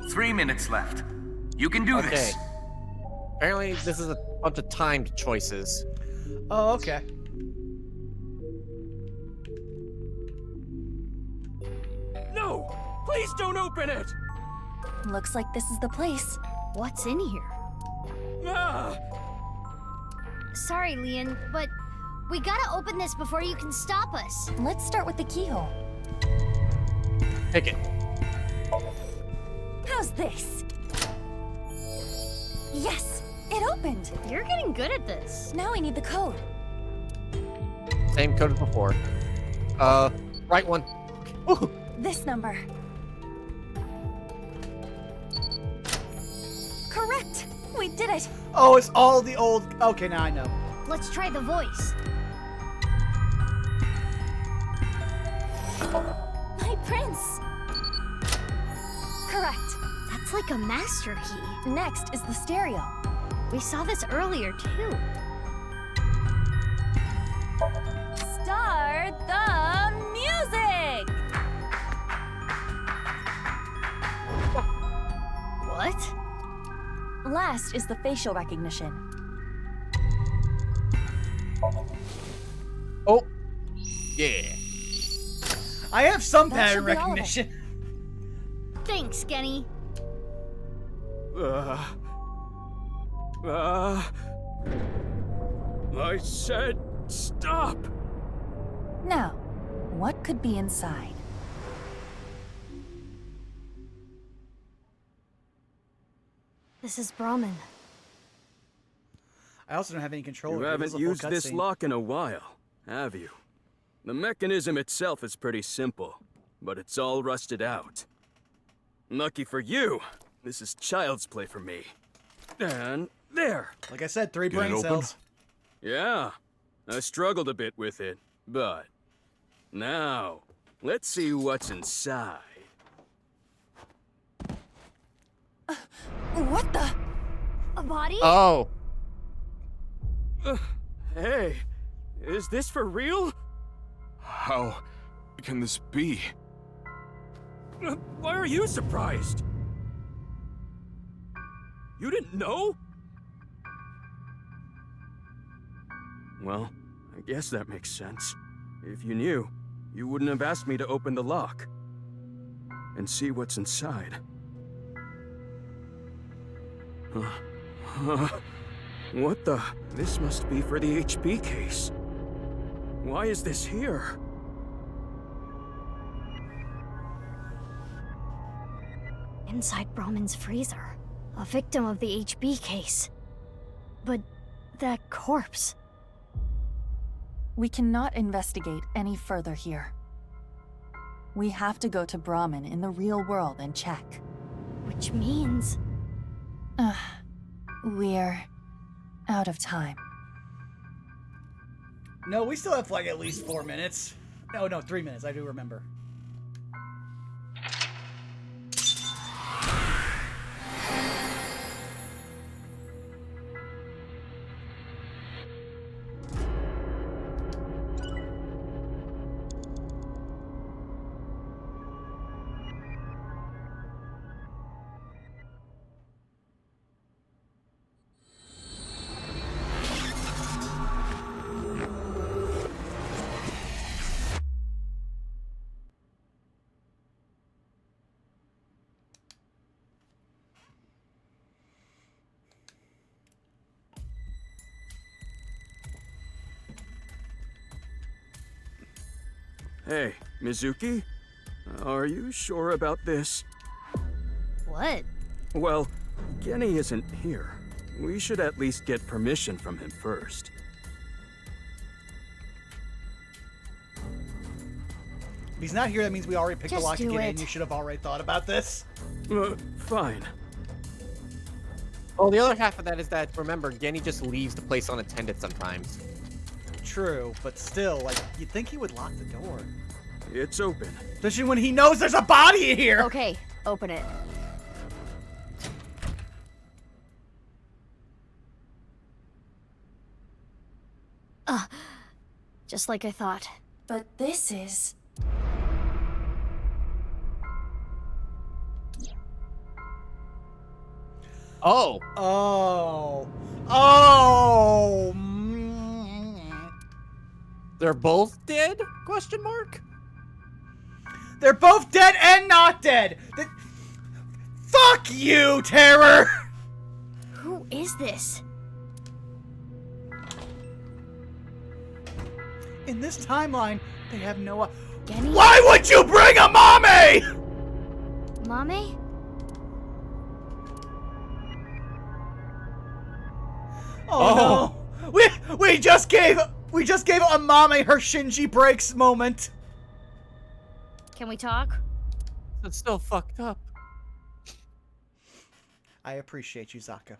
3 minutes left. You can do this. Apparently, this is a bunch of timed choices. Oh, okay. No! Please don't open it! Looks like this is the place. What's in here? Ah! Sorry, Leon, but we gotta open this before you can stop us. Let's start with the keyhole. Pick it. How's this? Yes, it opened. You're getting good at this. Now I need the code. Same code as before. Right one. Ooh. This number. Correct. We did it. Oh, it's all the old... Okay, now I know. Let's try the voice. My prince. Correct. That's like a master key. Next is the stereo. We saw this earlier, too. Start the music! What? Last is the facial recognition. Oh, Yeah. I have some That pattern should be all of it. recognition. Thanks, Genny. I said stop! Now, what could be inside? This is Brahmin. I also don't have any control You over it. This is haven't a full used this cutscene. lock in a while, have you? The mechanism itself is pretty simple, but it's all rusted out. Lucky for you, this is child's play for me. And there! Like I said, 3 Get it brain open? cells. Yeah, I struggled a bit with it, but... Now, let's see what's inside. What the? A body? Oh. Hey, is this for real? How can this be? Why are you surprised? You didn't know? Well, I guess that makes sense. If you knew, you wouldn't have asked me to open the lock and see what's inside. What the? This must be for the HP case. Why is this here? Inside Brahmin's freezer. A victim of the HB case. But that corpse. We cannot investigate any further here. We have to go to Brahmin in the real world and check. Which means... We're out of time. No, we still have like at least 4 minutes. No, 3 minutes. I do remember. Hey, Mizuki? Are you sure about this? What? Well, Genny isn't here. We should at least get permission from him first. If he's not here, that means we already picked the Just lock to do get in. it. You should have already thought about this. Fine. Well, the other half of that is that, remember, Genny just leaves the place unattended sometimes. True, but still, like, you'd think he would lock the door. It's open. Especially when he knows there's a body in here! Okay, open it. Just like I thought. But this is... Oh. Oh. Oh. They're both dead? Question mark? They're both dead and not dead. Fuck you, Terror. Who is this? In this timeline, they have no... Genny? Why would you bring a mommy? Mame? Oh, no. We just gave Amame her Shinji breaks moment. Can we talk? That's still fucked up. I appreciate you, Zako.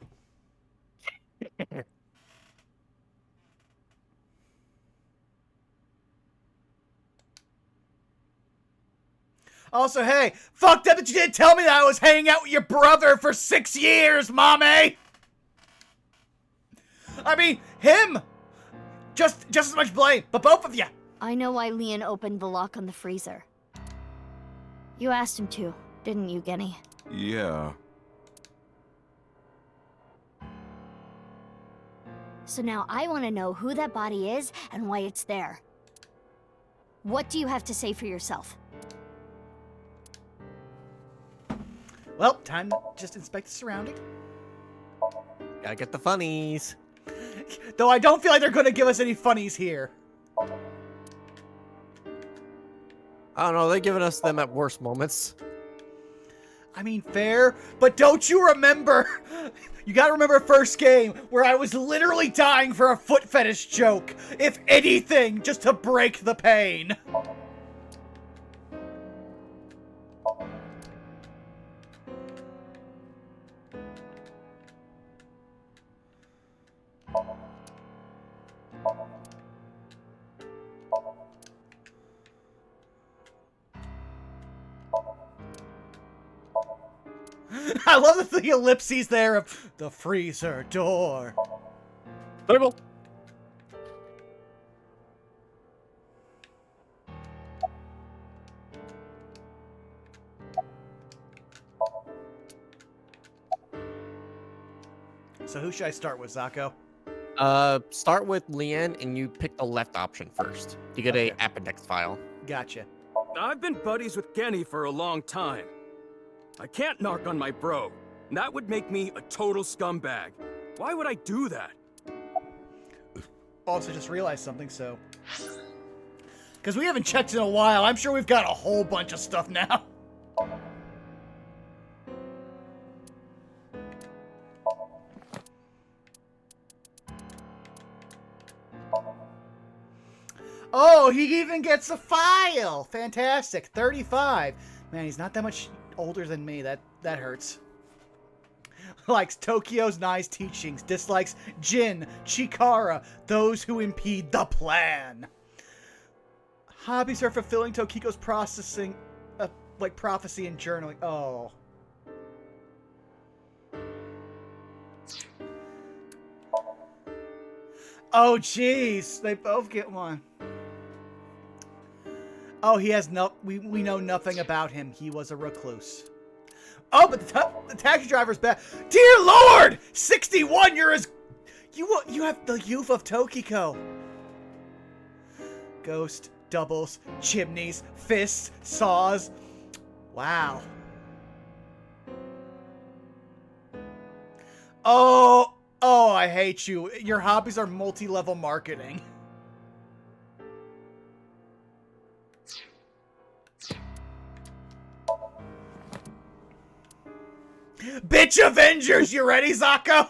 Also, hey, fucked up that you didn't tell me that I was hanging out with your brother for 6 years, Mame! I mean, him! Just as much blame, but both of you! I know why Leon opened the lock on the freezer. You asked him to, didn't you, Genny? Yeah. So now I want to know who that body is and why it's there. What do you have to say for yourself? Well, time to just inspect the surrounding. Gotta get the funnies. Though I don't feel like they're going to give us any funnies here. I don't know, they're giving us them at worst moments. I mean, fair, but don't you remember? You gotta remember first game, where I was literally dying for a foot fetish joke. If anything, just to break the pain. I love the ellipses there of the freezer door. Table. So who should I start with, Zako? Start with Leanne, and you pick the left option first. You get a appendix file. Gotcha. I've been buddies with Genny for a long time. I can't narc on my bro. That would make me a total scumbag. Why would I do that? Also just realized something, so... Because we haven't checked in a while, I'm sure we've got a whole bunch of stuff now. Oh, he even gets a file! Fantastic. 35. Man, he's not that much older than me. That hurts. Likes Tokyo's nice teachings. Dislikes Jin, Chikara, those who impede the plan. Hobbies are fulfilling Tokiko's processing, like prophecy and journaling. Oh. Oh, jeez. They both get one. Oh, he has no... We know nothing about him. He was a recluse. Oh, but the taxi driver's back. Dear Lord! 61, you're as... You have the youth of Tokiko. Ghost, doubles, chimneys, fists, saws. Wow. Oh, I hate you. Your hobbies are multi-level marketing. Bitch Avengers, you ready, Zako?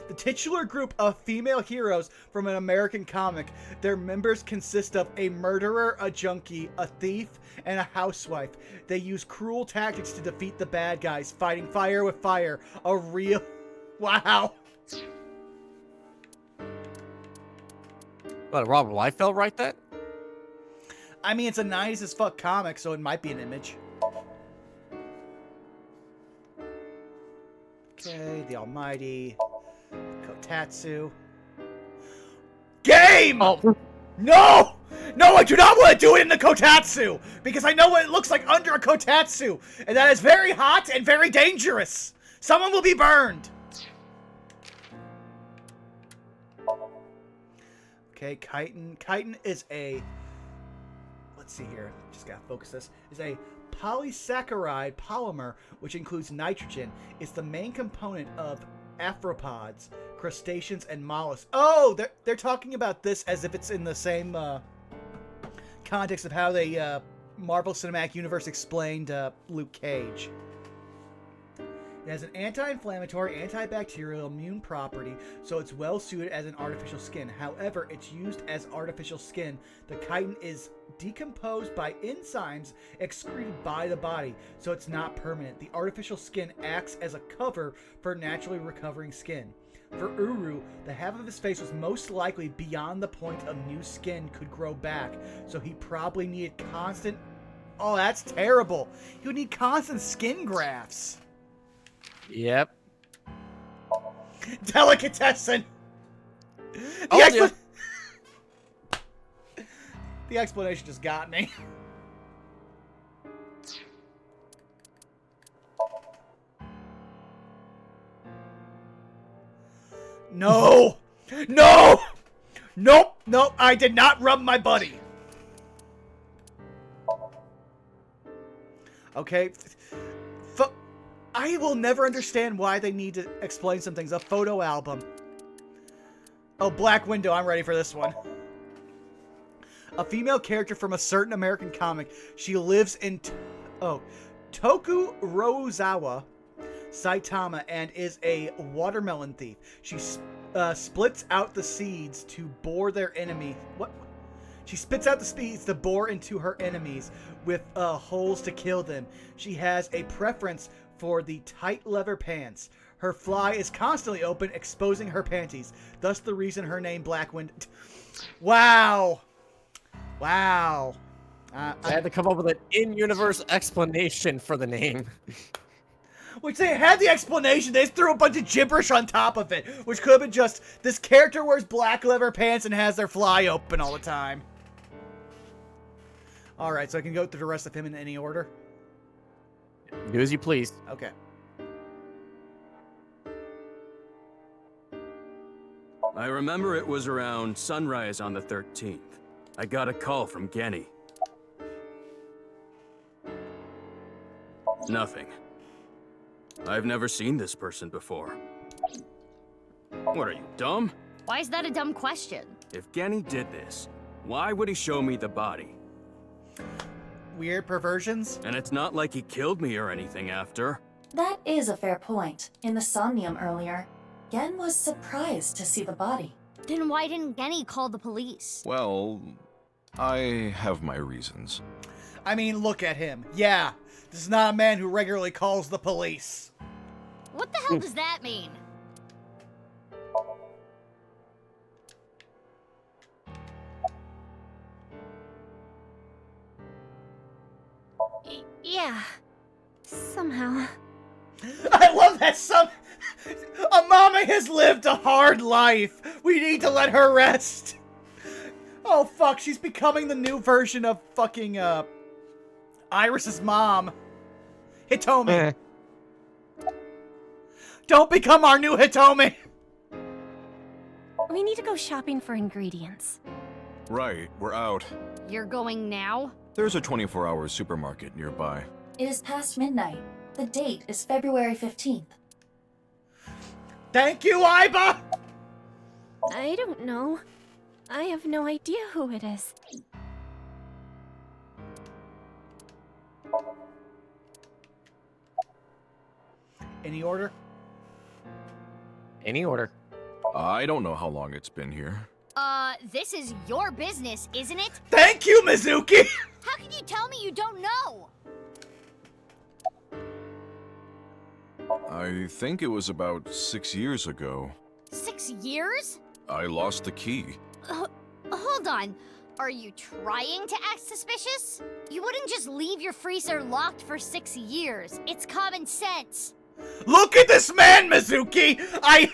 The titular group of female heroes from an American comic. Their members consist of a murderer, a junkie, a thief, and a housewife. They use cruel tactics to defeat the bad guys, fighting fire with fire. A real... Wow. What, Robert Liefeld write that? I mean, it's a 90s as fuck comic, so it might be an image. Okay, the Almighty. Kotatsu. Game! Oh. No! No, I do not want to do it in the Kotatsu! Because I know what it looks like under a Kotatsu! And that is very hot and very dangerous! Someone will be burned! Okay, chitin. Chitin is a... Let's see here. Just gotta focus this. Is a polysaccharide polymer, which includes nitrogen. It's the main component of arthropods, crustaceans, and mollusks. Oh, they're talking about this as if it's in the same context of how they Marvel Cinematic Universe explained Luke Cage. It has an anti-inflammatory, antibacterial, immune property, so it's well suited as an artificial skin. However, it's used as artificial skin. The chitin is decomposed by enzymes excreted by the body, so it's not permanent. The artificial skin acts as a cover for naturally recovering skin. For Uru, the half of his face was most likely beyond the point of new skin could grow back, so he probably needed constant... Oh, that's terrible. He would need constant skin grafts. Yep. Delicatessen! The explanation just got me. No! No! Nope! Nope, I did not rub my buddy. Okay. I will never understand why they need to explain some things. A photo album. Oh, Black Widow. I'm ready for this one. A female character from a certain American comic. She lives in Tokurozawa, Saitama, and is a watermelon thief. She splits out the seeds to bore their enemy. What? She spits out the seeds to bore into her enemies with holes to kill them. She has a preference for the tight leather pants. Her fly is constantly open, exposing her panties. Thus the reason her name Black Wind. Wow. Wow. I had to come up with an in-universe explanation for the name. Which they had the explanation, they just threw a bunch of gibberish on top of it. Which could have been just, this character wears black leather pants and has their fly open all the time. Alright, so I can go through the rest of him in any order? Do as you please. Okay. I remember it was around sunrise on the 13th. I got a call from Genny. Nothing. I've never seen this person before. What are you, dumb? Why is that a dumb question? If Genny did this, why would he show me the body? Weird perversions? And it's not like he killed me or anything after. That is a fair point. In the Somnium earlier, Gen was surprised to see the body. Then why didn't Genny call the police? Well, I have my reasons. I mean, look at him. Yeah, this is not a man who regularly calls the police. What the hell does that mean? Yeah. Somehow. I love that Amame has lived a hard life. We need to let her rest. Oh, fuck. She's becoming the new version of fucking, Iris's mom. Hitomi. Don't become our new Hitomi. We need to go shopping for ingredients. Right, we're out. You're going now? There's a 24-hour supermarket nearby. It is past midnight. The date is February 15th. Thank you, Iba! I don't know. I have no idea who it is. Any order? Any order. I don't know how long it's been here. This is your business, isn't it? Thank you, Mizuki! How can you tell me you don't know? I think it was about 6 years ago. 6 years? I lost the key. Hold on. Are you trying to act suspicious? You wouldn't just leave your freezer locked for 6 years. It's common sense. Look at this man, Mizuki! I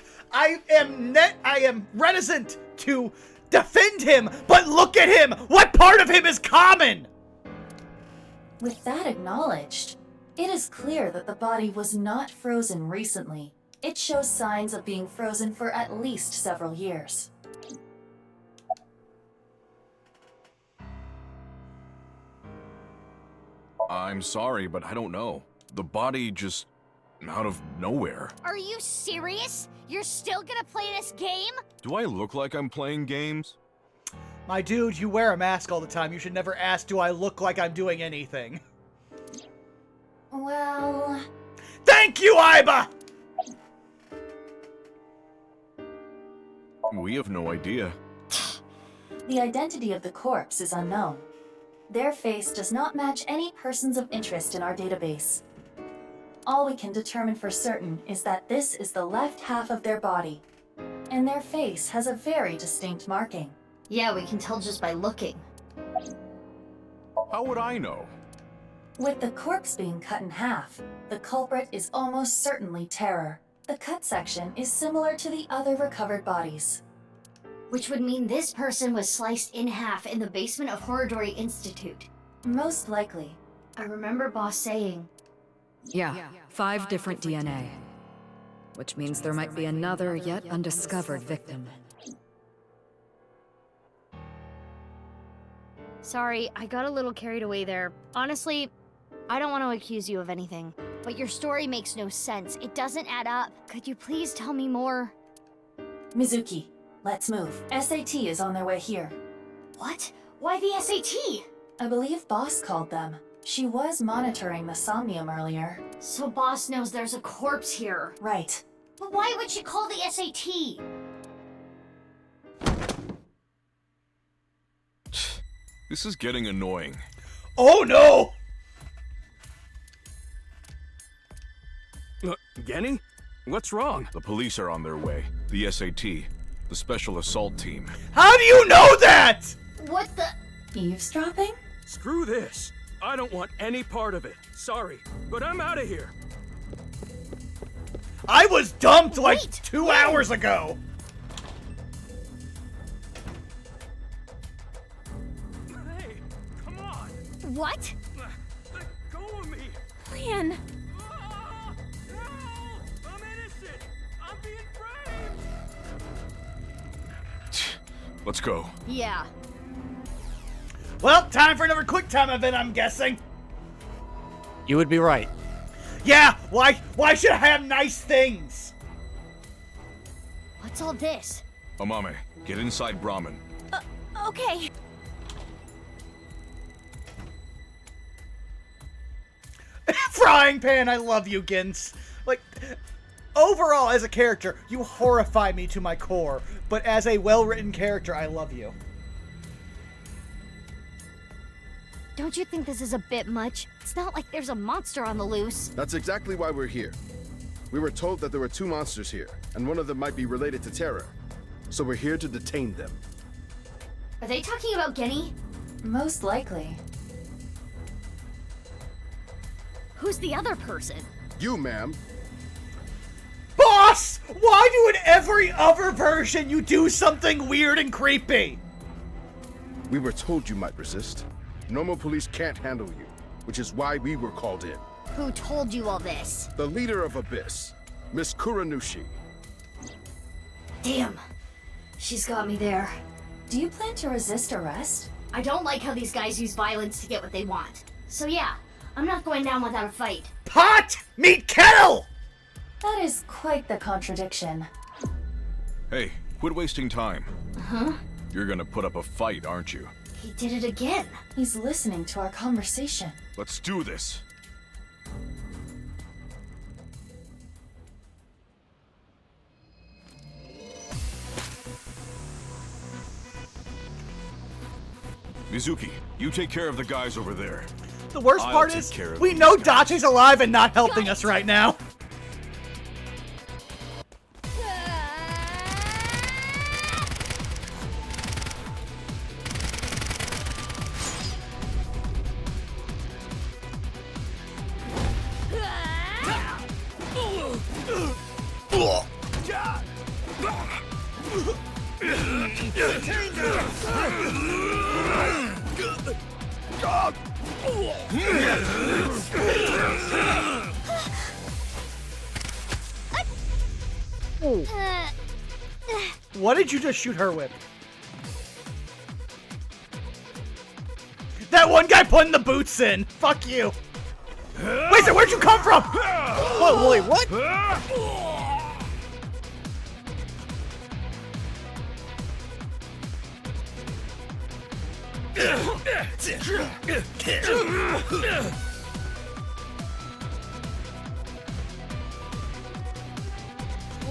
am reticent to defend him, but look at him! What part of him is common? With that acknowledged, it is clear that the body was not frozen recently. It shows signs of being frozen for at least several years. I'm sorry, but I don't know. The body just out of nowhere. Are you serious? You're still gonna play this game? Do I look like I'm playing games? My dude, you wear a mask all the time. You should never ask, do I look like I'm doing anything? Well... Thank you, Iba! We have no idea. The identity of the corpse is unknown. Their face does not match any persons of interest in our database. All we can determine for certain is that this is the left half of their body, and their face has a very distinct marking. Yeah, we can tell just by looking. How would I know? With the corpse being cut in half, the culprit is almost certainly Terror. The cut section is similar to the other recovered bodies. Which would mean this person was sliced in half in the basement of Horridori Institute. Most likely. I remember Boss saying... Yeah, 5 different DNA. Which means there might be another yet undiscovered victim. Sorry, I got a little carried away there. Honestly, I don't want to accuse you of anything. But your story makes no sense. It doesn't add up. Could you please tell me more? Mizuki, let's move. SAT is on their way here. What? Why the SAT? I believe Boss called them. She was monitoring the Somnium earlier. So Boss knows there's a corpse here. Right. But why would she call the SAT? This is getting annoying. Oh no! Genny? What's wrong? The police are on their way. The SAT. The Special Assault Team. How do you know that? What the? Eavesdropping? Screw this. I don't want any part of it. Sorry, but I'm out of here. I was dumped like 2 hours ago. Hey, come on. What? Let go of me. Lian. I'm innocent. I'm being framed. Let's go. Yeah. Well, time for another quick time event, I'm guessing. You would be right. Yeah, why should I have nice things? What's all this? Amame, get inside Brahmin. Okay. Frying pan, I love you, Gins. Like, overall, as a character, you horrify me to my core. But as a well-written character, I love you. Don't you think this is a bit much? It's not like there's a monster on the loose. That's exactly why we're here. We were told that there were 2 monsters here, and one of them might be related to Terror. So we're here to detain them. Are they talking about Genny? Most likely. Who's the other person? You, ma'am. Boss! Why do in every other version you do something weird and creepy? We were told you might resist. Normal police can't handle you, which is why we were called in. Who told you all this? The leader of Abyss, Miss Kuranushi. Damn. She's got me there. Do you plan to resist arrest? I don't like how these guys use violence to get what they want. So yeah, I'm not going down without a fight. Pot! Meet kettle! That is quite the contradiction. Hey, quit wasting time. Huh? You're gonna put up a fight, aren't you? He did it again. He's listening to our conversation. Let's do this. Mizuki, you take care of the guys over there. The worst I'll part take is, care of we these know guys. Dachi's alive and not helping us right now. What did you just shoot her with? That one guy putting the boots in. Fuck you. Wait, so where'd you come from? Whoa, wait, what?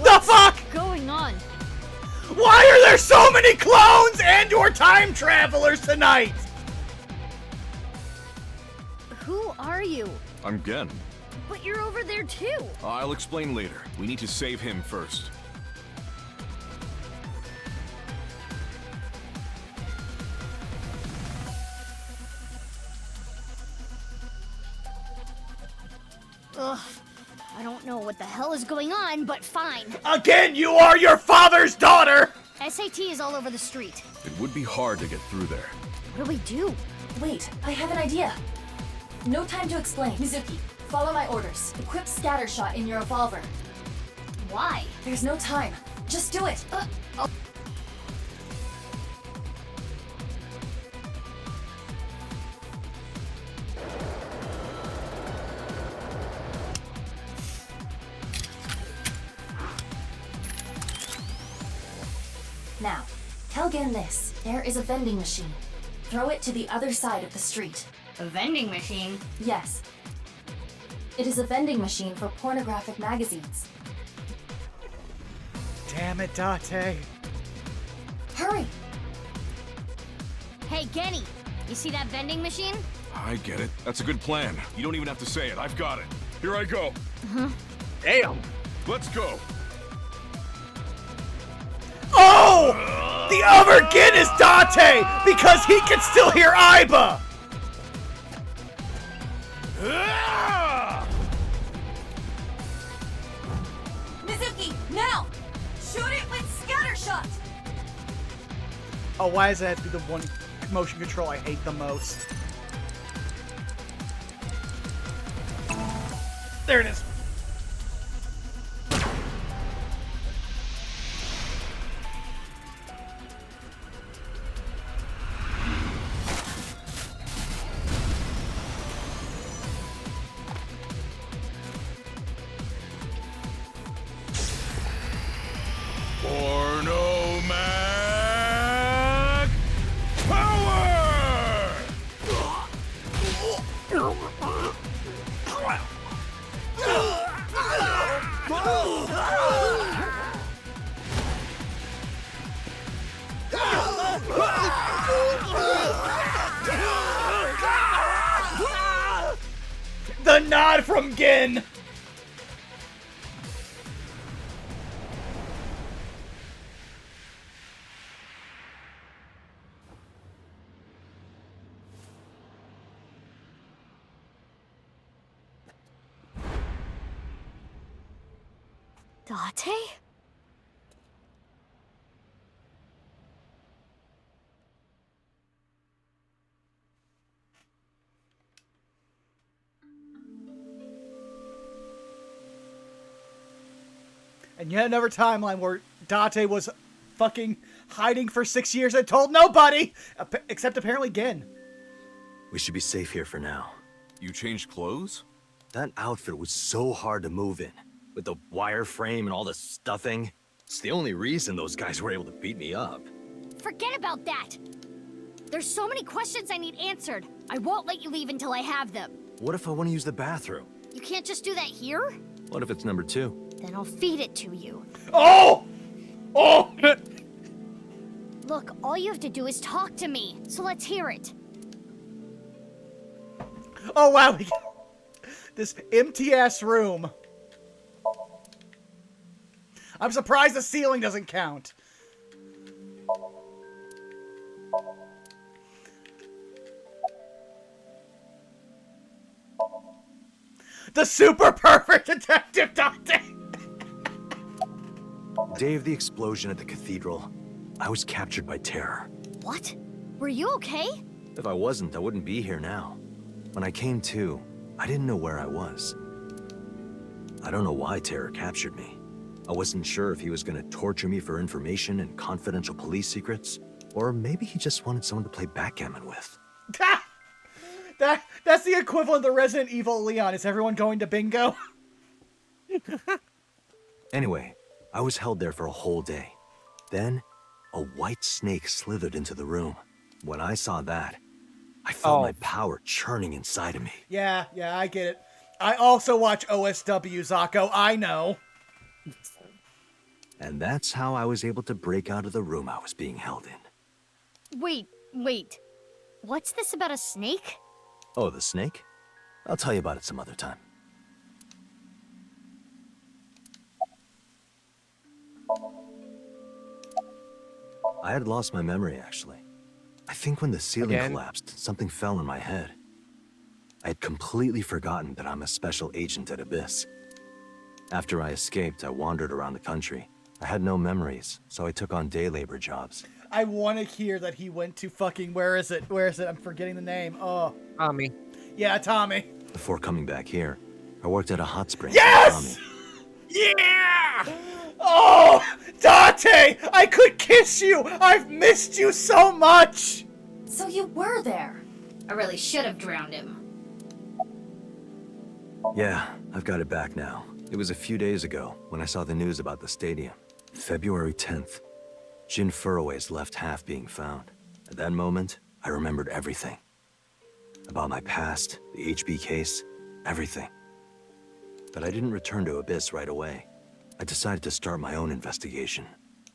The fuck? What's going on? Why are there so many clones and/or time travelers tonight? Who are you? I'm Gen. But you're over there too. I'll explain later. We need to save him first. Ugh. I don't know what the hell is going on, but fine. Again, you are your father's daughter! SAT is all over the street. It would be hard to get through there. What do we do? Wait, I have an idea. No time to explain. Mizuki, follow my orders. Equip scatter shot in your revolver. Why? There's no time. Just do it. Now, tell Gen this. There is a vending machine. Throw it to the other side of the street. A vending machine? Yes. It is a vending machine for pornographic magazines. Damn it, Date. Hurry! Hey, Genny, you see that vending machine? I get it. That's a good plan. You don't even have to say it. I've got it. Here I go. Damn! Let's go. Oh! The other Gin is Date because he can still hear Aiba! Mizuki, now! Shoot it with scattershot! Oh, why does that have to be the one motion control I hate the most? There it is. Porno Mag Power! The nod from Gin! Date? And yet another timeline where Date was fucking hiding for 6 years and told nobody! Except apparently Gin. We should be safe here for now. You changed clothes? That outfit was so hard to move in. With the wireframe and all the stuffing. It's the only reason those guys were able to beat me up. Forget about that! There's so many questions I need answered. I won't let you leave until I have them. What if I want to use the bathroom? You can't just do that here? What if it's number 2? Then I'll feed it to you. Oh! Oh! Look, all you have to do is talk to me, so let's hear it. Oh wow, we got this empty-ass room. I'm surprised the ceiling doesn't count. The super perfect detective Date! Day of the explosion at the cathedral, I was captured by terror. What? Were you okay? If I wasn't, I wouldn't be here now. When I came to, I didn't know where I was. I don't know why Terror captured me. I wasn't sure if he was going to torture me for information and confidential police secrets, or maybe he just wanted someone to play backgammon with. That's the equivalent of the Resident Evil Leon. Is everyone going to bingo? Anyway, I was held there for a whole day. Then, a white snake slithered into the room. When I saw that, I felt my power churning inside of me. Yeah, I get it. I also watch OSW, Zako. I know. And that's how I was able to break out of the room I was being held in. Wait. What's this about a snake? Oh, the snake? I'll tell you about it some other time. I had lost my memory, actually. I think when the ceiling collapsed, something fell on my head. I had completely forgotten that I'm a special agent at Abyss. After I escaped, I wandered around the country. I had no memories, so I took on day labor jobs. I want to hear that he went to fucking... Where is it? I'm forgetting the name. Oh. Tommy. Yeah, Tommy. Before coming back here, I worked at a hot spring. Yes! Yeah! Oh! Date! I could kiss you! I've missed you so much! So you were there. I really should have drowned him. Yeah, I've got it back now. It was a few days ago when I saw the news about the stadium. February 10th. Jin Furue's left half being found. At that moment, I remembered everything. About my past, the HB case, everything. But I didn't return to Abyss right away. I decided to start my own investigation.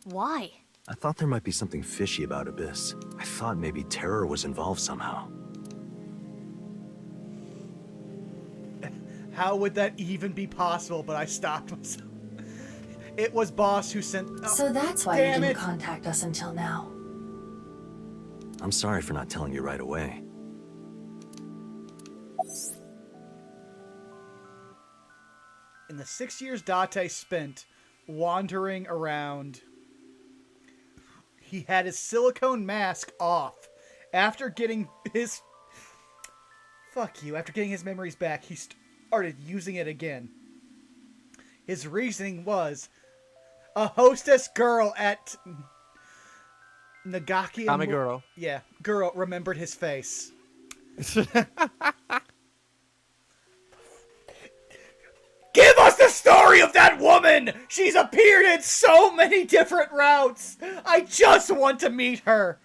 Why? I thought there might be something fishy about Abyss. I thought maybe terror was involved somehow. How would that even be possible? But I stopped myself. It was Boss who sent... Oh, so that's why you damn didn't it. contact us until now. I'm sorry for not telling you right away. In the 6 years Date spent wandering around, he had his silicone mask off. After getting his... Fuck you. After getting his memories back, he started using it again. His reasoning was... A hostess girl at Nagaki... Kamiguro. Yeah, girl remembered his face. Give us the story of that woman! She's appeared in so many different routes! I just want to meet her!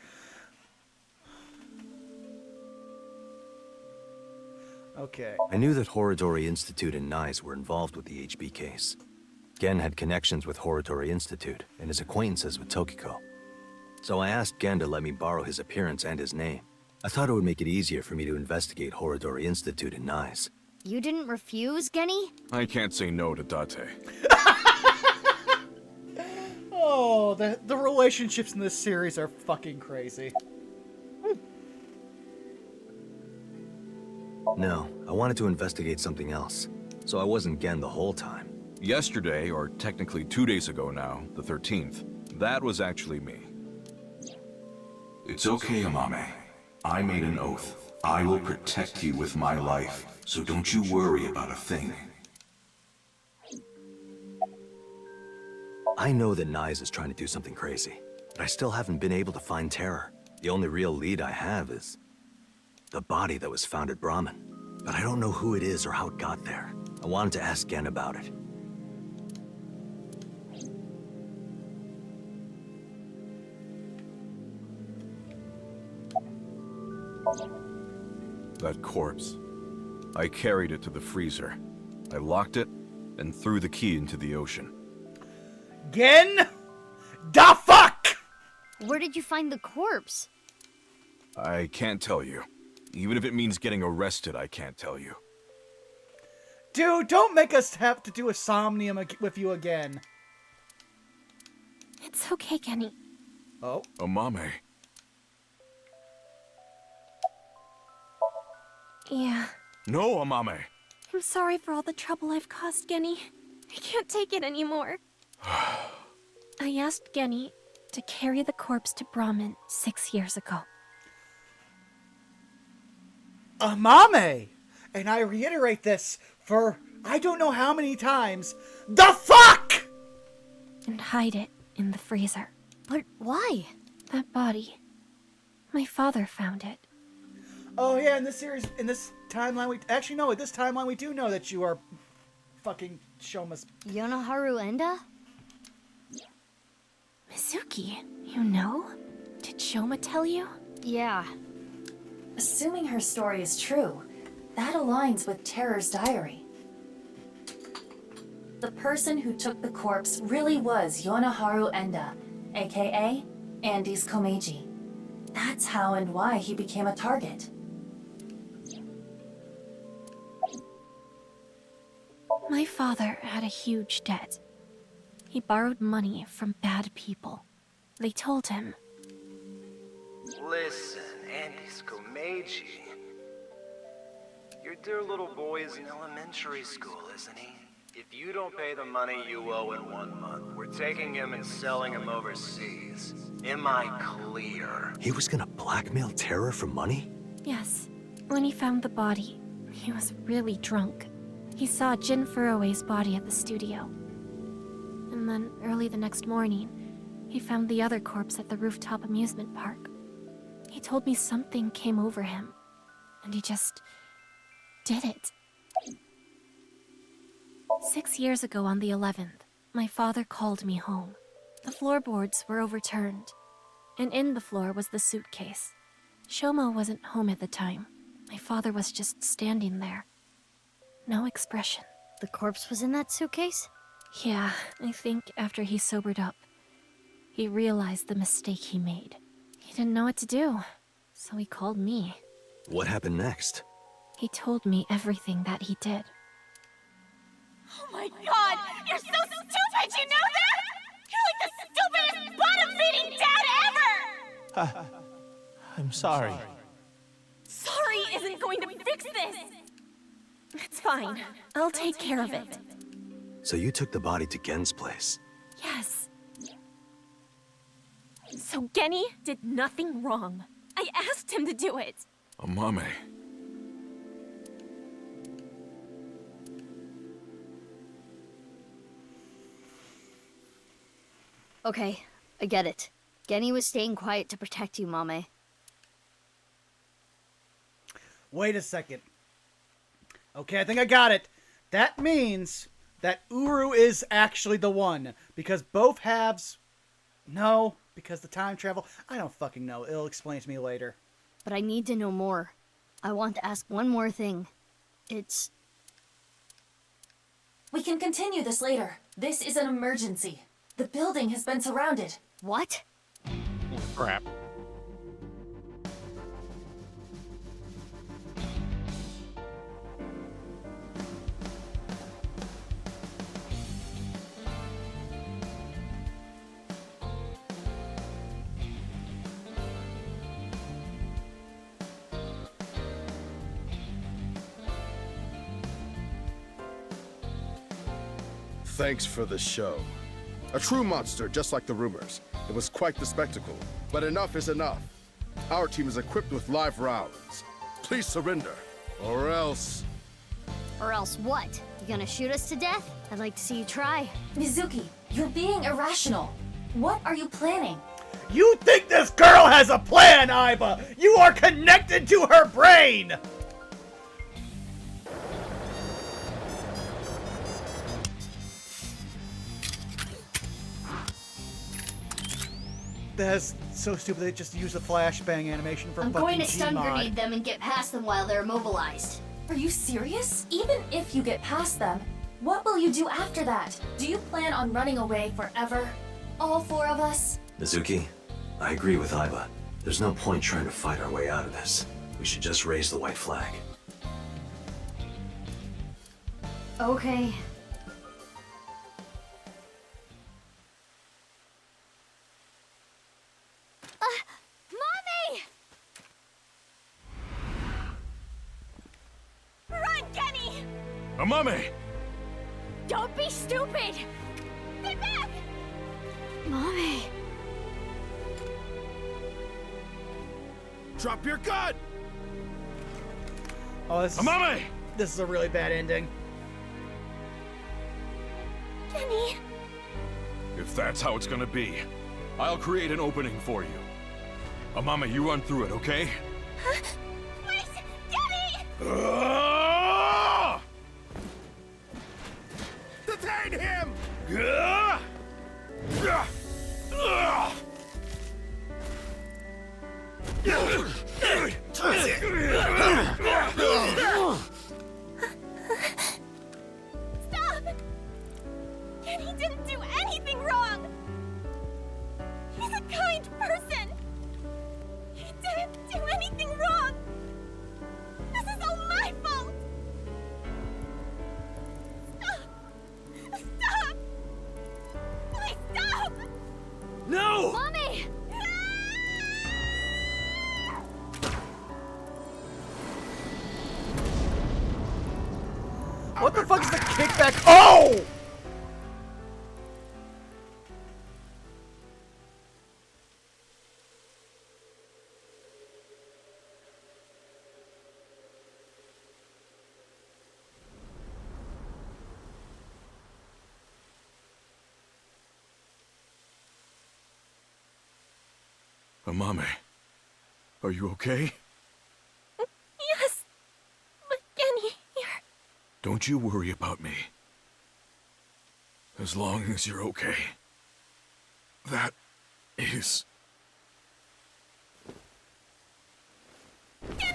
Okay. I knew that Horodori Institute and NICE were involved with the HB case. Gen had connections with Horodori Institute and his acquaintances with Tokiko. So I asked Gen to let me borrow his appearance and his name. I thought it would make it easier for me to investigate Horodori Institute and NICE. You didn't refuse, Genny? I can't say no to Date. Oh, the relationships in this series are fucking crazy. No, I wanted to investigate something else. So I wasn't Gen the whole time. Yesterday, or technically 2 days ago now, the 13th, that was actually me. It's okay, Amame. I made an oath. I will protect you with my life, so don't you worry about a thing. I know that NICE is trying to do something crazy, but I still haven't been able to find Terror. The only real lead I have is the body that was found at Brahmin. But I don't know who it is or how it got there. I wanted to ask Gen about it. That corpse. I carried it to the freezer. I locked it and threw the key into the ocean. Gen? Da fuck! Where did you find the corpse? I can't tell you. Even if it means getting arrested, I can't tell you. Dude, don't make us have to do a Somnium with you again. It's okay, Kenny. Oh? Amame. Yeah. No, Amame. I'm sorry for all the trouble I've caused, Genny. I can't take it anymore. I asked Genny to carry the corpse to Brahmin 6 years ago. Amame! And I reiterate this for I don't know how many times. The fuck! And hide it in the freezer. But why? That body. My father found it. Oh yeah, in this series, in this timeline, in this timeline we do know that you are fucking Shoma's... Yonoharu Enda? Mizuki, you know? Did Shoma tell you? Yeah. Assuming her story is true, that aligns with Terror's diary. The person who took the corpse really was Yonoharu Enda, aka Andy's Komeiji. That's how and why he became a target. My father had a huge debt. He borrowed money from bad people. They told him. Listen, Andy's Komeiji. Your dear little boy is in elementary school, isn't he? If you don't pay the money you owe in 1 month, we're taking him and selling him overseas. Am I clear? He was gonna blackmail Terror for money? Yes. When he found the body, he was really drunk. He saw Jin Furue's body at the studio. And then, early the next morning, he found the other corpse at the rooftop amusement park. He told me something came over him, and he just did it. 6 years ago on the 11th, my father called me home. The floorboards were overturned, and in the floor was the suitcase. Shomo wasn't home at the time. My father was just standing there. No expression. The corpse was in that suitcase? Yeah, I think after he sobered up, he realized the mistake he made. He didn't know what to do, so he called me. What happened next? He told me everything that he did. Oh my god! You're so stupid, you know that? You're like the stupidest bottom-feeding dad ever! I'm sorry. Sorry isn't going to fix this! It's fine. I'll take care of it. So you took the body to Gen's place? Yes. So Genny did nothing wrong. I asked him to do it. Amame. Okay, I get it. Genny was staying quiet to protect you, Mame. Wait a second. Okay, I think I got it. That means that Uru is actually the one. Because both halves... No, because the time travel... I don't fucking know. It'll explain to me later. But I need to know more. I want to ask one more thing. It's... We can continue this later. This is an emergency. The building has been surrounded. What? Crap. Thanks for the show. A true monster, just like the rumors. It was quite the spectacle. But enough is enough. Our team is equipped with live rounds. Please surrender, or else... Or else what? You gonna shoot us to death? I'd like to see you try. Mizuki, you're being irrational. What are you planning? You think this girl has a plan, Aiba! You are connected to her brain! That's so stupid. They just use the flashbang animation from I'm fucking going to stun Gmod. grenade them and get past them while they're immobilized. Are you serious? Even if you get past them, what will you do after that? Do you plan on running away forever? All four of us? Mizuki, I agree with Aiba. There's no point trying to fight our way out of this. We should just raise the white flag. Okay. Mommy! Run, Genny! Amame! Don't be stupid! Stay back! Mommy! Drop your gun! Oh, this Amame! This is a really bad ending. Genny! If that's how it's gonna be, I'll create an opening for you. Amame, you run through it, okay? Wait! Genny! Detain him! Stop! Genny didn't do anything wrong! He's a kind person! He didn't do anything wrong! This is all my fault! Stop! Stop! Please stop! No! Mommy! What the fuck is the kickback? Oh! Amame, are you okay? Yes! But Genny, you're... Don't you worry about me. As long as you're okay. That is... Kenny!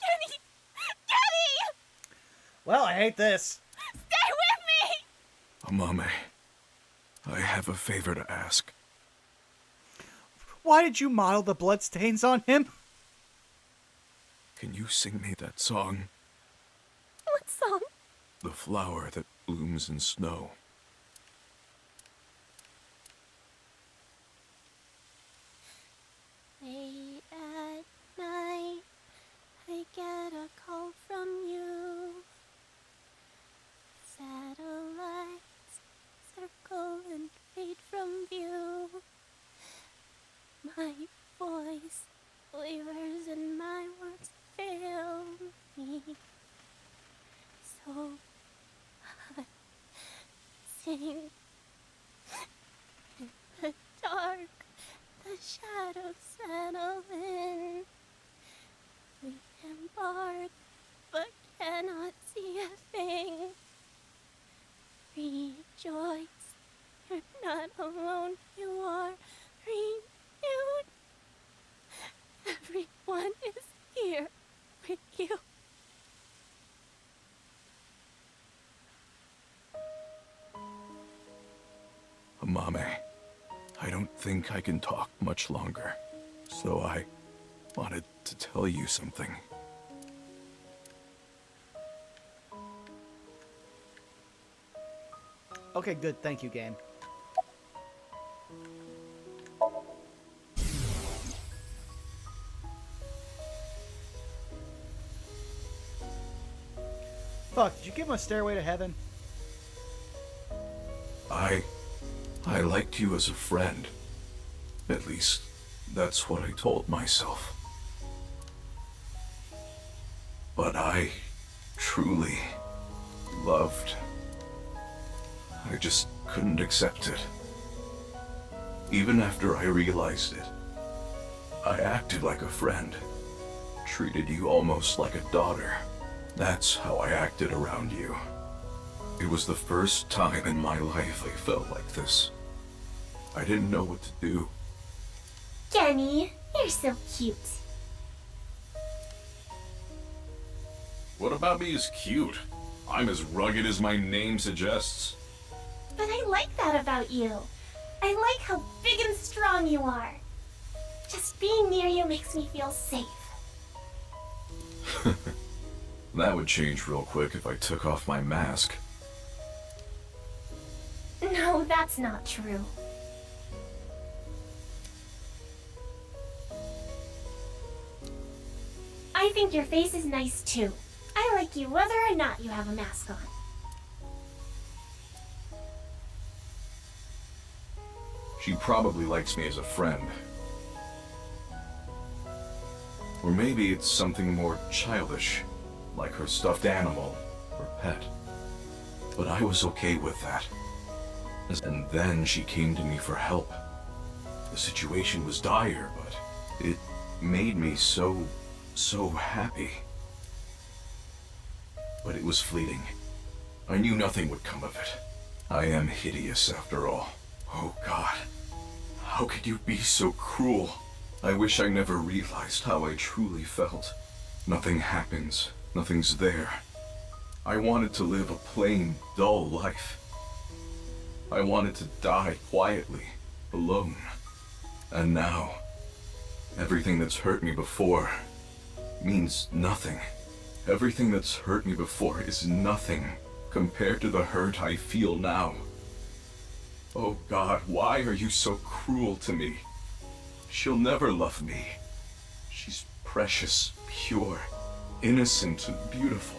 Kenny! Kenny! Well, I hate this. Stay with me! Amame, I have a favor to ask. Why did you model the bloodstains on him? Can you sing me that song? What song? The flower that blooms in snow. Late at night, I get a call from you. Satellites circle and fade from view. My voice wavers and my words fail me. So I sing in the dark. The shadows settle in. We embark, but cannot see a thing. Rejoice, you're not alone, you are renewed. Everyone is here with you. Amame, I don't think I can talk much longer, so I wanted to tell you something. Okay, good. Thank you, game. Fuck, did you give him a stairway to heaven? I liked you as a friend. At least, that's what I told myself. But I truly loved. I just couldn't accept it. Even after I realized it, I acted like a friend. Treated you almost like a daughter. That's how I acted around you. It was the first time in my life I felt like this. I didn't know what to do. Kenny, you're so cute. What about me is cute? I'm as rugged as my name suggests. But I like that about you. I like how big and strong you are. Just being near you makes me feel safe. That would change real quick if I took off my mask. No, that's not true. I think your face is nice too. I like you whether or not you have a mask on. She probably likes me as a friend. Or maybe it's something more childish, like her stuffed animal or pet. But I was okay with that. And then she came to me for help. The situation was dire, but it made me so happy. But it was fleeting. I knew nothing would come of it. I am hideous after all. Oh God, how could you be so cruel? I wish I never realized how I truly felt. Nothing happens, nothing's there. I wanted to live a plain, dull life. I wanted to die quietly, alone. And now, everything that's hurt me before means nothing. Everything that's hurt me before is nothing compared to the hurt I feel now. Oh God, why are you so cruel to me? She'll never love me. She's precious, pure, innocent, and beautiful.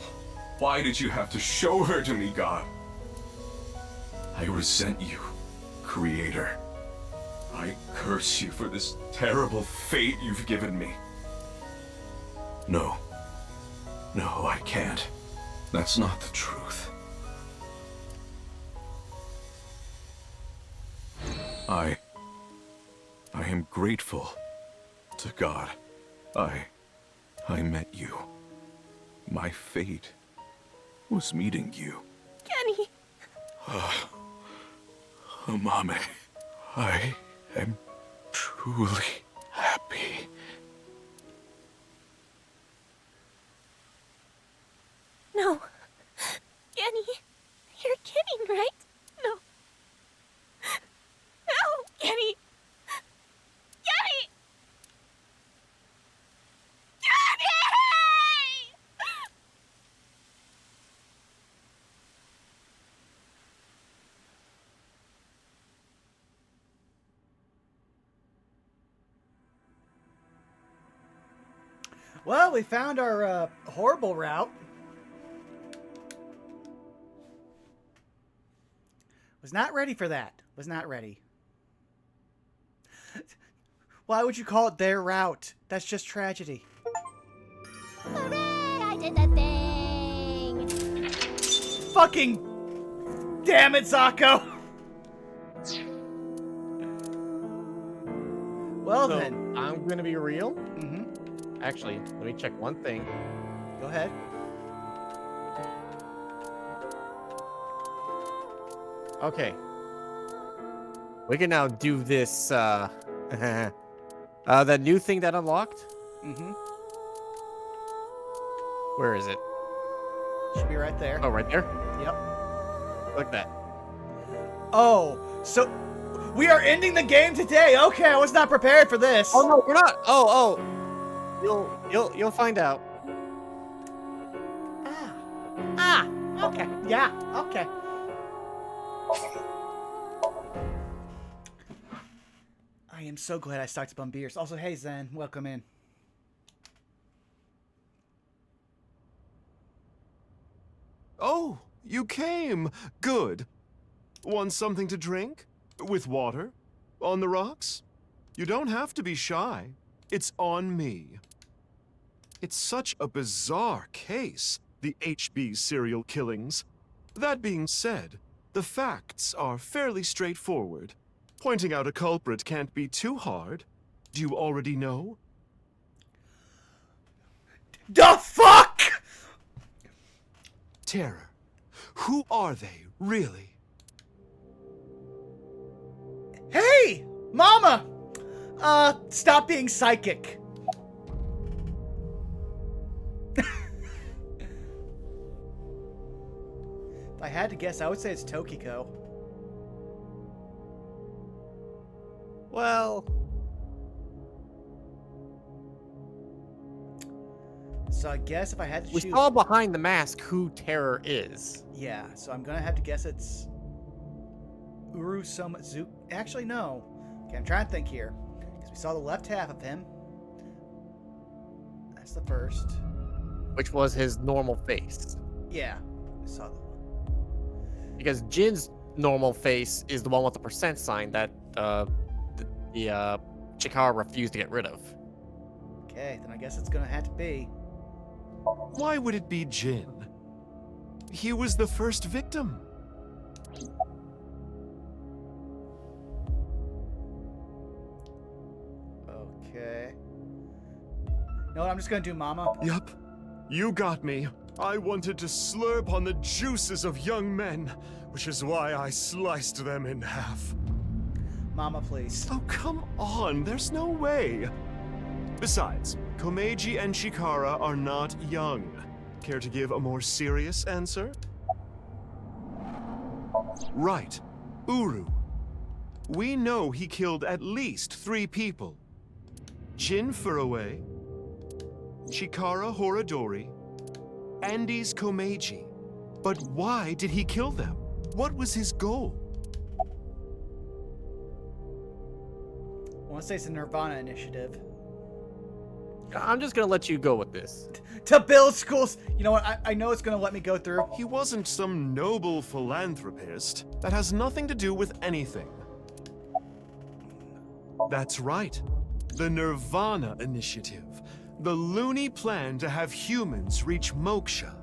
Why did you have to show her to me, God? I resent you, Creator. I curse you for this terrible fate you've given me. No, I can't. That's not the truth. I am grateful to God. I met you. My fate was meeting you. Kenny! Mame, I am truly happy. No. Kenny, you're kidding, right? No. No, Kenny! Kenny! Kenny! Well, we found our horrible route. Was not ready for that. Was not ready. Why would you call it their route? That's just tragedy. Hooray! I did the thing! Fucking damn it, Zako! Well So, then. I'm gonna be real. Mm-hmm. Actually, let me check one thing. Go ahead. Okay. We can now do this, that new thing that unlocked? Mm-hmm. Where is it? Should be right there. Oh, right there? Yep. Like that. Oh, so we are ending the game today. Okay, I was not prepared for this. Oh no, we're not. Oh. You'll find out. Okay. Yeah. Okay. I am so glad I stocked up on beers. Also, hey Zen, welcome in. Oh, you came. Good. Want something to drink? With water? On the rocks? You don't have to be shy. It's on me. It's such a bizarre case, the HB serial killings. That being said, the facts are fairly straightforward. Pointing out a culprit can't be too hard. Do you already know? The fuck? Terror. Who are they, really? Hey, Mama! Stop being psychic. If I had to guess, I would say it's Tokiko. Well... So I guess if I had to choose... We saw behind the mask who Terror is. Yeah, so I'm gonna have to guess it's... Uru Somazu... Actually, no. Okay, I'm trying to think here. Because we saw the left half of him. That's the first. Which was his normal face. Yeah, I saw that. Because Jin's normal face is the one with the % sign that Chikara refused to get rid of. Okay, then I guess it's gonna have to be. Why would it be Jin? He was the first victim. Okay. No, I'm just gonna do Mama. Yup. You got me. I wanted to slurp on the juices of young men, which is why I sliced them in half. Mama, please. Oh, come on. There's no way. Besides, Komeiji and Chikara are not young. Care to give a more serious answer? Right. Uru. We know he killed at least 3 people. Jin Furue, Chikara Horadori, Andes Komeiji. But why did he kill them? What was his goal? I want to say it's a nirvanA initiative. I'm just gonna let you go with this. To build schools. You know what? I know it's gonna let me go through. He wasn't some noble philanthropist. That has nothing to do with anything. That's right. The nirvanA initiative. The loony plan to have humans reach moksha.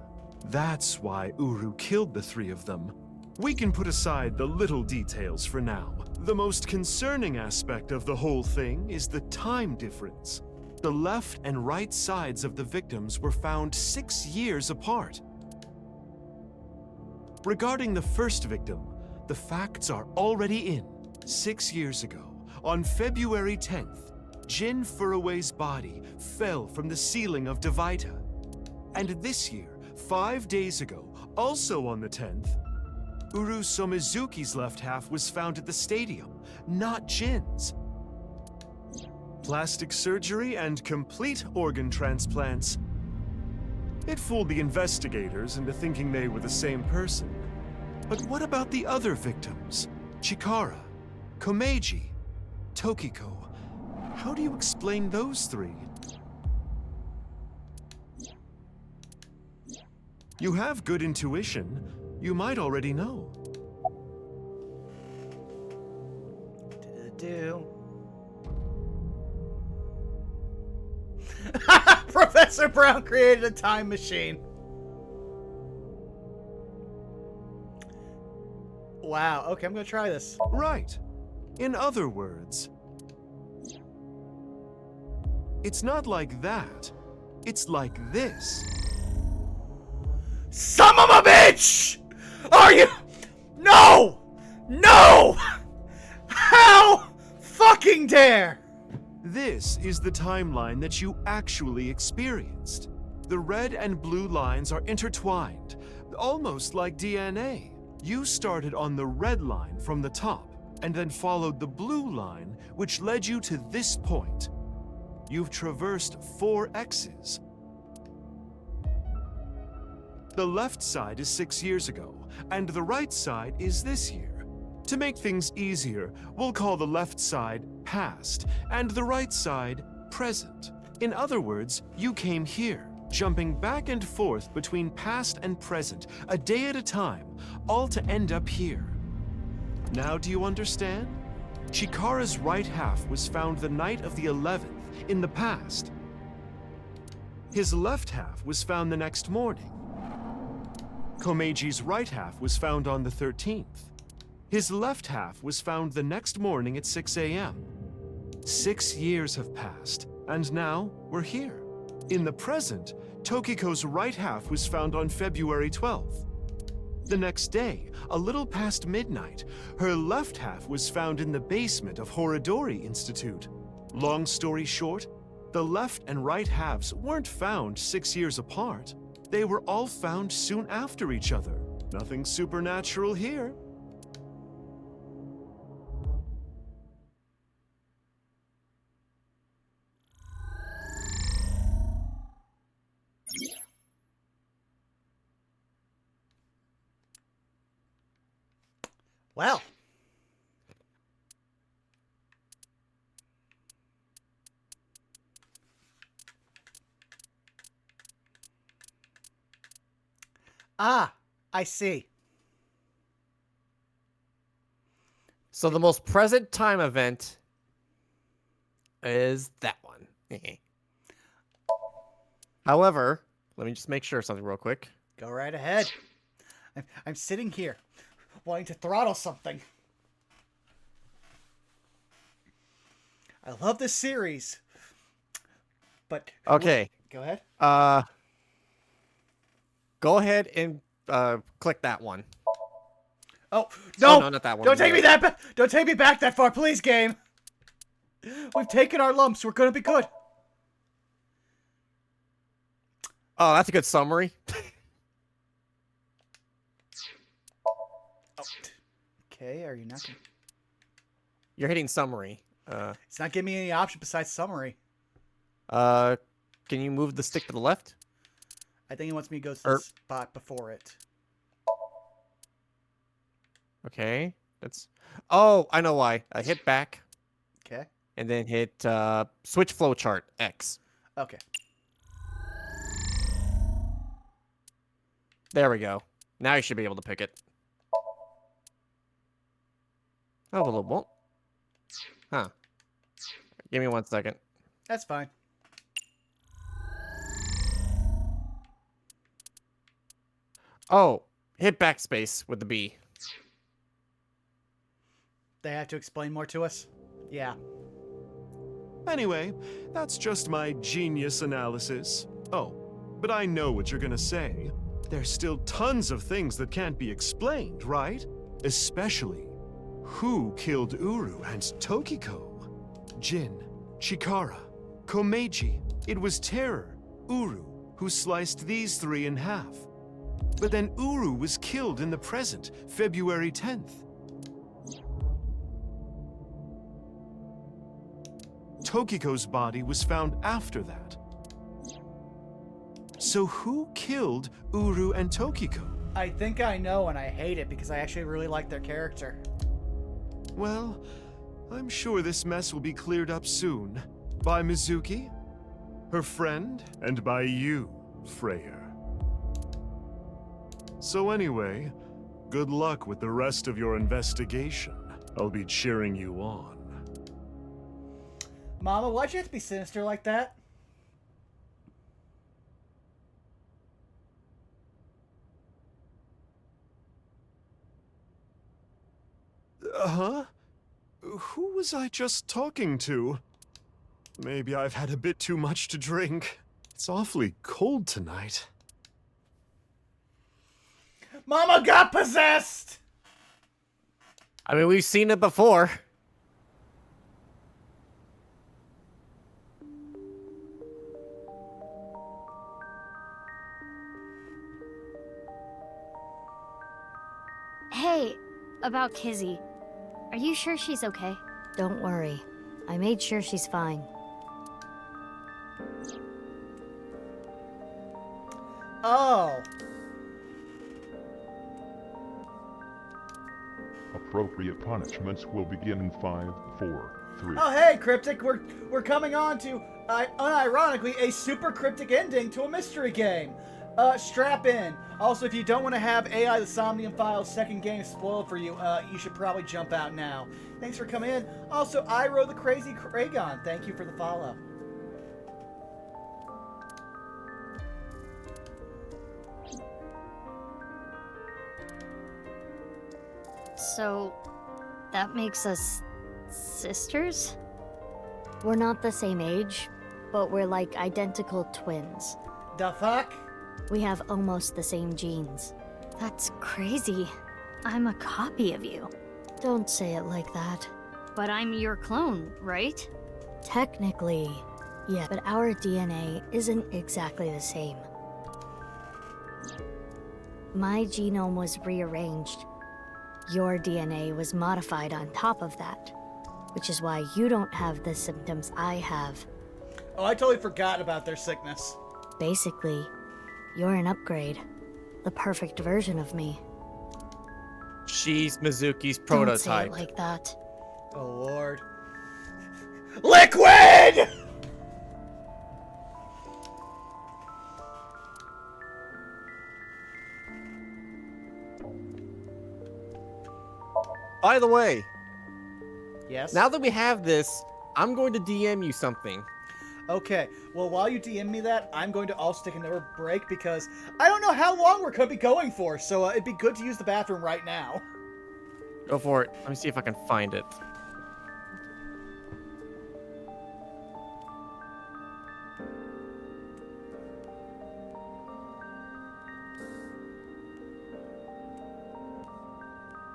That's why Uru killed the 3 of them. We can put aside the little details for now. The most concerning aspect of the whole thing is the time difference. The left and right sides of the victims were found 6 years apart. Regarding the first victim, the facts are already in. 6 years ago, on February 10th, Jin Furue's body fell from the ceiling of Devita. And this year, 5 days ago, also on the 10th, Uru Somizuki's left half was found at the stadium, not Jin's. Plastic surgery and complete organ transplants. It fooled the investigators into thinking they were the same person. But what about the other victims? Chikara, Komeiji, Tokiko. How do you explain those three? You have good intuition. You might already know. Professor Brown created a time machine. Wow, okay, I'm gonna try this. Right. In other words, it's not like that. It's like this. Son of a bitch! Are you? No! No! How fucking dare! This is the timeline that you actually experienced. The red and blue lines are intertwined, almost like DNA. You started on the red line from the top, and then followed the blue line, which led you to this point. You've traversed 4 X's. The left side is 6 years ago, and the right side is this year. To make things easier, we'll call the left side past, and the right side present. In other words, you came here, jumping back and forth between past and present, a day at a time, all to end up here. Now do you understand? Chikara's right half was found the night of the 11th, in the past. His left half was found the next morning. Komeiji's right half was found on the 13th. His left half was found the next morning at 6 a.m. 6 years have passed, and now we're here. In the present, Tokiko's right half was found on February 12th. The next day, a little past midnight, her left half was found in the basement of Horodori Institute. Long story short, the left and right halves weren't found 6 years apart. They were all found soon after each other. Nothing supernatural here. Well. Ah, I see. So the most present time event is that one. However, let me just make sure something real quick. Go right ahead. I'm sitting here wanting to throttle something. I love this series. But okay. Go ahead. Go ahead and click that one. Oh no! No, not that one. Don't take me that back! Don't take me back that far, please, game. We've taken our lumps. We're gonna be good. Oh, that's a good summary. Okay, are you not? You're hitting summary. It's not giving me any option besides summary. Can you move the stick to the left? I think he wants me to go to the spot before it. Okay, that's. Oh, I know why. Hit back. Okay. And then hit switch flowchart X. Okay. There we go. Now you should be able to pick it. Oh, well, it won't. Huh. Give me 1 second. That's fine. Oh, hit backspace with the B. They have to explain more to us? Yeah. Anyway, that's just my genius analysis. Oh, but I know what you're gonna say. There's still tons of things that can't be explained, right? Especially, who killed Uru and Tokiko? Jin, Chikara, Komeiji. It was Terror, Uru, who sliced these three in half. But then Uru was killed in the present, February 10th. Tokiko's body was found after that. So who killed Uru and Tokiko? I think I know, and I hate it because I actually really like their character. Well, I'm sure this mess will be cleared up soon. By Mizuki, her friend, and by you, Freyr. So anyway, good luck with the rest of your investigation. I'll be cheering you on. Mama, why'd you have to be sinister like that? Huh? Who was I just talking to? Maybe I've had a bit too much to drink. It's awfully cold tonight. Mama got possessed! I mean, we've seen it before. Hey, about Kizzy. Are you sure she's okay? Don't worry. I made sure she's fine. Oh. Appropriate punishments will begin in 5, 4, 3. Oh, hey, Cryptic. We're coming on to, unironically, a super cryptic ending to a mystery game. Strap in. Also, if you don't want to have AI the Somnium Files second game spoiled for you, you should probably jump out now. Thanks for coming in. Also, Iro the Crazy Kragon, thank you for the follow. So, that makes us sisters? We're not the same age, but we're like identical twins. The fuck? We have almost the same genes. That's crazy. I'm a copy of you. Don't say it like that. But I'm your clone, right? Technically, yeah, but our DNA isn't exactly the same. My genome was rearranged. Your DNA was modified on top of that, which is why you don't have the symptoms I have. Oh, I totally forgot about their sickness. Basically, you're an upgrade. The perfect version of me. She's Mizuki's Don't prototype. say it like that. Oh, Lord. Liquid! By the way, yes. Now that we have this, I'm going to DM you something. Okay, well, while you DM me that, I'm going to also take another break because I don't know how long we're going to be going for, so it'd be good to use the bathroom right now. Go for it. Let me see if I can find it.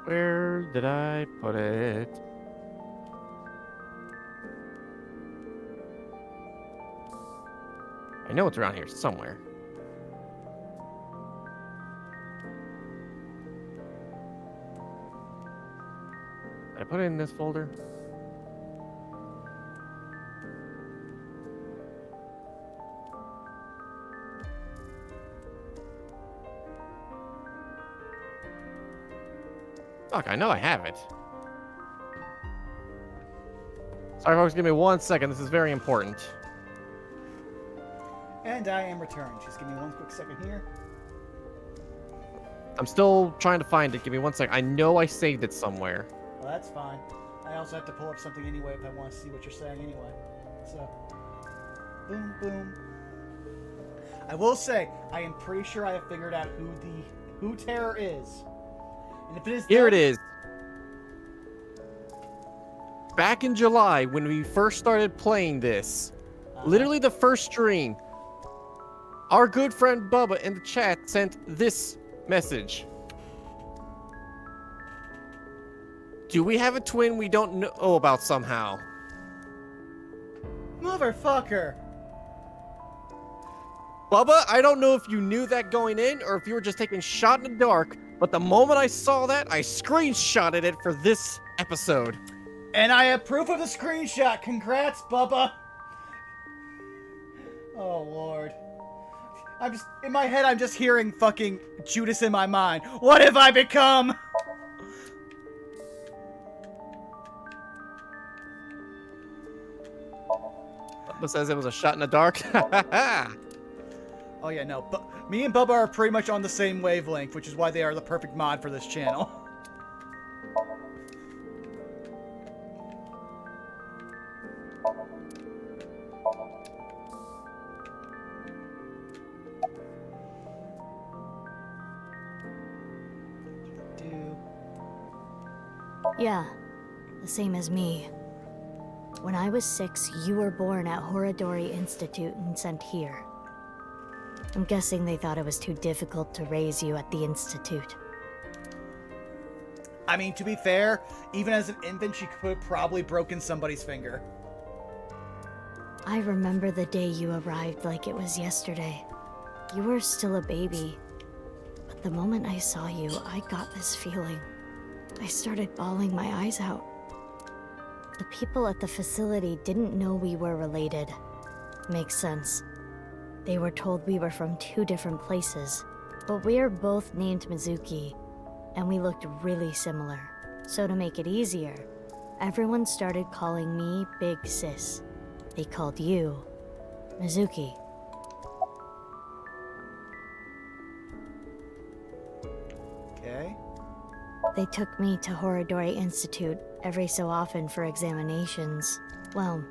Where did I put it? I know it's around here somewhere. Did I put it in this folder? Fuck, I know I have it. Sorry, folks, give me 1 second. This is very important. And I am returned. Just give me 1 quick second here. I'm still trying to find it. Give me 1 second. I know I saved it somewhere. Well, that's fine. I also have to pull up something anyway if I want to see what you're saying anyway. So, boom, boom. I will say, I am pretty sure I have figured out who Terror is. And if it is Here them, it is. back in July when we first started playing this, literally the first stream, our good friend Bubba in the chat sent this message. Do we have a twin we don't know about somehow? Motherfucker. Bubba, I don't know if you knew that going in or if you were just taking shot in the dark, but the moment I saw that, I screenshotted it for this episode. And I have proof of the screenshot. Congrats, Bubba. Oh, Lord. In my head, I'm just hearing fucking Judas in my mind. What have I become? Bubba says it was a shot in the dark. Oh, yeah, no. But me and Bubba are pretty much on the same wavelength, which is why they are the perfect mod for this channel. Yeah, the same as me. When I was 6, you were born at Horadori Institute and sent here. I'm guessing they thought it was too difficult to raise you at the Institute. I mean, to be fair, even as an infant, she could have probably broken somebody's finger. I remember the day you arrived like it was yesterday. You were still a baby. But the moment I saw you, I got this feeling. I started bawling my eyes out. The people at the facility didn't know we were related. Makes sense. They were told we were from 2 different places, but we are both named Mizuki, and we looked really similar. So to make it easier, everyone started calling me Big Sis. They called you Mizuki. Okay. They took me to Horadori Institute every so often for examinations. Well,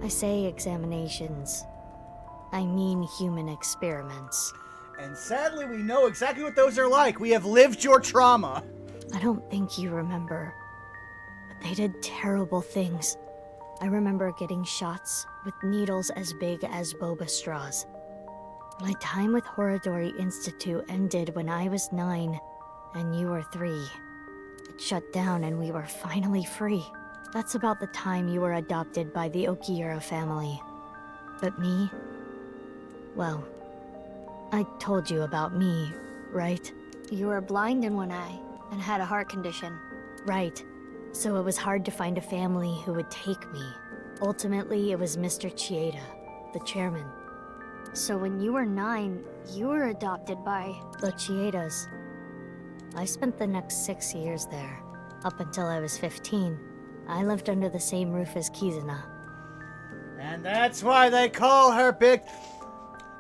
I say examinations. I mean human experiments. And sadly, we know exactly what those are like. We have lived your trauma. I don't think you remember, but they did terrible things. I remember getting shots with needles as big as boba straws. My time with Horadori Institute ended when I was 9 and you were 3. It shut down and we were finally free. That's about the time you were adopted by the Okiura family. But me? Well, I told you about me, right? You were blind in one eye and had a heart condition. Right. So it was hard to find a family who would take me. Ultimately, it was Mr. Chieda, the chairman. So when you were 9, you were adopted by the Chiedas. I spent the next 6 years there. Up until I was 15, I lived under the same roof as Kizuna. And that's why they call her Big...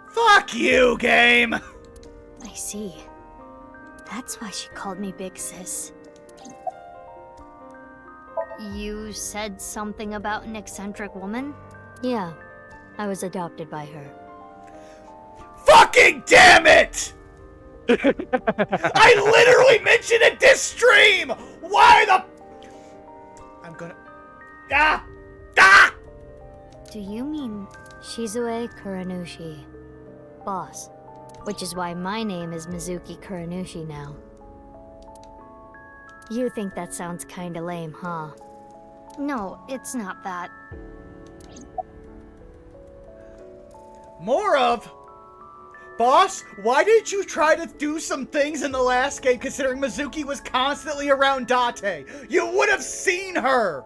Fuck you, game! I see. That's why she called me Big Sis. You said something about an eccentric woman? Yeah, I was adopted by her. Fucking damn it! I literally mentioned it this stream! Why the... I'm gonna... Ah! Ah! Do you mean Shizue Kuranushi? Boss. Which is why my name is Mizuki Kuranushi now. You think that sounds kinda lame, huh? No, it's not that. More of... Boss, why did you try to do some things in the last game considering Mizuki was constantly around Date? You would have seen her!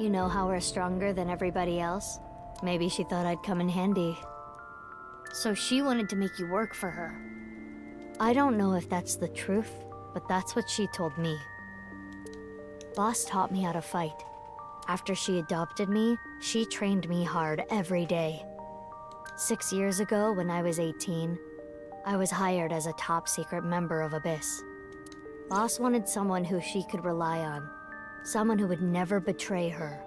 You know how we're stronger than everybody else? Maybe she thought I'd come in handy. So she wanted to make you work for her. I don't know if that's the truth, but that's what she told me. Boss taught me how to fight. After she adopted me, she trained me hard every day. 6 years ago, when I was 18, I was hired as a top-secret member of Abyss. Boss wanted someone who she could rely on. Someone who would never betray her.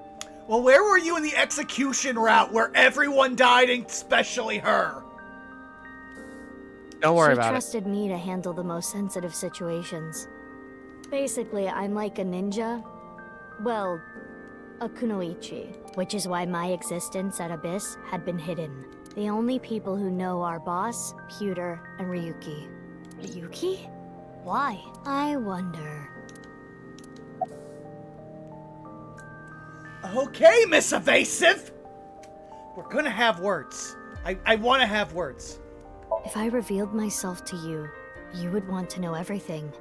Well, where were you in the execution route where everyone died, especially her? Don't worry about it. She trusted me to handle the most sensitive situations. Basically, I'm like a ninja. Well, a kunoichi, which is why my existence at Abyss had been hidden. The only people who know are Boss, Pewter, and Ryuki. Ryuki? Why? I wonder. Okay, Miss Evasive! We're gonna have words. I want to have words. If I revealed myself to you, you would want to know everything.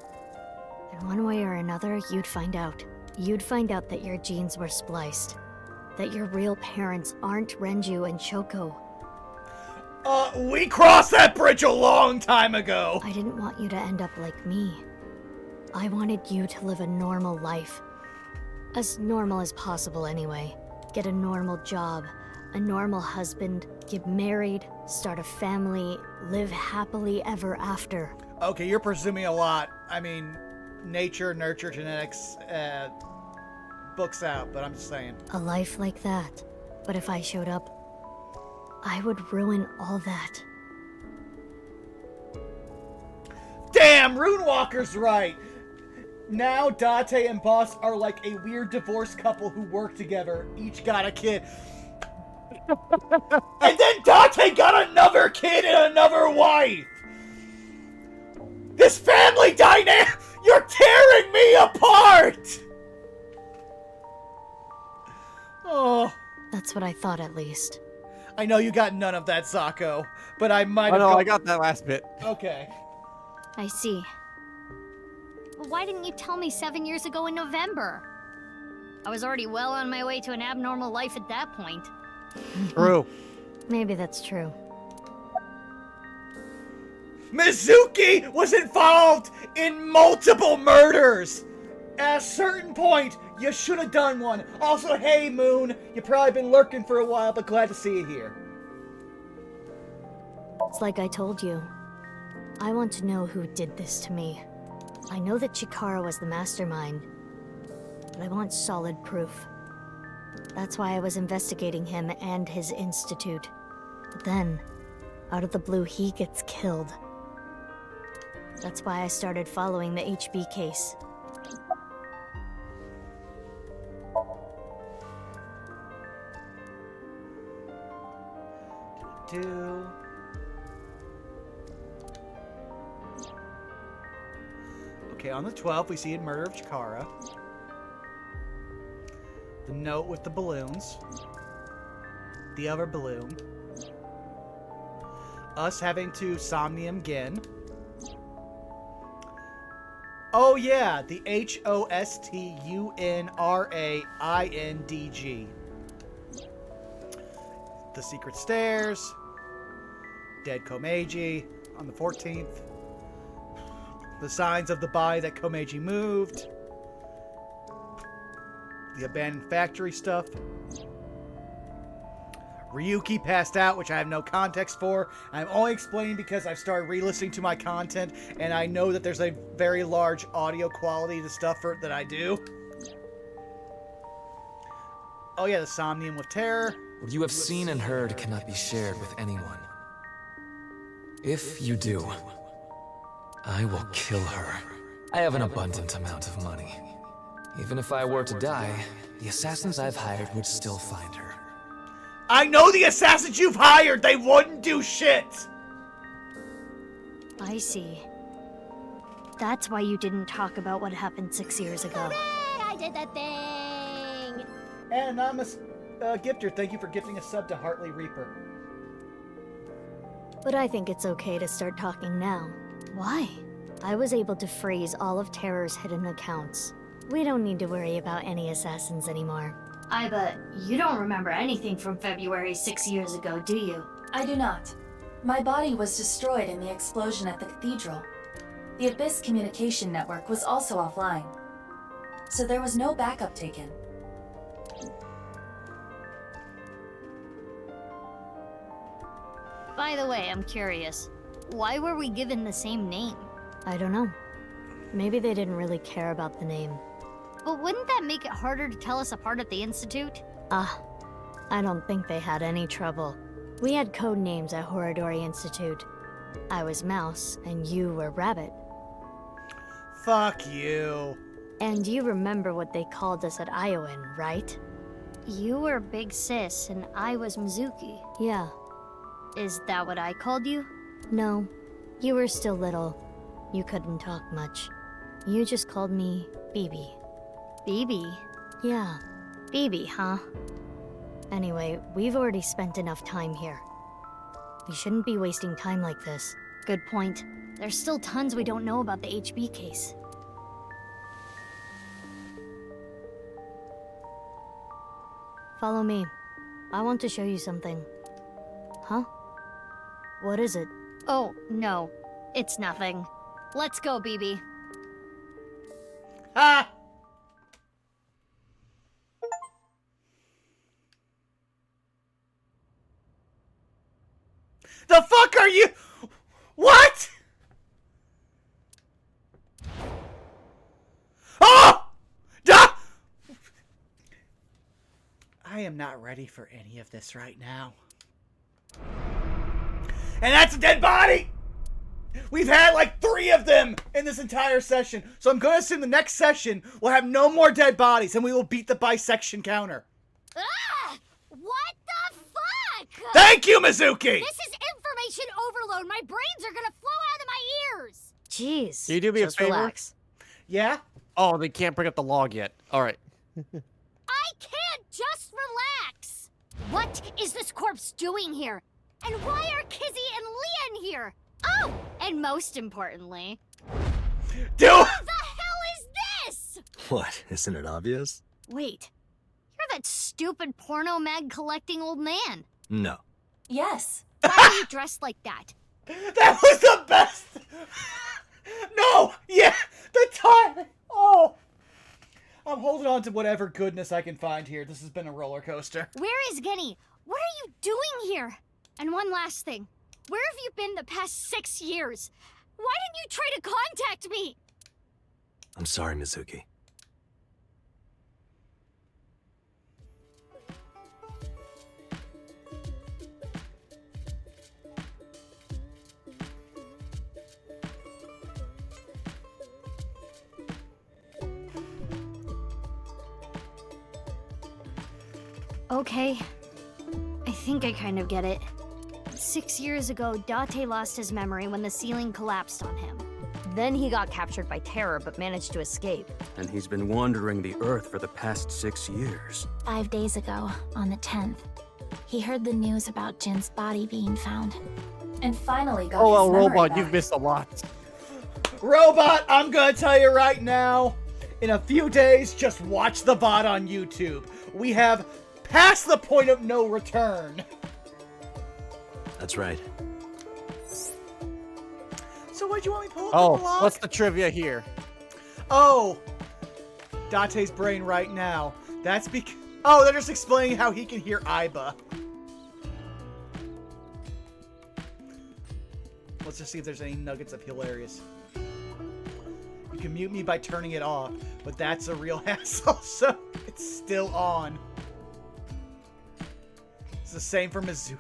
In one way or another, you'd find out. You'd find out that your genes were spliced. That your real parents aren't Renju and Shoko. We crossed that bridge a long time ago! I didn't want you to end up like me. I wanted you to live a normal life. As normal as possible, anyway. Get a normal job, a normal husband, get married, start a family, live happily ever after. Okay, you're presuming a lot. I mean, nature, nurture, genetics, books out, but I'm just saying. A life like that. But if I showed up, I would ruin all that. Damn, Runewalker's right! Now Date and Boss are like a weird divorced couple who work together, each got a kid. And then Date got another kid and another wife! This family dynamic! You're tearing me apart! Oh. That's what I thought, at least. I know you got none of that, Zako, but I might have. Oh no, I got that last bit. Okay. I see. Well, why didn't you tell me 7 years ago in November? I was already well on my way to an abnormal life at that point. True. Maybe that's true. Mizuki was involved in multiple murders! At a certain point, you should have done one. Also, hey, Moon, you've probably been lurking for a while, but glad to see you here. It's like I told you. I want to know who did this to me. I know that Chikara was the mastermind, but I want solid proof. That's why I was investigating him and his institute. But then, out of the blue, he gets killed. That's why I started following the HB case. Okay, on the 12th, we see a murder of Chikara. The note with the balloons. The other balloon. Us having to Somnium Gin. Oh yeah, the HOSTUNRAINDG. The secret stairs. Dead Komeiji on the 14th. The signs of the body that Komeiji moved. The abandoned factory stuff. Ryuki passed out, which I have no context for. I'm only explaining because I've started re-listening to my content, and I know that there's a very large audio quality to stuff that I do. Oh yeah, the Somnium with Terror. What you have seen and heard cannot be shared with anyone. If you do, I will kill her. I have an abundant amount of money. Even if I were to die, the assassins I've hired would still find her. I know the assassins you've hired! They wouldn't do shit! I see. That's why you didn't talk about what happened 6 years ago. Hooray! I did that thing! And Anonymous Gifter, thank you for gifting a sub to Hartley Reaper. But I think it's okay to start talking now. Why? I was able to freeze all of Terror's hidden accounts. We don't need to worry about any assassins anymore. But you don't remember anything from February 6 years ago, do you? I do not. My body was destroyed in the explosion at the cathedral. The Abyss communication network was also offline, so there was no backup taken. By the way, I'm curious. Why were we given the same name? I don't know. Maybe they didn't really care about the name. But wouldn't that make it harder to tell us apart at the Institute? I don't think they had any trouble. We had code names at Horadori Institute. I was Mouse, and you were Rabbit. Fuck you. And you remember what they called us at Iowan, right? You were Big Sis, and I was Mizuki. Yeah. Is that what I called you? No. You were still little. You couldn't talk much. You just called me BB. BB? Yeah. BB, huh? Anyway, we've already spent enough time here. We shouldn't be wasting time like this. Good point. There's still tons we don't know about the HB case. Follow me. I want to show you something. Huh? What is it? Oh, no. It's nothing. Let's go, BB. Ah! The fuck are you? What? Oh! Duh! I am not ready for any of this right now. And that's a dead body! We've had like 3 of them in this entire session, so I'm going to assume the next session will have no more dead bodies and we will beat the bisection counter. Ah! What the fuck? Thank you, Mizuki! This is information overload. My brains are gonna flow out of my ears. Jeez. Can you do me Just a favor? relax. Yeah? Oh, they can't bring up the log yet. All right. I can't just relax. What is this corpse doing here? And why are Kizzy and Leon here? Oh, and most importantly, do what the hell is this? What? Isn't it obvious? Wait, you're that stupid porno mag collecting old man. No. Yes. Why are you dressed like that? That was the best! No! Yeah! The time! Oh! I'm holding on to whatever goodness I can find here. This has been a roller coaster. Where is Genny? What are you doing here? And one last thing. Where have you been the past 6 years? Why didn't you try to contact me? I'm sorry, Mizuki. Okay. I think I kind of get it. 6 years ago, Date lost his memory when the ceiling collapsed on him. Then he got captured by terror but managed to escape. And he's been wandering the Earth for the past 6 years. 5 days ago, on the 10th, he heard the news about Jin's body being found. And finally got Oh, well, his memory Robot, back. you've missed a lot. Robot, I'm gonna tell you right now, in a few days, just watch the bot on YouTube. We have passed the point of no return. That's right. So why'd you want me to pull up Oh, the blog? what's the trivia here? Oh! Date's brain right now. That's because... Oh, they're just explaining how he can hear Aiba. Let's just see if there's any nuggets of hilarious. You can mute me by turning it off, but that's a real hassle, so it's still on. It's the same for Mizuki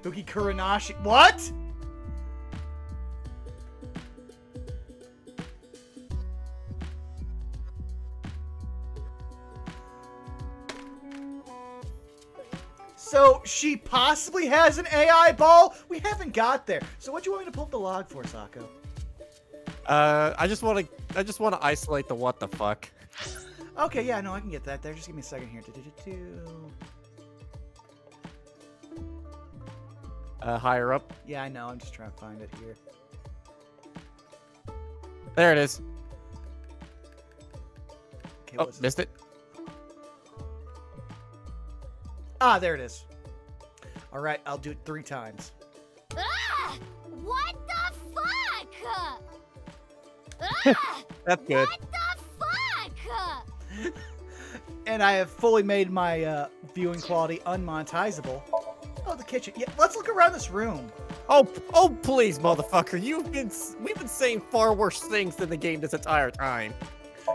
Kuranashi. What? So she possibly has an AI ball? We haven't got there. So what do you want me to pull up the log for, Sako? I just want to isolate the what the fuck. Okay, yeah, no, I can get that there. Just give me a second here. Higher up. Yeah, I know. I'm just trying to find it here. There it is. Okay, oh, missed it. Ah, there it is. All right, I'll do it 3 times. Ah! What the fuck? That's good. What the fuck? And I have fully made my viewing quality unmonetizable. Oh, the kitchen. Yeah, let's look around this room. Oh, please, motherfucker. We've been saying far worse things than the game this entire time.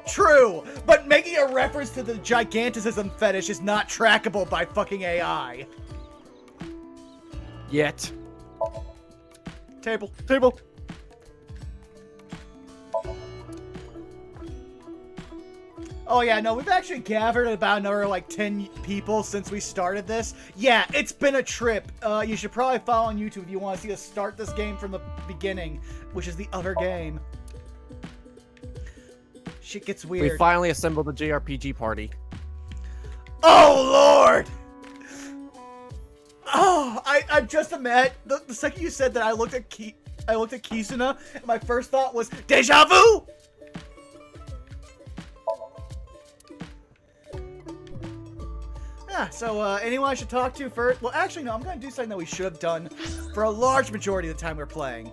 True, but making a reference to the giganticism fetish is not trackable by fucking AI. Yet. Table. Table. Oh yeah, no, we've actually gathered about another like 10 people since we started this. Yeah, it's been a trip. You should probably follow on YouTube if you want to see us start this game from the beginning, which is the other game. Shit gets weird. We finally assembled the JRPG party. Oh Lord! Oh, I'm just mad. The second you said that, I looked at Kizuna, and my first thought was deja vu. Yeah, so anyone I should talk to first? Well, actually, no. I'm gonna do something that we should have done for a large majority of the time we're playing.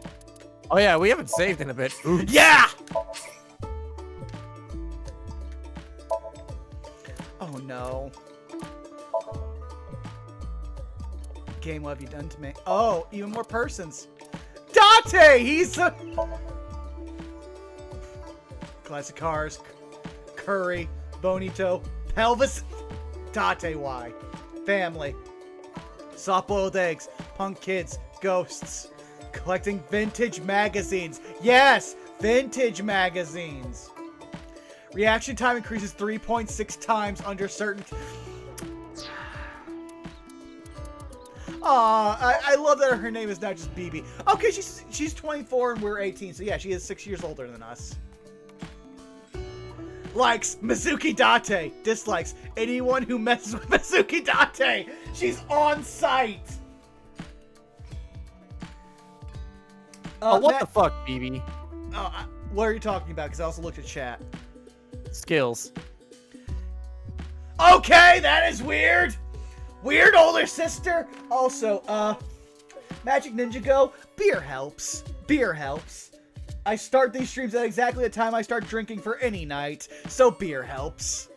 Oh yeah, we haven't saved in a bit. Oops. Yeah. Oh no. Game, what have you done to me? Oh, even more persons. Date! He's a... Classic cars. Curry. Bonito. Pelvis. Date, why? Family. Soft-boiled eggs. Punk kids. Ghosts. Collecting vintage magazines. Yes! Vintage magazines. Reaction time increases 3.6 times under certain... Aw, I love that her name is not just BB. Okay, she's 24 and we're 18, so yeah, she is 6 years older than us. Likes Mizuki Date. Dislikes anyone who messes with Mizuki Date. She's on site. What the fuck, BB? What are you talking about? Because I also looked at chat. Skills. Okay, that is weird. Weird older sister. Also, Magic Ninja Go, beer helps. Beer helps. I start these streams at exactly the time I start drinking for any night, so beer helps.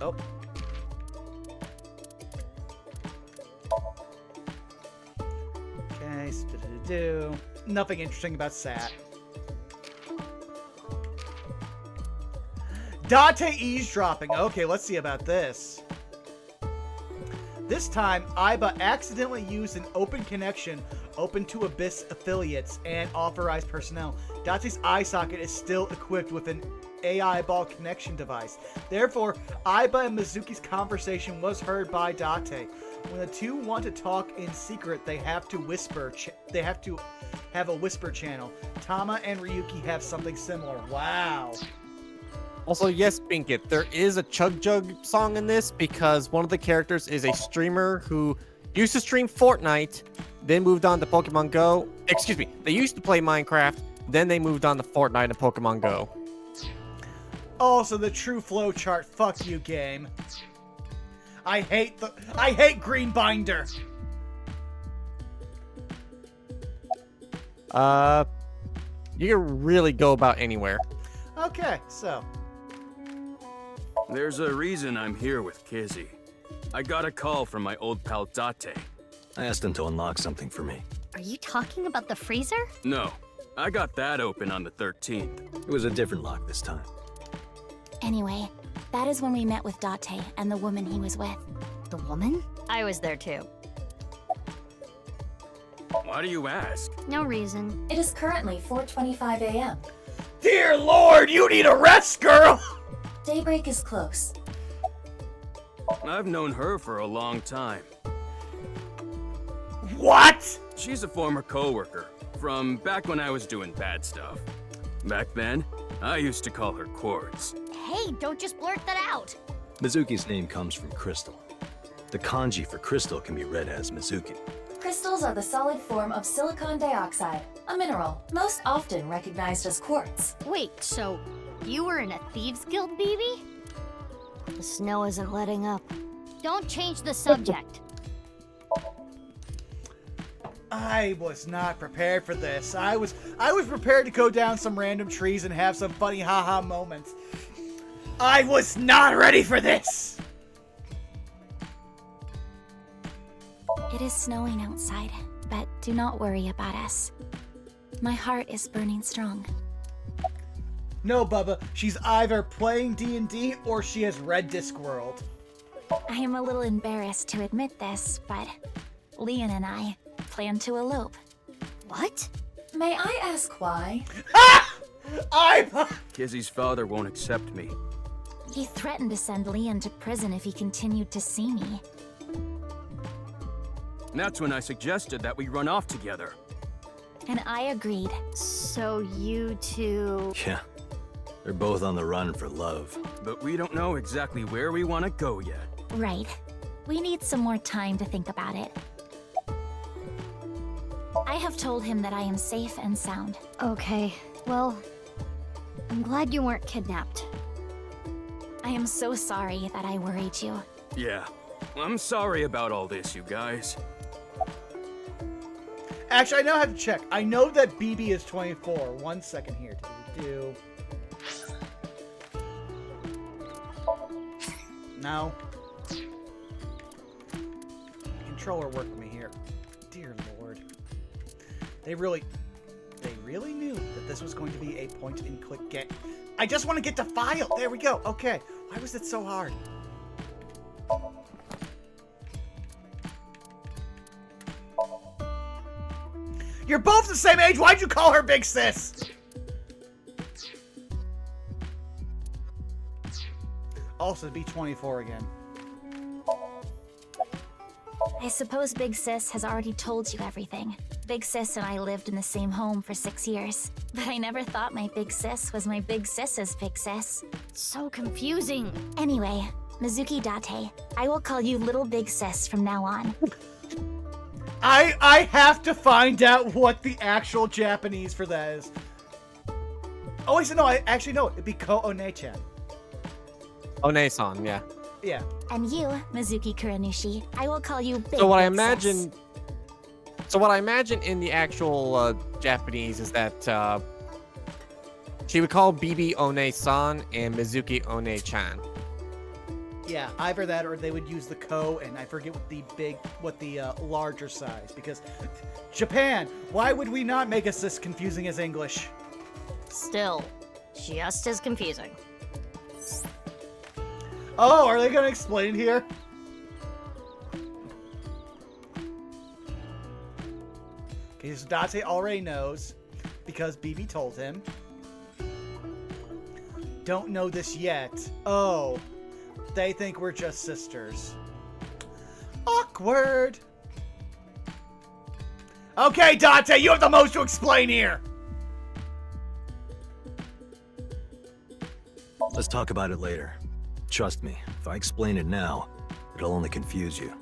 Oh. Okay, do. Nothing interesting about Sat. Date eavesdropping. Okay, let's see about this. This time, Aiba accidentally used an open connection open to Abyss affiliates and authorized personnel. Date's eye socket is still equipped with an AI ball connection device. Therefore, Aiba and Mizuki's conversation was heard by Date. When the two want to talk in secret, they have to whisper. They have to have a whisper channel. Tama and Ryuki have something similar. Wow. Also, yes, Binkit, there is a Chug Jug song in this because one of the characters is a streamer who used to stream Fortnite, then moved on to Pokemon Go. Excuse me, they used to play Minecraft, then they moved on to Fortnite and Pokemon Go. Also, the true flow chart. Fuck you, game. I hate Green Binder. You can really go about anywhere. Okay, so. There's a reason I'm here with Kizzy. I got a call from my old pal Date. I asked him to unlock something for me. Are you talking about the freezer? No, I got that open on the 13th. It was a different lock this time. Anyway, that is when we met with Date and the woman he was with. The woman? I was there too. Why do you ask? No reason. It is currently 4:25 a.m. Dear Lord, you need a rest, girl! Daybreak is close. I've known her for a long time. What? She's a former coworker from back when I was doing bad stuff. Back then, I used to call her Quartz. Hey, don't just blurt that out. Mizuki's name comes from crystal. The kanji for crystal can be read as Mizuki. Crystals are the solid form of silicon dioxide, a mineral, most often recognized as quartz. Wait, so you were in a thieves guild, BB? The snow isn't letting up. Don't change the subject. I was not prepared for this. I was prepared to go down some random trees and have some funny haha moments. I was not ready for this. It is snowing outside, but do not worry about us. My heart is burning strong. No, Bubba, she's either playing D&D or she has read Discworld. I am a little embarrassed to admit this, but Leon and I plan to elope. What? May I ask why? Kizzy's father won't accept me. He threatened to send Leon to prison if he continued to see me. And that's when I suggested that we run off together. And I agreed. So you two... Yeah. They're both on the run for love. But we don't know exactly where we want to go yet. Right. We need some more time to think about it. I have told him that I am safe and sound. Okay, well, I'm glad you weren't kidnapped. I am so sorry that I worried you. Yeah. I'm sorry about all this, you guys. Actually, I now have to check. I know that BB is 24. 1 second here. No. Controller work with me here. Dear Lord. They really knew that this was going to be a point-and-click game. I just want to get the file. There we go. Okay. Why was it so hard? You're both the same age. Why'd you call her Big Sis? Also, be 24 again. I suppose Big Sis has already told you everything. Big Sis and I lived in the same home for 6 years. But I never thought my Big Sis was my Big Sis's Big Sis. So confusing. Anyway, Mizuki Date, I will call you Little Big Sis from now on. I have to find out what the actual Japanese for that is. Oh, I said no. I actually know. It'd be Ko-One-chan. One-san, yeah. Yeah. And you, Mizuki Kuranushi, I will call you Big So what I Big imagine, Sis. so what I imagine in the actual Japanese is that she would call BB One-san and Mizuki One-chan. Yeah, either that or they would use the Ko, and I forget what the larger size. Because Japan, why would we not make us this confusing as English? Still, just as confusing. Oh, are they gonna explain here? Okay, so Date already knows because BB told him. Don't know this yet. Oh. They think we're just sisters. Awkward. Okay, Date, you have the most to explain here. Let's talk about it later. Trust me, if I explain it now, it'll only confuse you.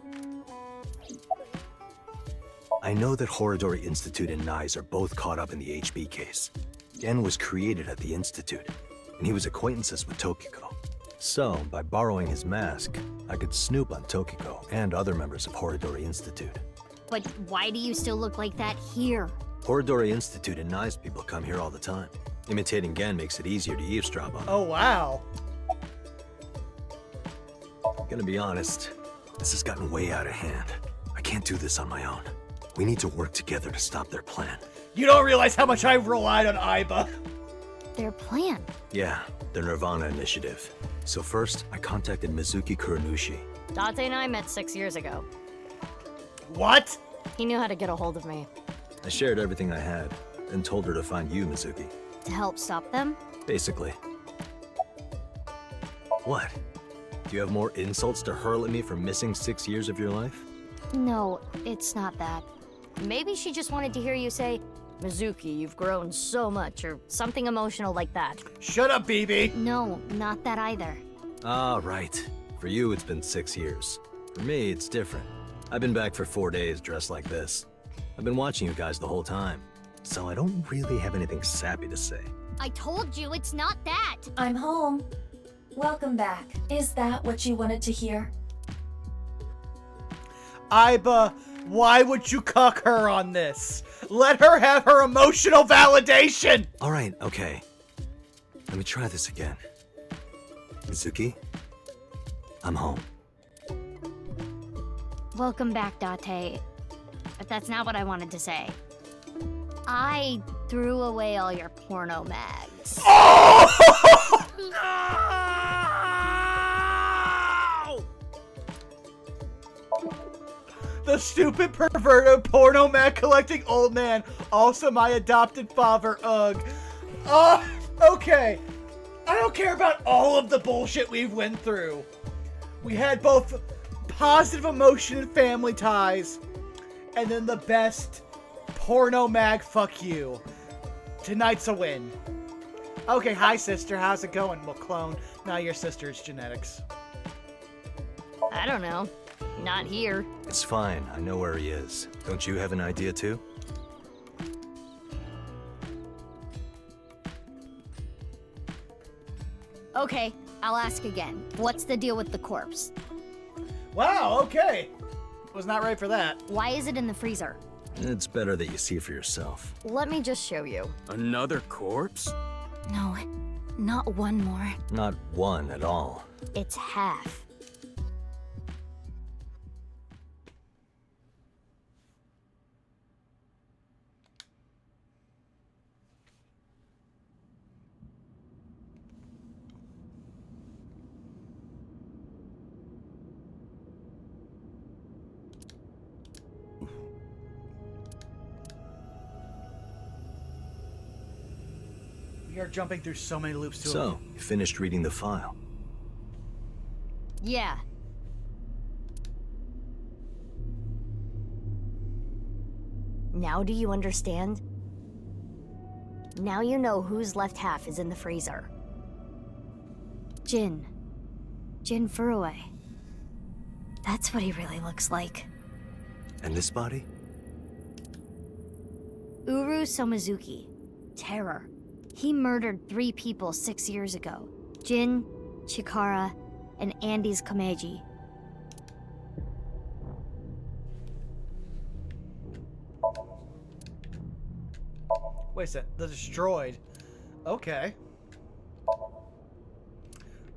I know that Horodori Institute and Nyes are both caught up in the HB case. Gen was created at the Institute, and he was acquaintances with Tokiko. So, by borrowing his mask, I could snoop on Tokiko and other members of Horodori Institute. But why do you still look like that here? Horodori Institute and Nyes people come here all the time. Imitating Gen makes it easier to eavesdrop on them. Oh, wow. Gonna be honest, this has gotten way out of hand. I can't do this on my own. We need to work together to stop their plan. You don't realize how much I've relied on Aiba. Their plan? Yeah, their nirvanA initiative. So first, I contacted Mizuki Kuranushi. Date and I met 6 years ago. What? He knew how to get a hold of me. I shared everything I had, and told her to find you, Mizuki. To help stop them? Basically. What? Do you have more insults to hurl at me for missing 6 years of your life? No, it's not that. Maybe she just wanted to hear you say, Mizuki, you've grown so much, or something emotional like that. Shut up, BB! No, not that either. Ah, right. For you, it's been 6 years. For me, it's different. I've been back for 4 days dressed like this. I've been watching you guys the whole time, so I don't really have anything sappy to say. I told you it's not that! I'm home. Welcome back. Is that what you wanted to hear? Aiba, why would you cuck her on this? Let her have her emotional validation! Alright, okay. Let me try this again. Mizuki, I'm home. Welcome back, Date. But that's not what I wanted to say. I threw away all your porno mags. Oh! The stupid perverted porno man collecting old man. Also my adopted father, ugh. Oh, okay. I don't care about all of the bullshit we've went through. We had both positive emotion and family ties, and then the best porno mag fuck you. Tonight's a win. Okay, hi sister, how's it going? Well, clone, now your sister's genetics. I don't know. Not here. It's fine. I know where he is. Don't you have an idea too? Okay, I'll ask again. What's the deal with the corpse? Wow, okay. Was not ready for that. Why is it in the freezer? It's better that you see for yourself. Let me just show you. Another corpse? No, not one more. Not one at all. It's half. We are jumping through so many loops to it. So, you finished reading the file? Yeah. Now do you understand? Now you know whose left half is in the freezer. Jin. Jin Furue. That's what he really looks like. And this body? Uru Somizuki. Terror. He murdered 3 people 6 years ago. Jin, Chikara, and Andy's Kameji. Wait a sec, the destroyed. Okay.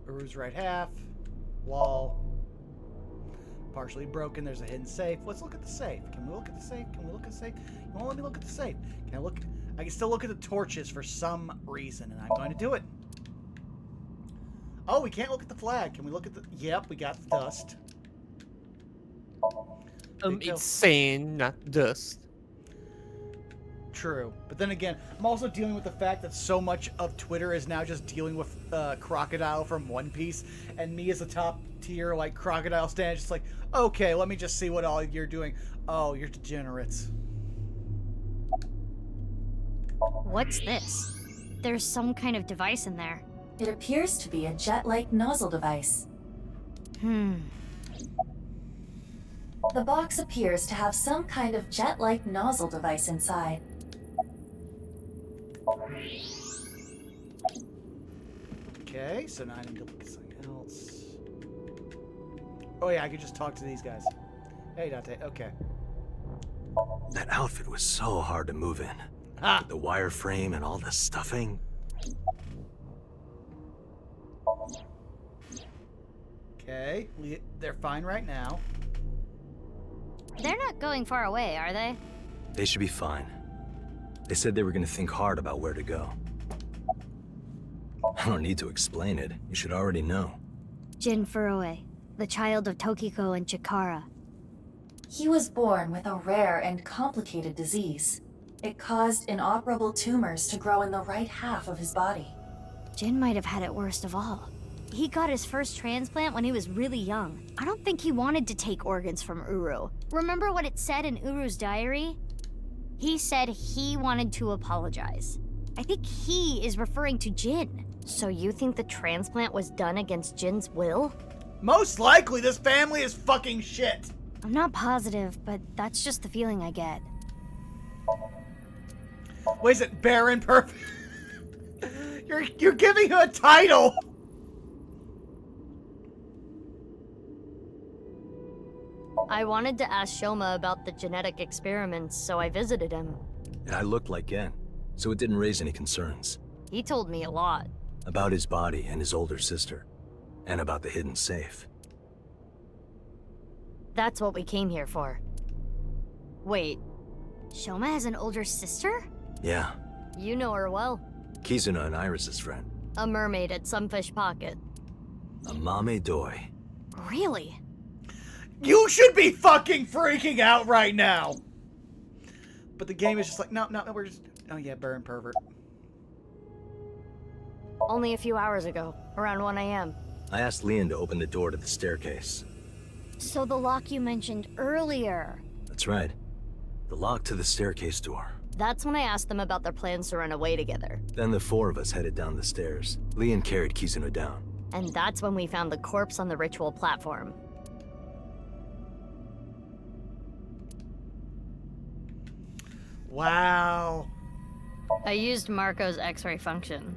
Uru's right half. Wall. Partially broken, there's a hidden safe. Let's look at the safe. Can we look at the safe? Can we look at the safe? You won't let me look at the safe. Can I look? I can still look at the torches for some reason, and I'm going to do it. Oh, we can't look at the flag. Can we look at the... Yep, we got the dust. It's sand, not dust. True. But then again, I'm also dealing with the fact that so much of Twitter is now just dealing with Crocodile from One Piece, and me as a top tier, like, Crocodile stan, just like, okay, let me just see what all you're doing. Oh, you're degenerates. What's this? There's some kind of device in there. It appears to be a jet-like nozzle device. The box appears to have some kind of jet-like nozzle device inside. Okay, so now I need to look at something else. Oh yeah, I could just talk to these guys. Hey, Dante, okay. That outfit was so hard to move in. Ah. The wireframe and all the stuffing. Okay, they're fine right now. They're not going far away, are they? They should be fine. They said they were going to think hard about where to go. I don't need to explain it. You should already know. Jin Furue, the child of Tokiko and Chikara. He was born with a rare and complicated disease. It caused inoperable tumors to grow in the right half of his body. Jin might have had it worst of all. He got his first transplant when he was really young. I don't think he wanted to take organs from Uru. Remember what it said in Uru's diary? He said he wanted to apologize. I think he is referring to Jin. So you think the transplant was done against Jin's will? Most likely, this family is fucking shit. I'm not positive, but that's just the feeling I get. What is it, Baron Perfect? You're giving him a title. I wanted to ask Shoma about the genetic experiments, so I visited him. And I looked like Gen, so it didn't raise any concerns. He told me a lot. About his body and his older sister. And about the hidden safe. That's what we came here for. Wait, Shoma has an older sister? Yeah. You know her well. Kizuna and Iris's friend. A mermaid at Sunfish Pocket. A mame doi. Really? You should be fucking freaking out right now. But the game is just like, no, we're just... Oh yeah, burn, pervert. Only a few hours ago, around 1 a.m. I asked Leon to open the door to the staircase. So the lock you mentioned earlier. That's right. The lock to the staircase door. That's when I asked them about their plans to run away together. Then the four of us headed down the stairs. Leon carried Kizuno down. And that's when we found the corpse on the ritual platform. Wow. I used Marco's X-ray function.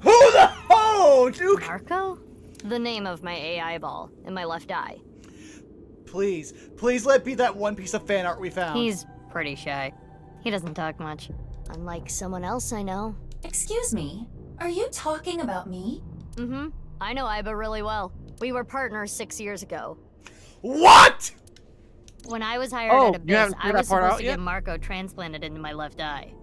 Who the hell, Duke? Marco? The name of my AI ball in my left eye. Please let be that one piece of fan art we found. He's pretty shy. He doesn't talk much. Unlike someone else I know. Excuse me, are you talking about me? Mm-hmm. I know Iba really well. We were partners 6 years ago. What?! When I was hired at Abyss, I was supposed to yet? get Marco transplanted into my left eye.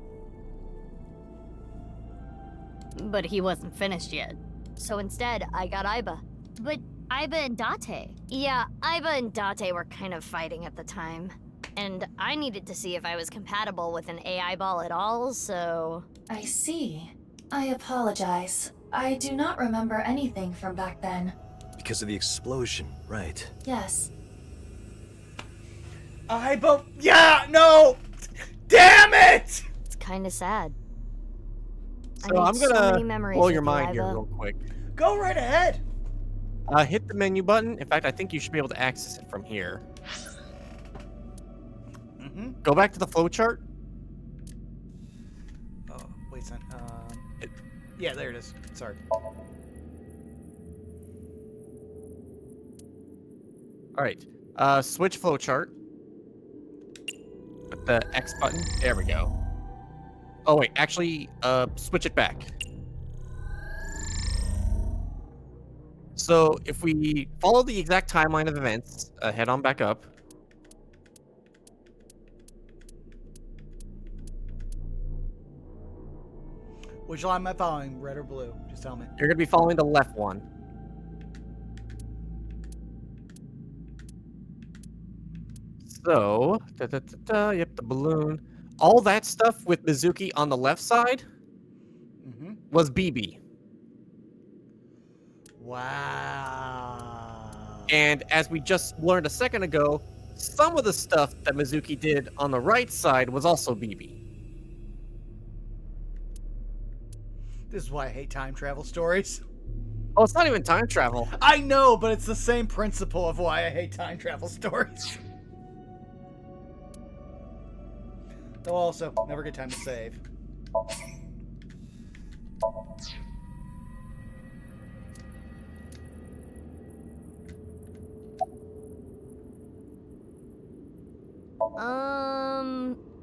But he wasn't finished yet. So instead, I got Iba. But Iba and Date? Yeah, Iba and Date were kind of fighting at the time. And I needed to see if I was compatible with an AI ball at all, so... I see. I apologize. I do not remember anything from back then. Because of the explosion, right? Yes. Yeah, no! Damn it! It's kind of sad. So I'm gonna blow your mind here real quick. Go right ahead. Hit the menu button. In fact, I think you should be able to access it from here. Go back to the flowchart. Oh, wait a second. Yeah, there it is. Sorry. All right. Switch flowchart. With the X button. There we go. Oh wait, actually, switch it back. So if we follow the exact timeline of events, head on back up. Which line am I following? Red or blue? Just tell me. You're gonna be following the left one. So, yep, the balloon. All that stuff with Mizuki on the left side was BB. Wow. And as we just learned a second ago, some of the stuff that Mizuki did on the right side was also BB. This is why I hate time travel stories. Oh, it's not even time travel. I know, but it's the same principle of why I hate time travel stories. Though also, never get time to save.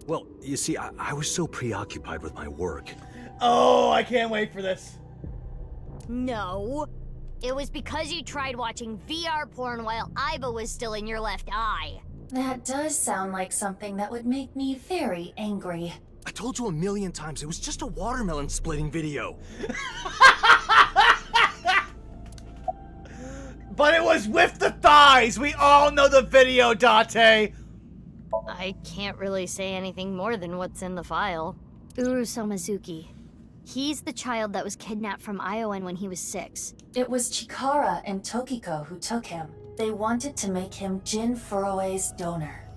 Well, you see, I was so preoccupied with my work. Oh, I can't wait for this. No. It was because you tried watching VR porn while Iba was still in your left eye. That does sound like something that would make me very angry. I told you 1,000,000 times, it was just a watermelon splitting video. But it was with the thighs! We all know the video, Date! I can't really say anything more than what's in the file. Uru Somazuki. He's the child that was kidnapped from Iowan when he was 6. It was Chikara and Tokiko who took him. They wanted to make him Jin Furue's donor.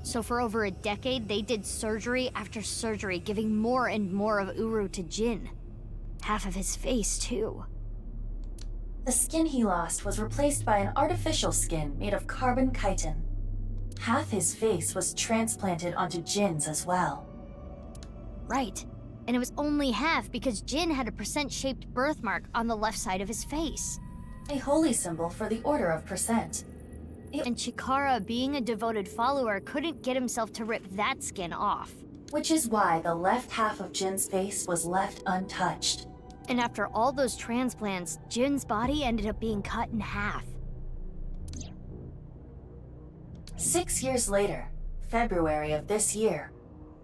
So for over a decade, they did surgery after surgery, giving more and more of Uru to Jin. Half of his face, too. The skin he lost was replaced by an artificial skin made of carbon chitin. Half his face was transplanted onto Jin's as well. Right. And it was only half because Jin had a percent-shaped birthmark on the left side of his face. A holy symbol for the Order of Percent. And Chikara, being a devoted follower, couldn't get himself to rip that skin off. Which is why the left half of Jin's face was left untouched. And after all those transplants, Jin's body ended up being cut in half. 6 years later, February of this year,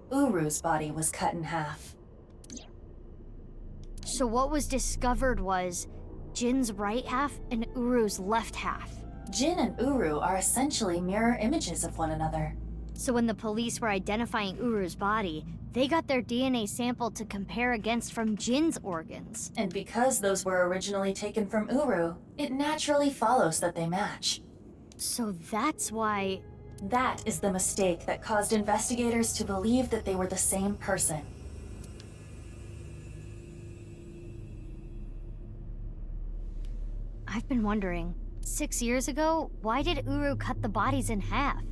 Uru's body was cut in half. So what was discovered was Jin's right half and Uru's left half. Jin and Uru are essentially mirror images of one another. So when the police were identifying Uru's body, they got their DNA sample to compare against from Jin's organs. And because those were originally taken from Uru, it naturally follows that they match. So that's why... That is the mistake that caused investigators to believe that they were the same person. I've been wondering, 6 years ago, why did Uru cut the bodies in half?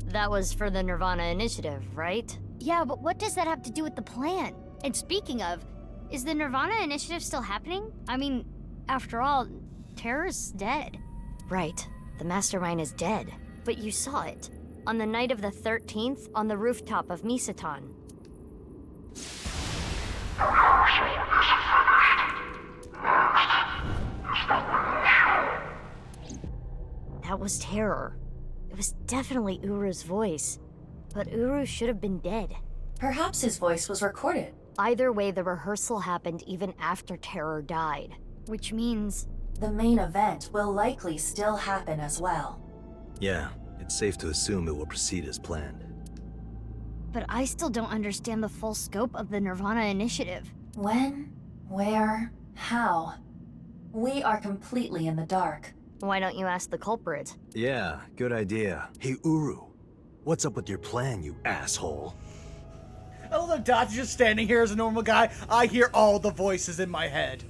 That was for the nirvanA initiative, right? Yeah, but what does that have to do with the plan? And speaking of, is the nirvanA initiative still happening? I mean, after all, Terror's dead. Right, the mastermind is dead. But you saw it. On the night of the 13th, on the rooftop of Misatan. That was Terror. It was definitely Uru's voice. But Uru should have been dead. Perhaps his voice was recorded. Either way, the rehearsal happened even after Terror died. Which means... the main event will likely still happen as well. Yeah, it's safe to assume it will proceed as planned. But I still don't understand the full scope of the nirvanA initiative. When? Where? How? We are completely in the dark. Why don't you ask the culprit? Yeah, good idea. Hey, Uru, what's up with your plan, you asshole? I love that Dot's just standing here as a normal guy. I hear all the voices in my head.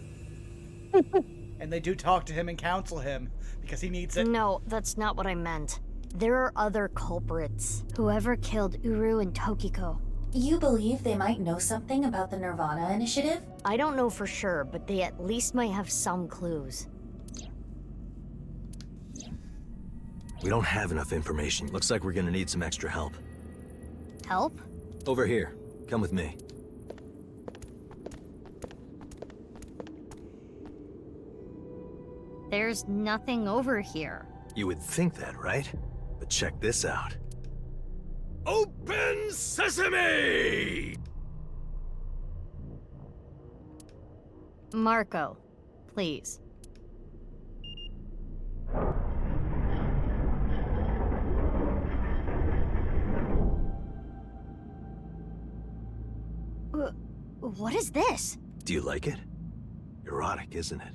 And they do talk to him and counsel him, because he needs it. No, that's not what I meant. There are other culprits. Whoever killed Uru and Tokiko. You believe they might know something about the nirvanA initiative? I don't know for sure, but they at least might have some clues. We don't have enough information. Looks like we're gonna need some extra help. Help? Over here. Come with me. There's nothing over here. You would think that, right? But check this out. Open sesame! Marco, please. What is this? Do you like it? Erotic, isn't it?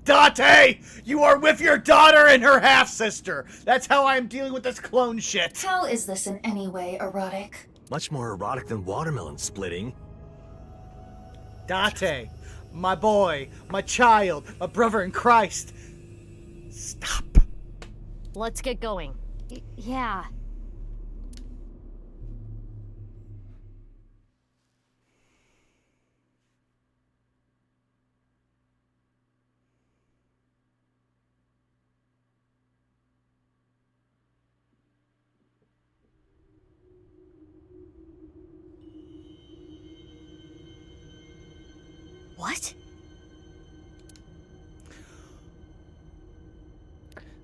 Date! You are with your daughter and her half-sister! That's how I'm dealing with this clone shit! How is this in any way erotic? Much more erotic than watermelon splitting. Date, my boy, my child, my brother in Christ. Stop. Let's get going. Yeah. What?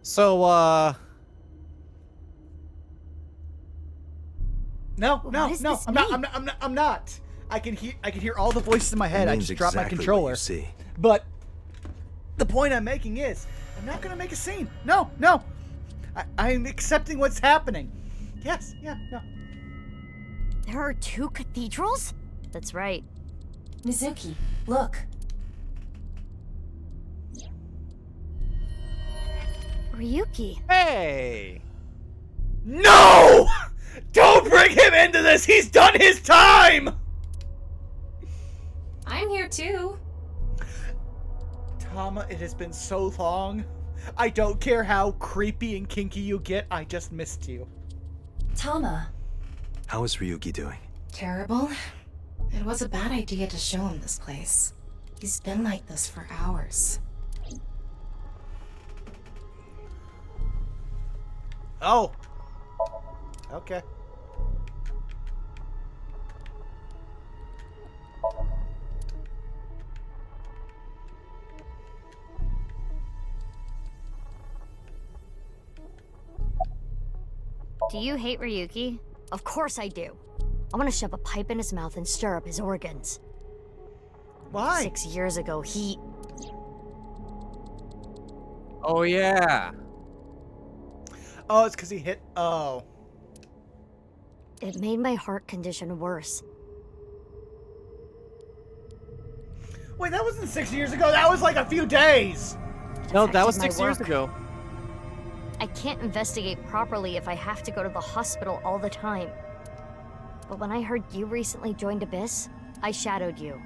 So, No, this I'm not. I can hear all the voices in my head. I just dropped my exactly controller. what you see. But the point I'm making is, I'm not gonna make a scene. No. I'm accepting what's happening. Yes, yeah, no. There are 2 cathedrals? That's right. Mizuki, look. Ryuki. hey! No! Don't bring him into this! He's done his time! I'm here too. Tama, it has been so long. I don't care how creepy and kinky you get, I just missed you. Tama. How is Ryuki doing? Terrible. It was a bad idea to show him this place. He's been like this for hours. Oh. Okay. Do you hate Ryuki? Of course I do. I want to shove a pipe in his mouth and stir up his organs. Why? 6 years ago, he... Oh, yeah. Oh, it's because he hit. Oh. It made my heart condition worse. Wait, that wasn't 6 years ago. That was like a few days. No, that was Affected 6 my years work. ago. I can't investigate properly if I have to go to the hospital all the time. But when I heard you recently joined Abyss, I shadowed you.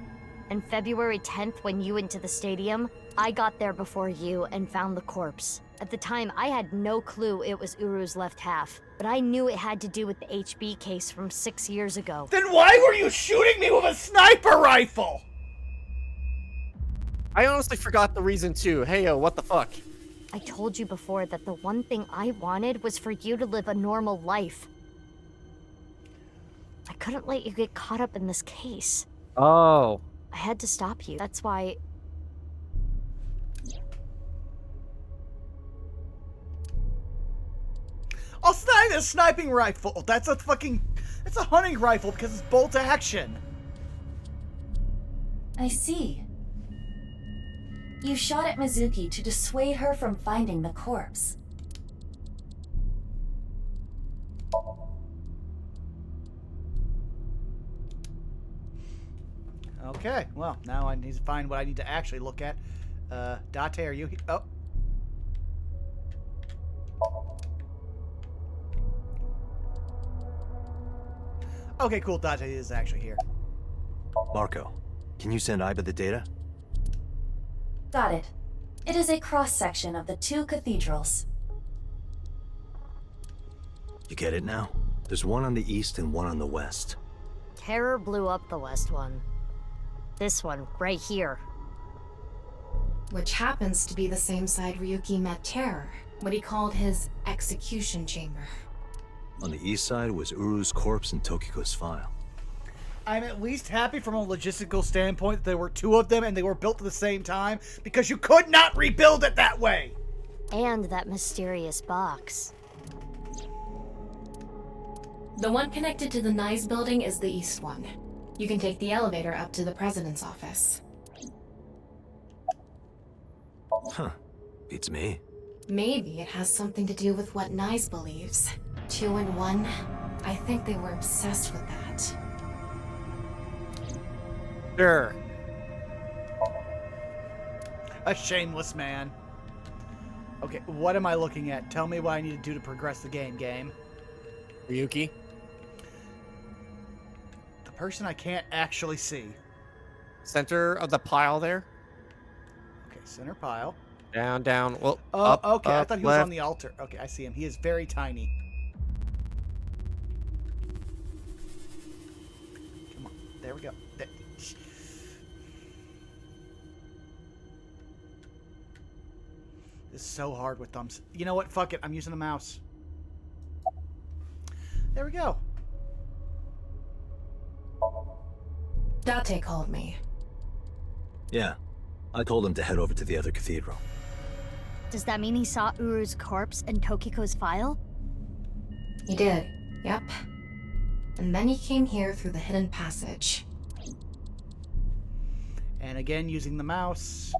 And February 10th, when you went to the stadium, I got there before you and found the corpse. At the time, I had no clue it was Uru's left half, but I knew it had to do with the HB case from 6 years ago. Then why were you shooting me with a sniper rifle? I honestly forgot the reason too. Hey, yo, what the fuck? I told you before that the one thing I wanted was for you to live a normal life. I couldn't let you get caught up in this case. Oh. I had to stop you. That's why... I'll snipe a sniping rifle. That's a hunting rifle because it's bolt action. I see. You shot at Mizuki to dissuade her from finding the corpse. Okay, well, now I need to find what I need to actually look at. Date, are you here? Oh. Okay, cool. Date is actually here. Marco, can you send Iba the data? Got it. It is a cross-section of the two cathedrals. You get it now? There's one on the east and one on the west. Terror blew up the west one. This one, right here. Which happens to be the same side Ryuki met Terror, what he called his execution chamber. On the east side was Uru's corpse and Tokiko's file. I'm at least happy from a logistical standpoint that there were two of them and they were built at the same time, because you could not rebuild it that way! And that mysterious box. The one connected to the Nyes building is the east one. You can take the elevator up to the president's office. Huh. Beats me. Maybe it has something to do with what Nyes believes. 2 and 1. I think they were obsessed with that. Sure. A shameless man. Okay, what am I looking at? Tell me what I need to do to progress the game. Ryuki? The person I can't actually see. Center of the pile there. Okay, center pile. Down, down. Well, Oh, up, okay. up, I thought he was left. on the altar. Okay, I see him. He is very tiny. Come on. There we go. This is so hard with thumbs. You know what? Fuck it. I'm using the mouse. There we go. Date called me. Yeah. I told him to head over to the other cathedral. Does that mean he saw Uru's corpse and Tokiko's file? He did. Yep. And then he came here through the hidden passage. And again, using the mouse.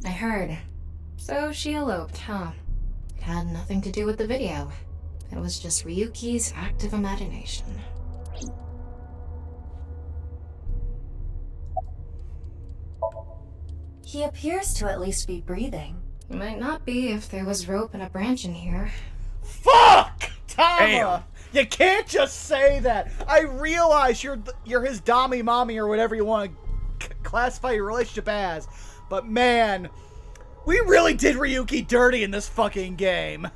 I heard. So she eloped, huh? It had nothing to do with the video. It was just Ryuki's active imagination. He appears to at least be breathing. He might not be if there was rope and a branch in here. Fuck! Tama! You can't just say that. I realize you're his dommy mommy or whatever you want to classify your relationship as. But man, we really did Ryuki dirty in this fucking game.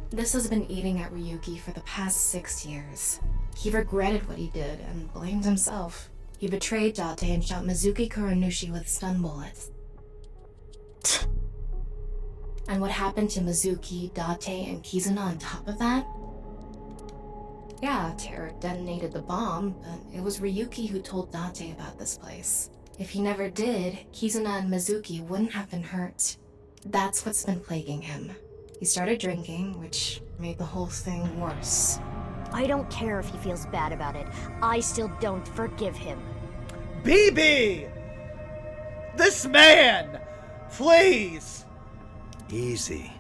This has been eating at Ryuki for the past 6 years. He regretted what he did and blamed himself. He betrayed Date and shot Mizuki Kuranushi with stun bullets. And what happened to Mizuki, Date, and Kizuna on top of that? Yeah, Terror detonated the bomb, but it was Ryuki who told Date about this place. If he never did, Kizuna and Mizuki wouldn't have been hurt. That's what's been plaguing him. He started drinking, which made the whole thing worse. I don't care if he feels bad about it. I still don't forgive him. BB! This man! Please! Easy.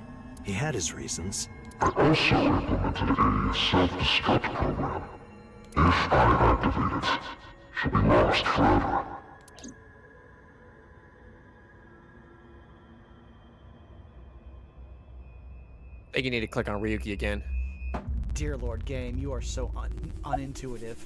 He had his reasons. I also implemented a self-destruct program. If I activate it, she'll be lost forever. I think you need to click on Ryuki again. Dear Lord game, you are so unintuitive.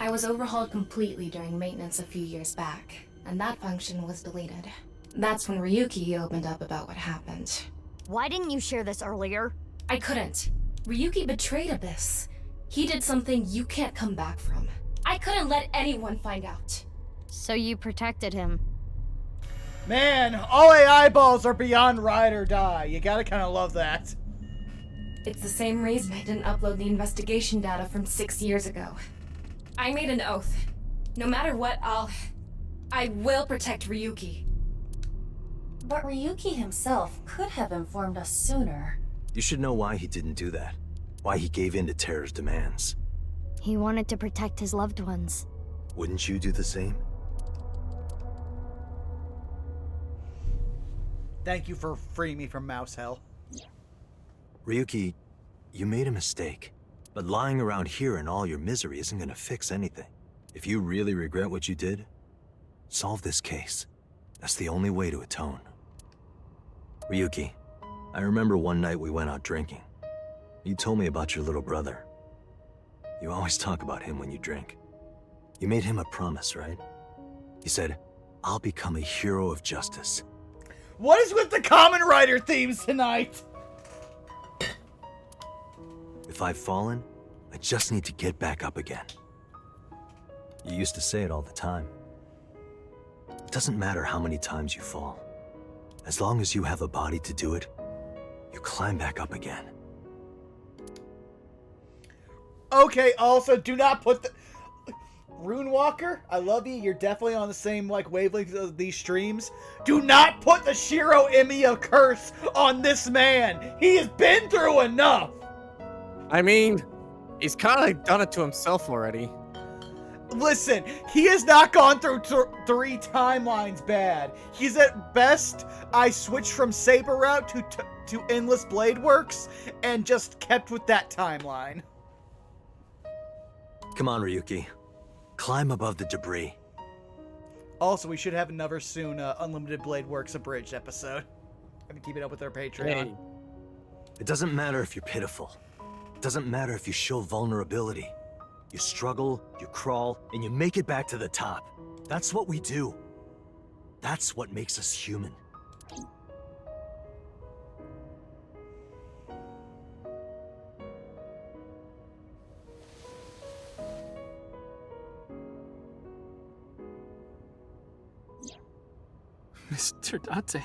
I was overhauled completely during maintenance a few years back, and that function was deleted. That's when Ryuki opened up about what happened. Why didn't you share this earlier? I couldn't. Ryuki betrayed Abyss. He did something you can't come back from. I couldn't let anyone find out. So you protected him. Man, all AI balls are beyond ride or die. You gotta kind of love that. It's the same reason I didn't upload the investigation data from 6 years ago. I made an oath. No matter what, I will protect Ryuki. But Ryuki himself could have informed us sooner. You should know why he didn't do that. Why he gave in to Terra's demands. He wanted to protect his loved ones. Wouldn't you do the same? Thank you for freeing me from mouse hell. Ryuki, you made a mistake. But lying around here in all your misery isn't gonna fix anything. If you really regret what you did, solve this case. That's the only way to atone. Ryuki, I remember one night we went out drinking. You told me about your little brother. You always talk about him when you drink. You made him a promise, right? He said, I'll become a hero of justice. What is with the Kamen Rider themes tonight? If I've fallen, I just need to get back up again. You used to say it all the time. It doesn't matter how many times you fall. As long as you have a body to do it, you climb back up again. Okay, also, do not put the... Runewalker, I love you. You're definitely on the same, wavelength of these streams. Do not put the Shiro Emiya curse on this man. He has been through enough. I mean, he's kind of done it to himself already. Listen, he has not gone through 3 timelines bad. He's at best, I switched from Saber Route to Endless Blade Works and just kept with that timeline. Come on, Ryuki. Climb above the debris. Also, we should have another soon Unlimited Blade Works Abridged episode. I'm gonna keep it up with our Patreon. Hey. It doesn't matter if you're pitiful. It doesn't matter if you show vulnerability. You struggle, you crawl, and you make it back to the top. That's what we do. That's what makes us human. Mr. Date.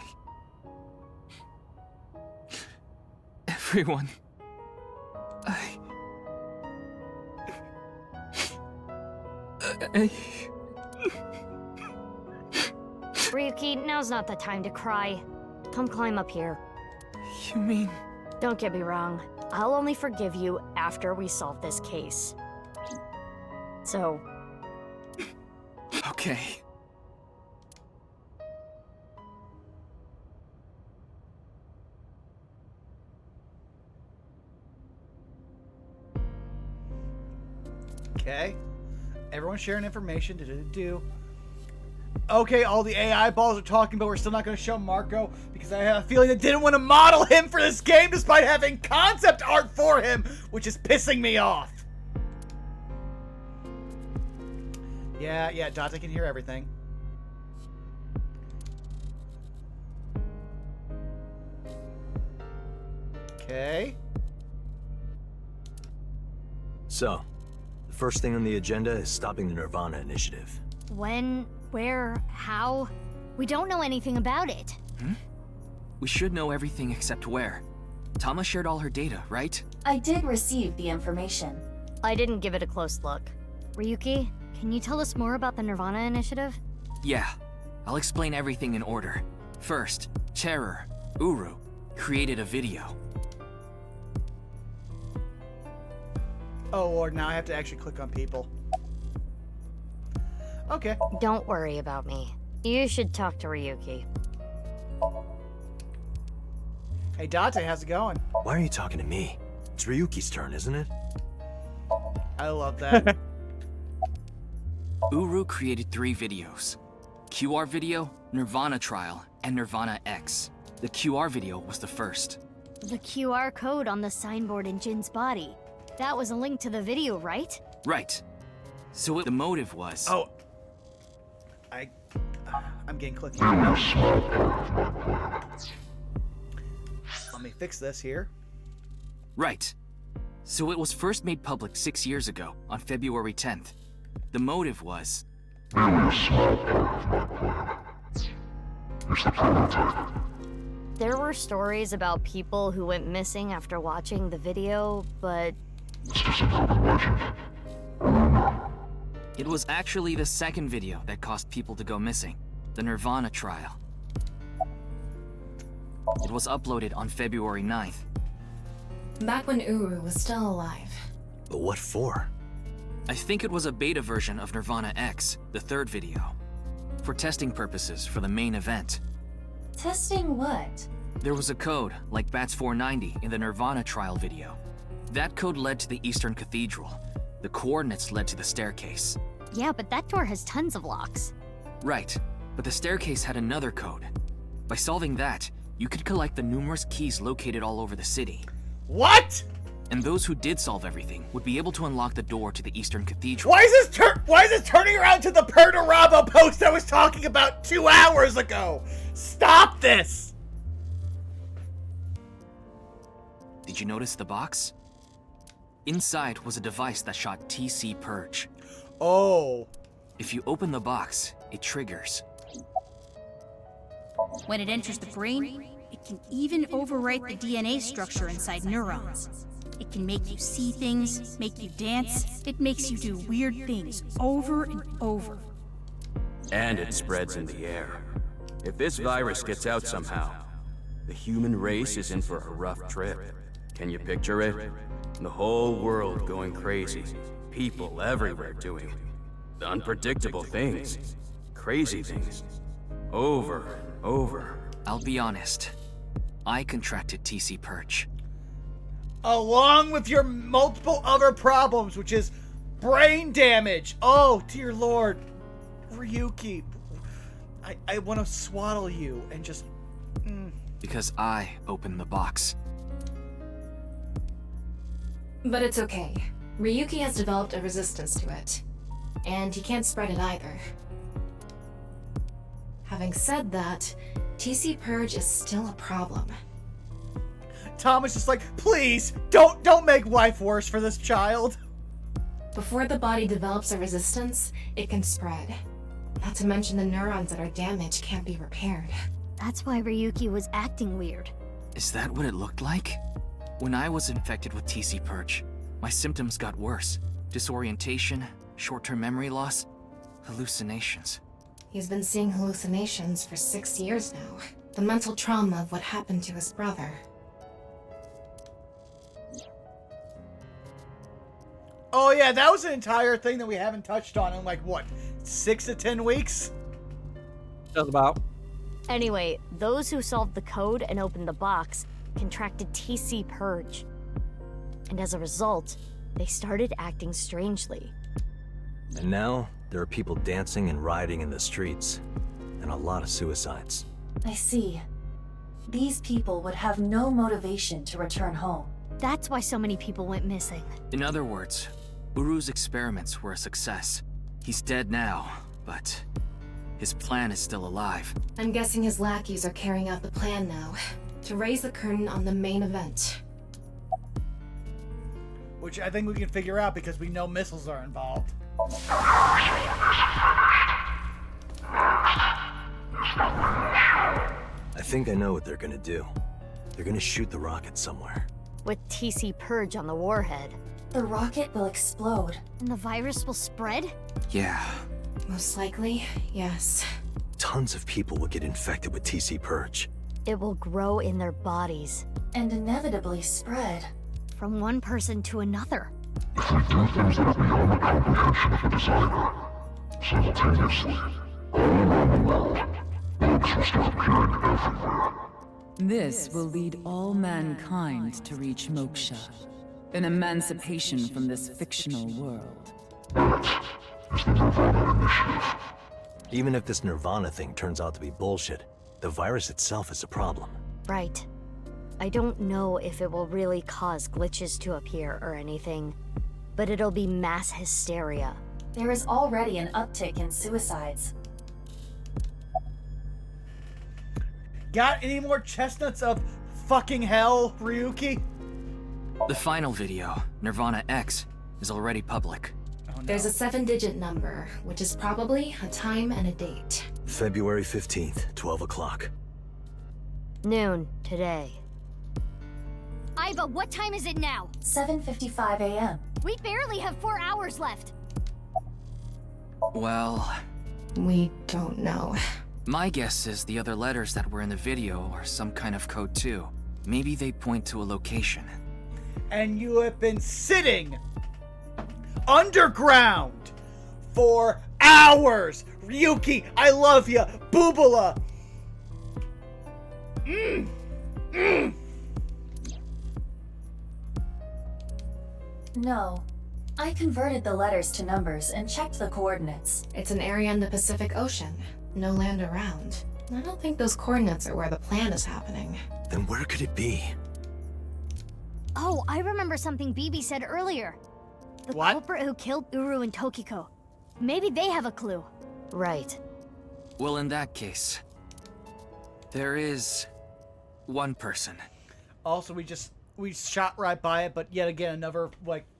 Everyone. Ryuki, now's not the time to cry. Come climb up here. You mean... Don't get me wrong. I'll only forgive you after we solve this case. So... Okay. Okay. Everyone's sharing information. Okay, all the AI balls are talking, but we're still not going to show Marco because I have a feeling they didn't want to model him for this game despite having concept art for him, which is pissing me off. Yeah, Date can hear everything. Okay. So, the first thing on the agenda is stopping the nirvanA initiative. When, where, how? We don't know anything about it. We should know everything except where. Tama shared all her data, right? I did receive the information. I didn't give it a close look. Ryuki, can you tell us more about the nirvanA initiative? Yeah. I'll explain everything in order. First, Terror, Uru, created a video. Oh Lord, now I have to actually click on people. Okay. Don't worry about me. You should talk to Ryuki. Hey, Date, how's it going? Why are you talking to me? It's Ryuki's turn, isn't it? I love that. Uru created 3 videos. QR video, nirvanA trial, and nirvanA X. The QR video was the first. The QR code on the signboard in Jin's body. That was a link to the video, right? Right. So what the motive was... Oh. I'm getting clicky. Let me fix this here. Right. So it was first made public 6 years ago, on February 10th. The motive was... There were stories about people who went missing after watching the video, but... It was actually the second video that caused people to go missing. The nirvanA trial. It was uploaded on February 9th. Back when Uru was still alive. But what for? I think it was a beta version of nirvanA X, the third video. For testing purposes for the main event. Testing what? There was a code, like BATS 490 in the nirvanA trial video. That code led to the Eastern Cathedral. The coordinates led to the staircase. Yeah, but that door has tons of locks. Right, but the staircase had another code. By solving that, you could collect the numerous keys located all over the city. What? And those who did solve everything would be able to unlock the door to the Eastern Cathedral. Why is this turning around to the Perdurabo post I was talking about 2 hours ago? Stop this! Did you notice the box? Inside was a device that shot TC Purge. Oh. If you open the box, it triggers. When it enters the brain, it can even overwrite the DNA structure inside neurons. It can make you see things, make you dance. It makes you do weird things over and over. And it spreads in the air. If this virus gets out somehow, the human race is in for a rough trip. Can you picture it? The whole world going crazy. People everywhere doing unpredictable things. Crazy things. Over and over. I'll be honest. I contracted TC Purge. Along with your multiple other problems, which is brain damage. Oh, dear Lord. Ryuki. I want to swaddle you and just... Because I opened the box. But it's okay. Ryuki has developed a resistance to it. And he can't spread it either. Having said that, TC Purge is still a problem. Tom is just like, please, don't make life worse for this child. Before the body develops a resistance, it can spread. Not to mention the neurons that are damaged can't be repaired. That's why Ryuki was acting weird. Is that what it looked like? When I was infected with TC Purge, my symptoms got worse. Disorientation, short-term memory loss, hallucinations. He's been seeing hallucinations for 6 years now. The mental trauma of what happened to his brother. Oh yeah, that was an entire thing that we haven't touched on in like, what, 6 to 10 weeks? Just about. Anyway, those who solved the code and opened the box contracted TC Purge. And as a result, they started acting strangely. And now, there are people dancing and rioting in the streets. And a lot of suicides. I see. These people would have no motivation to return home. That's why so many people went missing. In other words, Uru's experiments were a success. He's dead now, but his plan is still alive. I'm guessing his lackeys are carrying out the plan now. To raise the curtain on the main event. Which I think we can figure out because we know missiles are involved. I think I know what they're gonna do. They're gonna shoot the rocket somewhere. With TC Purge on the warhead. The rocket will explode. And the virus will spread? Yeah. Most likely, yes. Tons of people will get infected with TC Purge. It will grow in their bodies. And inevitably spread. From one person to another. If we do things that are beyond the comprehension of the designer, simultaneously. All around the world, bugs will start appearing everywhere. This will lead all mankind to reach moksha, an emancipation from this fictional world. That is the nirvanA initiative. Even if this nirvana thing turns out to be bullshit, the virus itself is a problem. Right. I don't know if it will really cause glitches to appear or anything, but it'll be mass hysteria. There is already an uptick in suicides. Got any more chestnuts of fucking hell, Ryuki? The final video, nirvanA X, is already public. There's a 7-digit number, which is probably a time and a date. February 15th, 12 o'clock. Noon, today. Iva, what time is it now? 7:55 a.m. We barely have 4 hours left. Well... We don't know. My guess is the other letters that were in the video are some kind of code too. Maybe they point to a location. And you have been sitting underground for hours! Ryuki, I love you! Boobala! No. I converted the letters to numbers and checked the coordinates. It's an area in the Pacific Ocean. No land around. I don't think those coordinates are where the plan is happening. Then where could it be? Oh, I remember something Bibi said earlier. The culprit who killed Uru and Tokiko. Maybe they have a clue. Right. Well, in that case, there is one person. Also, we shot right by it, but yet again, another,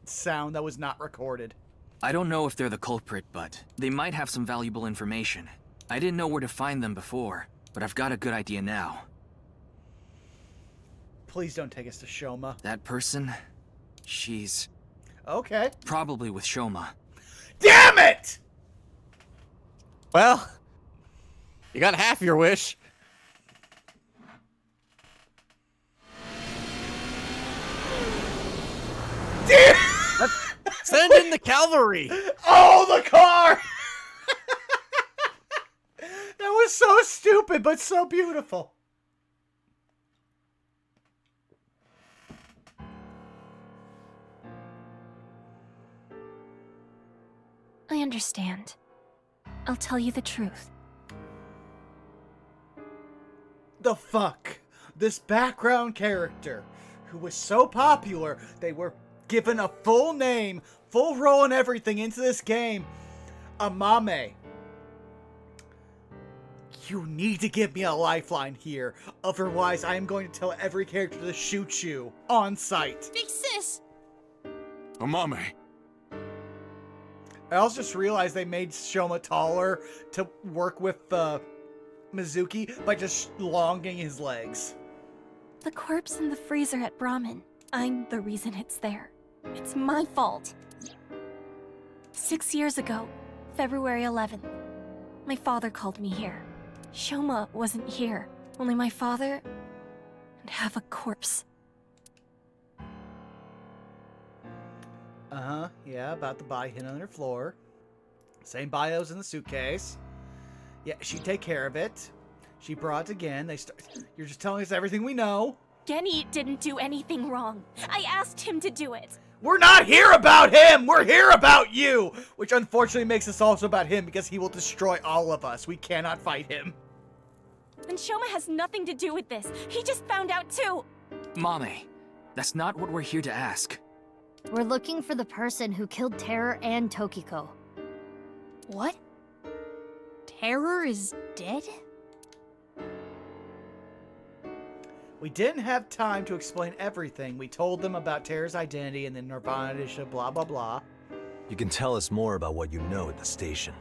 sound that was not recorded. I don't know if they're the culprit, but they might have some valuable information. I didn't know where to find them before, but I've got a good idea now. Please don't take us to Shoma. That person, she's... Okay. Probably with Shoma. Damn it! Well, you got half your wish. Send in the cavalry! Oh, the car! That was so stupid, but so beautiful. I understand. I'll tell you the truth. The fuck? This background character, who was so popular, they were given a full name, full role and everything into this game. Amame. You need to give me a lifeline here, otherwise I am going to tell every character to shoot you on sight. Big sis! Amame. I also just realized they made Shoma taller to work with Mizuki by just longing his legs. The corpse in the freezer at Brahmin. I'm the reason it's there. It's my fault. 6 years ago, February 11th, my father called me here. Shoma wasn't here, only my father and have a corpse. Uh-huh, yeah, about the body hidden on her floor. Same bios in the suitcase. Yeah, she'd take care of it. She brought it again. You're just telling us everything we know. Genny didn't do anything wrong. I asked him to do it. We're not here about him! We're here about you! Which unfortunately makes us also about him because he will destroy all of us. We cannot fight him. And Shoma has nothing to do with this. He just found out too. Mame, that's not what we're here to ask. We're looking for the person who killed Terror and Tokiko. What? Terror is dead? We didn't have time to explain everything. We told them about Terror's identity and then nirvanA initiative, blah, blah, blah. You can tell us more about what you know at the station.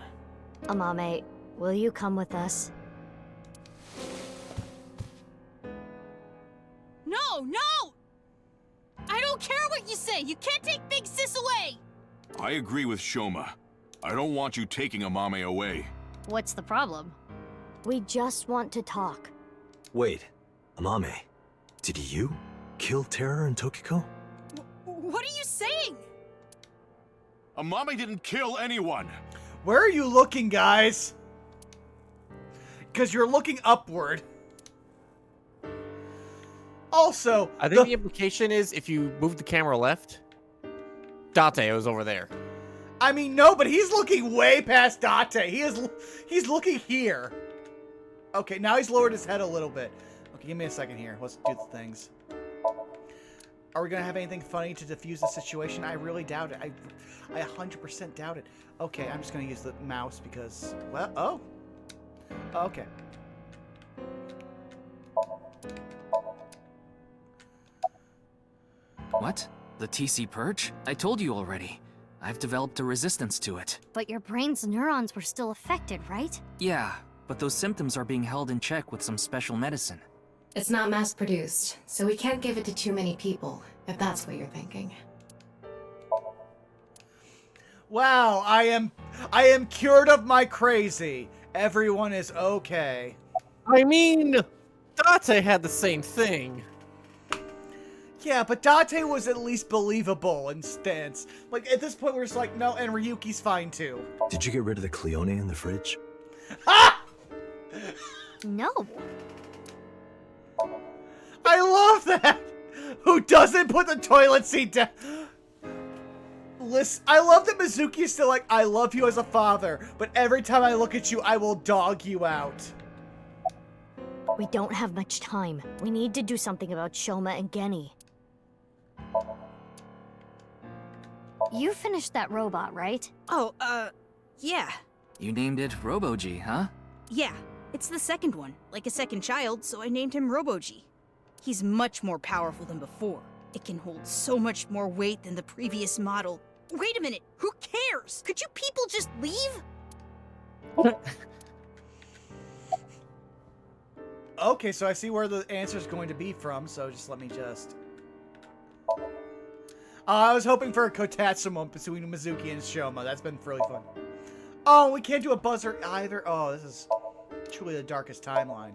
Amame, will you come with us? No, no! I don't care what you say! You can't take Big Sis away! I agree with Shoma. I don't want you taking Amame away. What's the problem? We just want to talk. Wait, Amame, did you kill Terror and Tokiko? What are you saying? Amame didn't kill anyone. Where are you looking, guys? Because you're looking upward. Also, I think the implication is if you move the camera left, Date was over there. I mean, no, but he's looking way past Date. He's looking here. Okay, now he's lowered his head a little bit. Okay, give me a second here. Let's do the things. Are we going to have anything funny to diffuse the situation? I really doubt it. I 100% doubt it. Okay, I'm just going to use the mouse because, well, oh. Okay. What? The TC Purge? I told you already. I've developed a resistance to it. But your brain's neurons were still affected, right? Yeah, but those symptoms are being held in check with some special medicine. It's not mass-produced, so we can't give it to too many people, if that's what you're thinking. Wow, I am cured of my crazy. Everyone is okay. I mean, Date had the same thing. Yeah, but Date was at least believable in stance. Like, at this point, we're just like, no, and Ryuki's fine, too. Did you get rid of the Cleone in the fridge? Ah! No. I love that! Who doesn't put the toilet seat down? Listen, I love that Mizuki is still like, I love you as a father, but every time I look at you, I will dog you out. We don't have much time. We need to do something about Shoma and Genny. You finished that robot, right? Oh, yeah. You named it Robo-G, huh? Yeah, it's the second one, like a second child, so I named him Robo-G. He's much more powerful than before. It can hold so much more weight than the previous model. Wait a minute, who cares? Could you people just leave? Okay, so I see where the answer is going to be from, so just let me just... I was hoping for a Kotatsu moment between Mizuki and Shoma. That's been really fun. Oh, we can't do a buzzer either. Oh, this is truly the darkest timeline.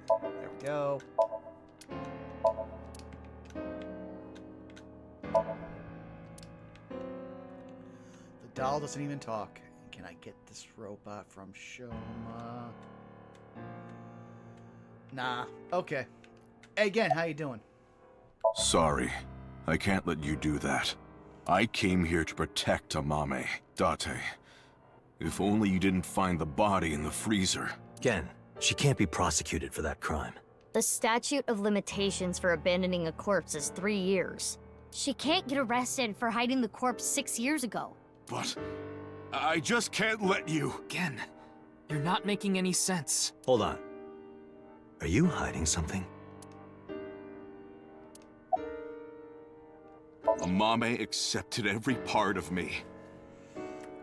There we go. The doll doesn't even talk. Can I get this robot from Shoma? Nah. Okay. Hey, again, how you doing? Sorry. I can't let you do that. I came here to protect Amame. Date. If only you didn't find the body in the freezer. Gen, she can't be prosecuted for that crime. The statute of limitations for abandoning a corpse is 3 years. She can't get arrested for hiding the corpse 6 years ago. But I just can't let you. Gen, you're not making any sense. Hold on. Are you hiding something? Amame accepted every part of me.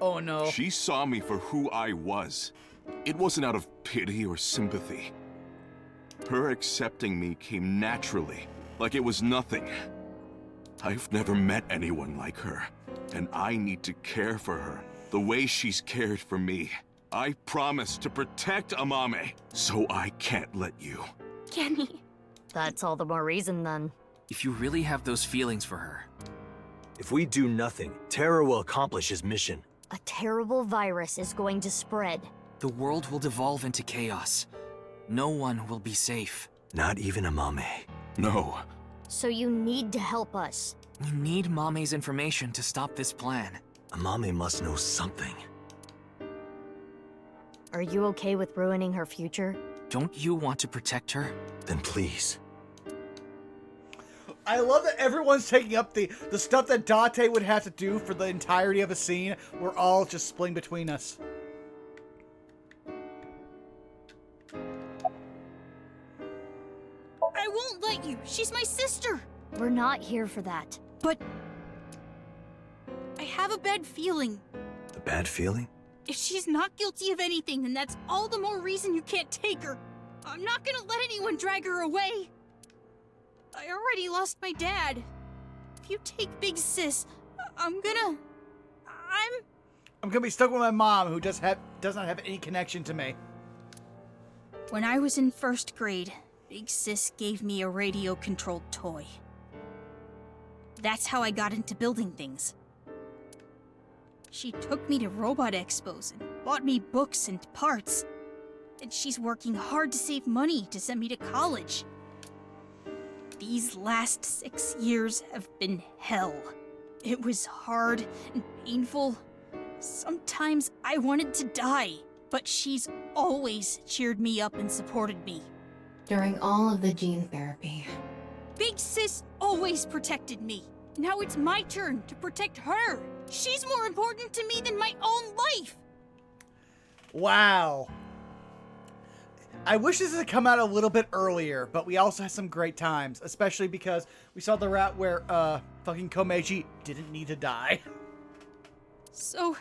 Oh no. She saw me for who I was. It wasn't out of pity or sympathy. Her accepting me came naturally, like it was nothing. I've never met anyone like her, and I need to care for her the way she's cared for me. I promise to protect Amame, so I can't let you. Genny. That's all the more reason then. If you really have those feelings for her. If we do nothing, Terror will accomplish his mission. A terrible virus is going to spread. The world will devolve into chaos. No one will be safe. Not even Amame. No. So you need to help us. We need Mame's information to stop this plan. Amame must know something. Are you okay with ruining her future? Don't you want to protect her? Then please. I love that everyone's taking up the stuff that Date would have to do for the entirety of a scene. We're all just splitting between us. I won't let you. She's my sister. We're not here for that. But I have a bad feeling. A bad feeling? If she's not guilty of anything, then that's all the more reason you can't take her. I'm not gonna let anyone drag her away. I already lost my dad. If you take Big Sis, I'm gonna be stuck with my mom, who does not have any connection to me. When I was in first grade, Big Sis gave me a radio-controlled toy. That's how I got into building things. She took me to robot expos and bought me books and parts. And she's working hard to save money to send me to college. These last 6 years have been hell. It was hard and painful. Sometimes I wanted to die, but she's always cheered me up and supported me. During all of the gene therapy, Big Sis always protected me. Now it's my turn to protect her. She's more important to me than my own life. Wow. I wish this had come out a little bit earlier, but we also had some great times, especially because we saw the route where fucking Komeiji didn't need to die. So,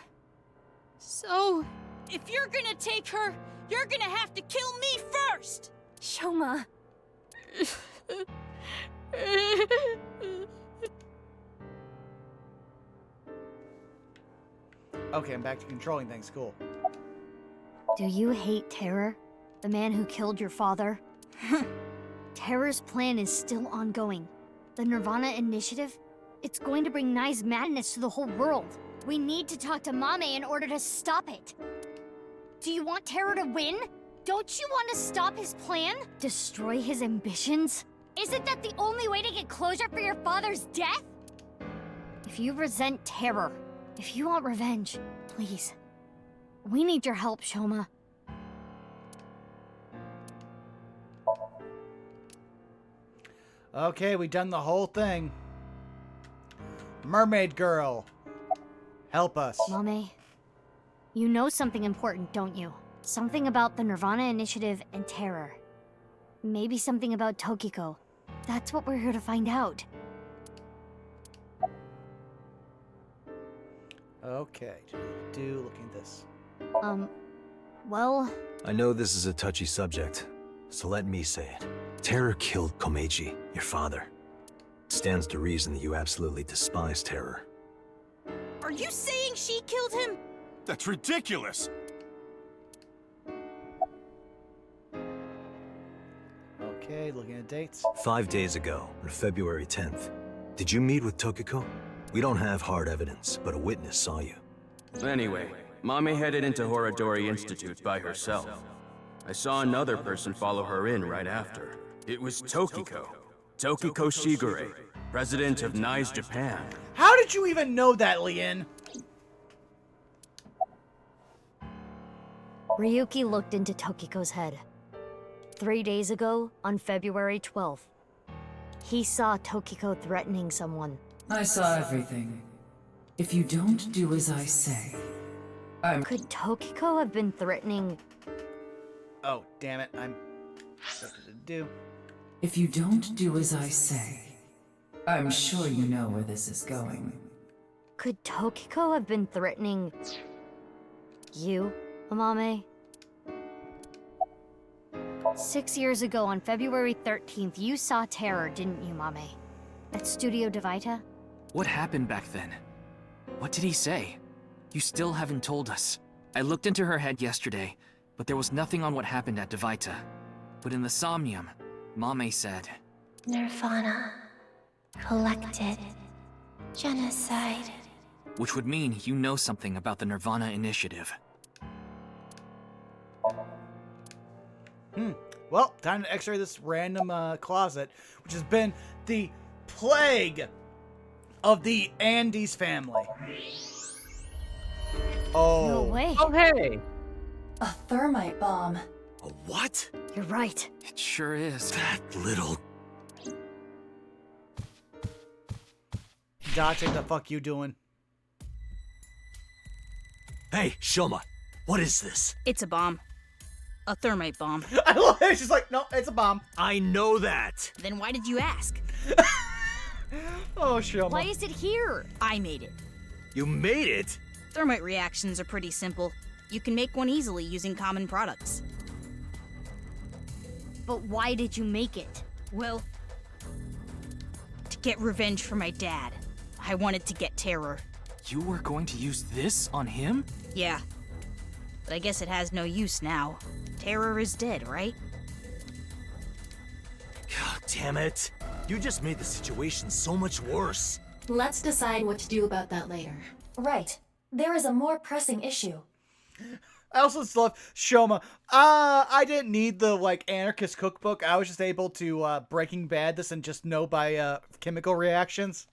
if you're gonna take her, you're gonna have to kill me first! Shoma. Okay, I'm back to controlling things. Cool. Do you hate Terror? The man who killed your father? Terror's plan is still ongoing. The nirvanA initiative? It's going to bring Nai's madness to the whole world. We need to talk to Mame in order to stop it. Do you want Terror to win? Don't you want to stop his plan? Destroy his ambitions? Isn't that the only way to get closure for your father's death? If you resent Terror, if you want revenge, please. We need your help, Shoma. Okay, we done the whole thing. Mermaid girl, help us. Mame, you know something important, don't you? Something about the nirvanA initiative and Terror. Maybe something about Tokiko. That's what we're here to find out. Okay, looking at this. Well... I know this is a touchy subject, so let me say it. Terror killed Komeiji, your father. It stands to reason that you absolutely despise Terror. Are you saying she killed him? That's ridiculous! Okay, looking at dates. 5 days ago, on February 10th, did you meet with Tokiko? We don't have hard evidence, but a witness saw you. Anyway, Mame headed into Horadori Institute by herself. I saw another person follow her in right after. It was Tokiko. Tokiko Shigure, president of Nai's Japan. How did you even know that, Lien? Ryuki looked into Tokiko's head. 3 days ago, on February 12th, he saw Tokiko threatening someone. I saw everything. If you don't do as I say, Could Tokiko have been threatening... Oh, damn it, I'm... What did it do? If you don't do as I say, I'm sure you know where this is going. Could Tokiko have been threatening... you, Amame? 6 years ago, on February 13th, you saw Terror, didn't you, Mame? At Studio Devita? What happened back then? What did he say? You still haven't told us. I looked into her head yesterday, but there was nothing on what happened at Devita. But in the Somnium, Mame said... nirvanA. Collected. Genocide. Which would mean you know something about the nirvanA initiative. Well, time to x-ray this random closet, which has been the plague of the Andes family. Oh. No way. Oh, hey. A thermite bomb. A what? You're right. It sure is. That little... Date, the fuck you doing? Hey, Shoma, what is this? It's a bomb. A thermite bomb. I love it. She's like, no, it's a bomb. I know that. Then why did you ask? Oh, Shoma. Why is it here? I made it. You made it? Thermite reactions are pretty simple. You can make one easily using common products. But why did you make it? Well, to get revenge for my dad. I wanted to get Terror. You were going to use this on him? Yeah. But I guess it has no use now. Terror is dead, right? Damn it. You just made the situation so much worse. Let's decide what to do about that later. Right. There is a more pressing issue. I also just love Shoma. I didn't need the, like, anarchist cookbook. I was just able to, Breaking Bad this and just know by, chemical reactions.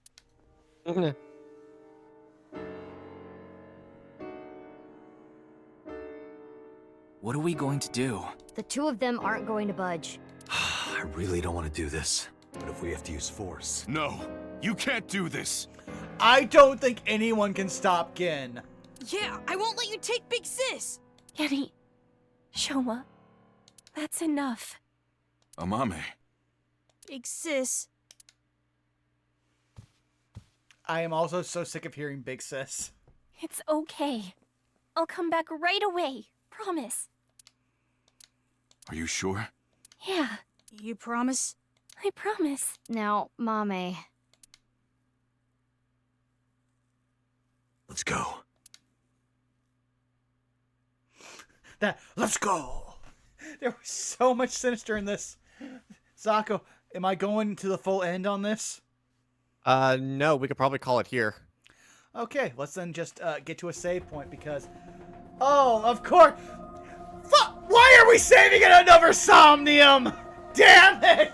What are we going to do? The two of them aren't going to budge. I really don't want to do this, but if we have to use force... No, you can't do this. I don't think anyone can stop Gin. Yeah, I won't let you take Big Sis! Yenny, Shoma, that's enough. Amame. Big Sis. I am also so sick of hearing Big Sis. It's okay. I'll come back right away. Promise. Are you sure? Yeah, You promise? I promise. Now, Mame. Let's go. Let's go! There was so much sinister in this. Zako, am I going to the full end on this? No, we could probably call it here. Okay, let's then just get to a save point because... Oh, of course! Why are we saving it another Somnium? Damn it!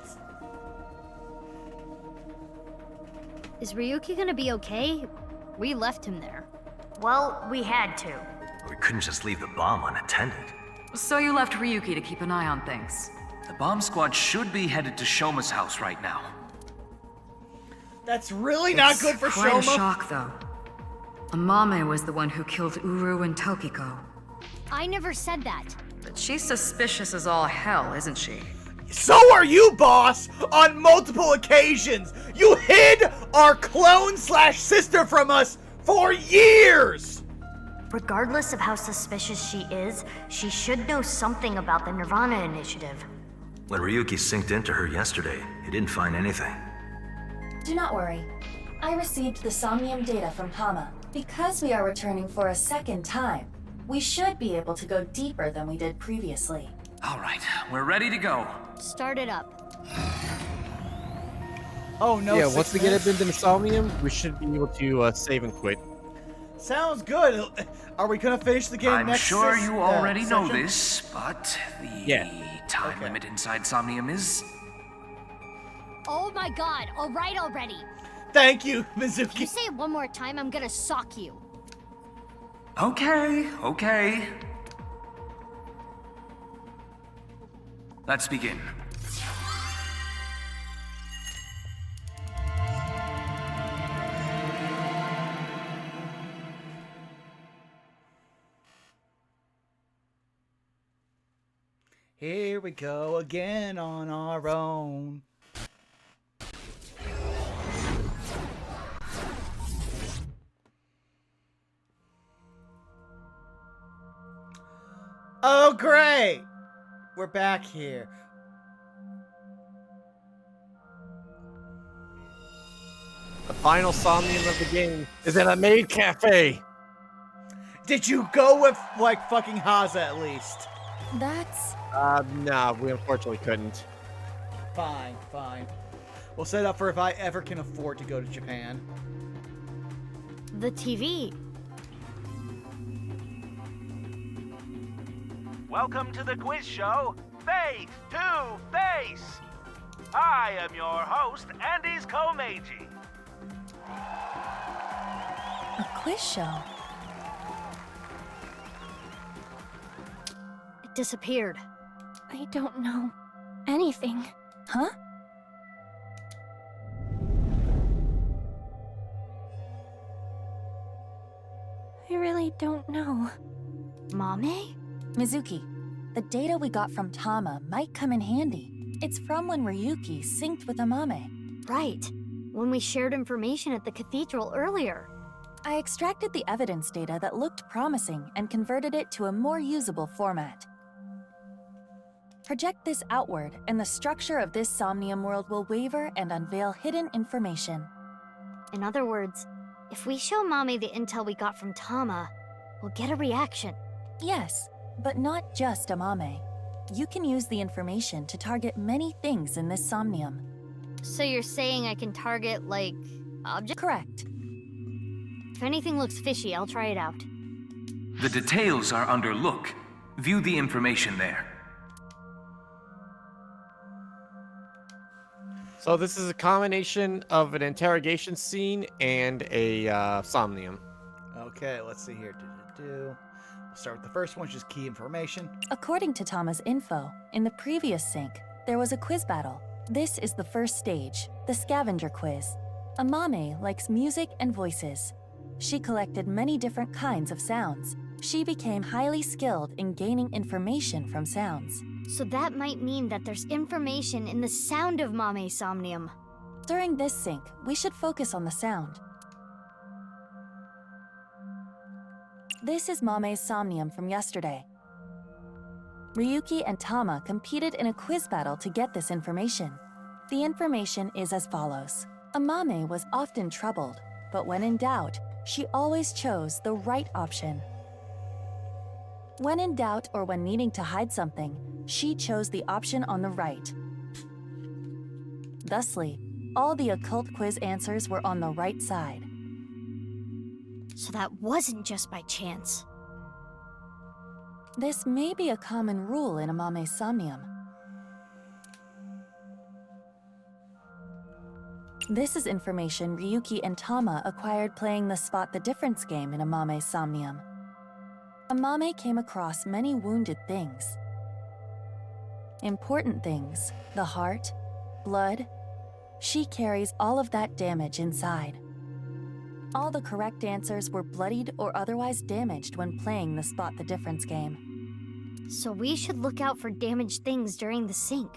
Is Ryuki gonna be okay? We left him there. Well, we had to. We couldn't just leave the bomb unattended. So you left Ryuki to keep an eye on things. The bomb squad should be headed to Shoma's house right now. That's really not good for quite Shoma. a shock, though. Amame was the one who killed Uru and Tokiko. I never said that. But she's suspicious as all hell, isn't she? So are you, boss! On multiple occasions! You hid our clone/sister from us for years! Regardless of how suspicious she is, she should know something about the nirvanA initiative. When Ryuki synced into her yesterday, he didn't find anything. Do not worry. I received the Somnium data from Tama. Because we are returning for a second time, we should be able to go deeper than we did previously. All right, we're ready to go. Start it up. Oh no! Yeah, once we get it into the Somnium, we should be able to save and quit. Sounds good. Are we gonna finish the game I'm next sure you already know session? this, but the time limit inside Somnium is... Oh my god, alright already. Thank you, If you Mizuki. say it one more time, I'm gonna sock you. Okay. Let's begin. Here we go again on our own. Oh, great! We're back here. The final Somnium of the game is in a maid cafe. Did you go with, like, fucking Haza at least? That's... Nah, we unfortunately couldn't. Fine. We'll set up for if I ever can afford to go to Japan. The TV. Welcome to the quiz show, Face to Face. I am your host, Andy's Komeiji. a quiz show. It disappeared. I don't know anything. Huh? I really don't know. Mame? Mizuki, the data we got from Tama might come in handy. It's from when Ryuki synced with Amame. Right. When we shared information at the cathedral earlier. I extracted the evidence data that looked promising and converted it to a more usable format. Project this outward, and the structure of this Somnium world will waver and unveil hidden information. In other words, if we show Mame the intel we got from Tama, we'll get a reaction. Yes, but not just Amame. You can use the information to target many things in this Somnium. So you're saying I can target, like, objects? Correct. If anything looks fishy, I'll try it out. The details are under look. View the information there. So this is a combination of an interrogation scene and a Somnium. Okay, let's see here. We'll start with the first one, which is key information. According to Tama's info, in the previous sync, there was a quiz battle. This is the first stage, the scavenger quiz. Amame likes music and voices. She collected many different kinds of sounds. She became highly skilled in gaining information from sounds. So that might mean that there's information in the sound of Mame's Somnium. During this sync, we should focus on the sound. This is Mame's Somnium from yesterday. Ryuki and Tama competed in a quiz battle to get this information. The information is as follows. Amame was often troubled, but when in doubt, she always chose the right option. When in doubt or when needing to hide something, she chose the option on the right. Thusly, all the occult quiz answers were on the right side. So that wasn't just by chance. This may be a common rule in Amame's Somnium. This is information Ryuki and Tama acquired playing the Spot the Difference game in Amame's Somnium. Amame came across many wounded things. Important things, the heart, blood. She carries all of that damage inside. All the correct answers were bloodied or otherwise damaged when playing the Spot the Difference game. So we should look out for damaged things during the sync.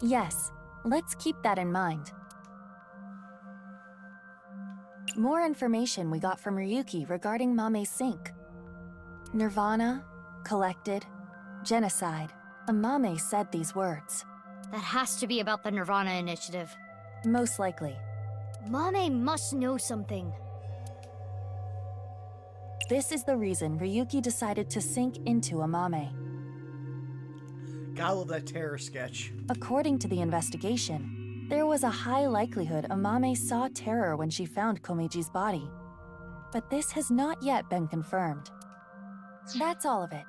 Yes, let's keep that in mind. More information we got from Ryuki regarding Mame's sync. nirvanA, collected, genocide. Amame said these words. That has to be about the nirvanA initiative. Most likely. Mame must know something. This is the reason Ryuki decided to sink into Amame. Gotta love that terror sketch. According to the investigation, there was a high likelihood Amame saw terror when she found Komiji's body. But this has not yet been confirmed. That's all of it.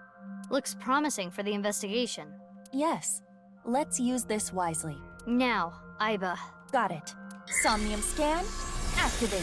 Looks promising for the investigation. Yes. Let's use this wisely. Now, Aiba. Got it. Somnium scan, activate.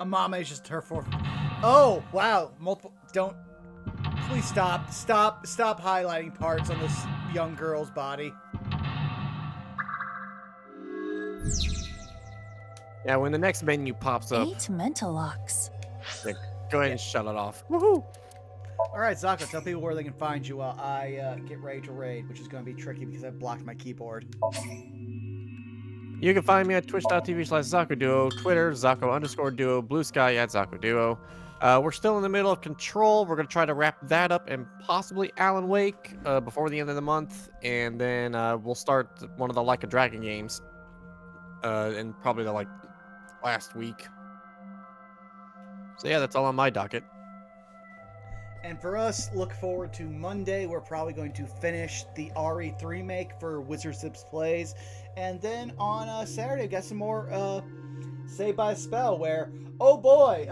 Amame is just her for. Oh wow! Multiple. Don't. Please stop! Stop! Stop highlighting parts on this young girl's body. Yeah, when the next menu pops up. 8 mental locks. Yeah, go ahead and shut it off. Woohoo! All right, Zako, tell people where they can find you while I get ready to raid, which is going to be tricky because I blocked my keyboard. You can find me at twitch.tv/Zakoduo, Twitter, Zako_Duo, Blue Sky at Zakoduo. We're still in the middle of Control. We're going to try to wrap that up and possibly Alan Wake before the end of the month. And then we'll start one of the Like a Dragon games in probably the last week. So yeah, that's all on my docket. And for us, look forward to Monday. We're probably going to finish the RE3 remake for Wizard Sips Plays. And then on Saturday, got some more Saved by a Spell where, oh boy,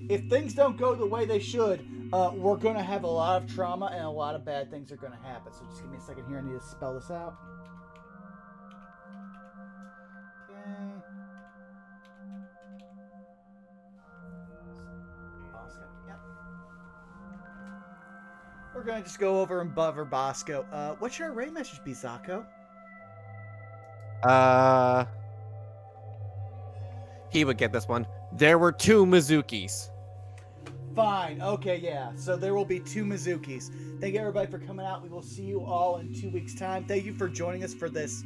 if things don't go the way they should, we're going to have a lot of trauma and a lot of bad things are going to happen. So just give me a second here. I need to spell this out. Okay. Yep. We're going to just go over and bother Bosco. What should our raid message be, Zako? He would get this one. There were 2 Mizukis. Fine. Okay, yeah. So there will be 2 Mizukis. Thank you, everybody, for coming out. We will see you all in 2 weeks' time. Thank you for joining us for this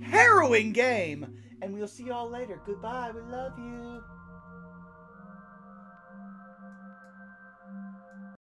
harrowing game. And we'll see you all later. Goodbye. We love you.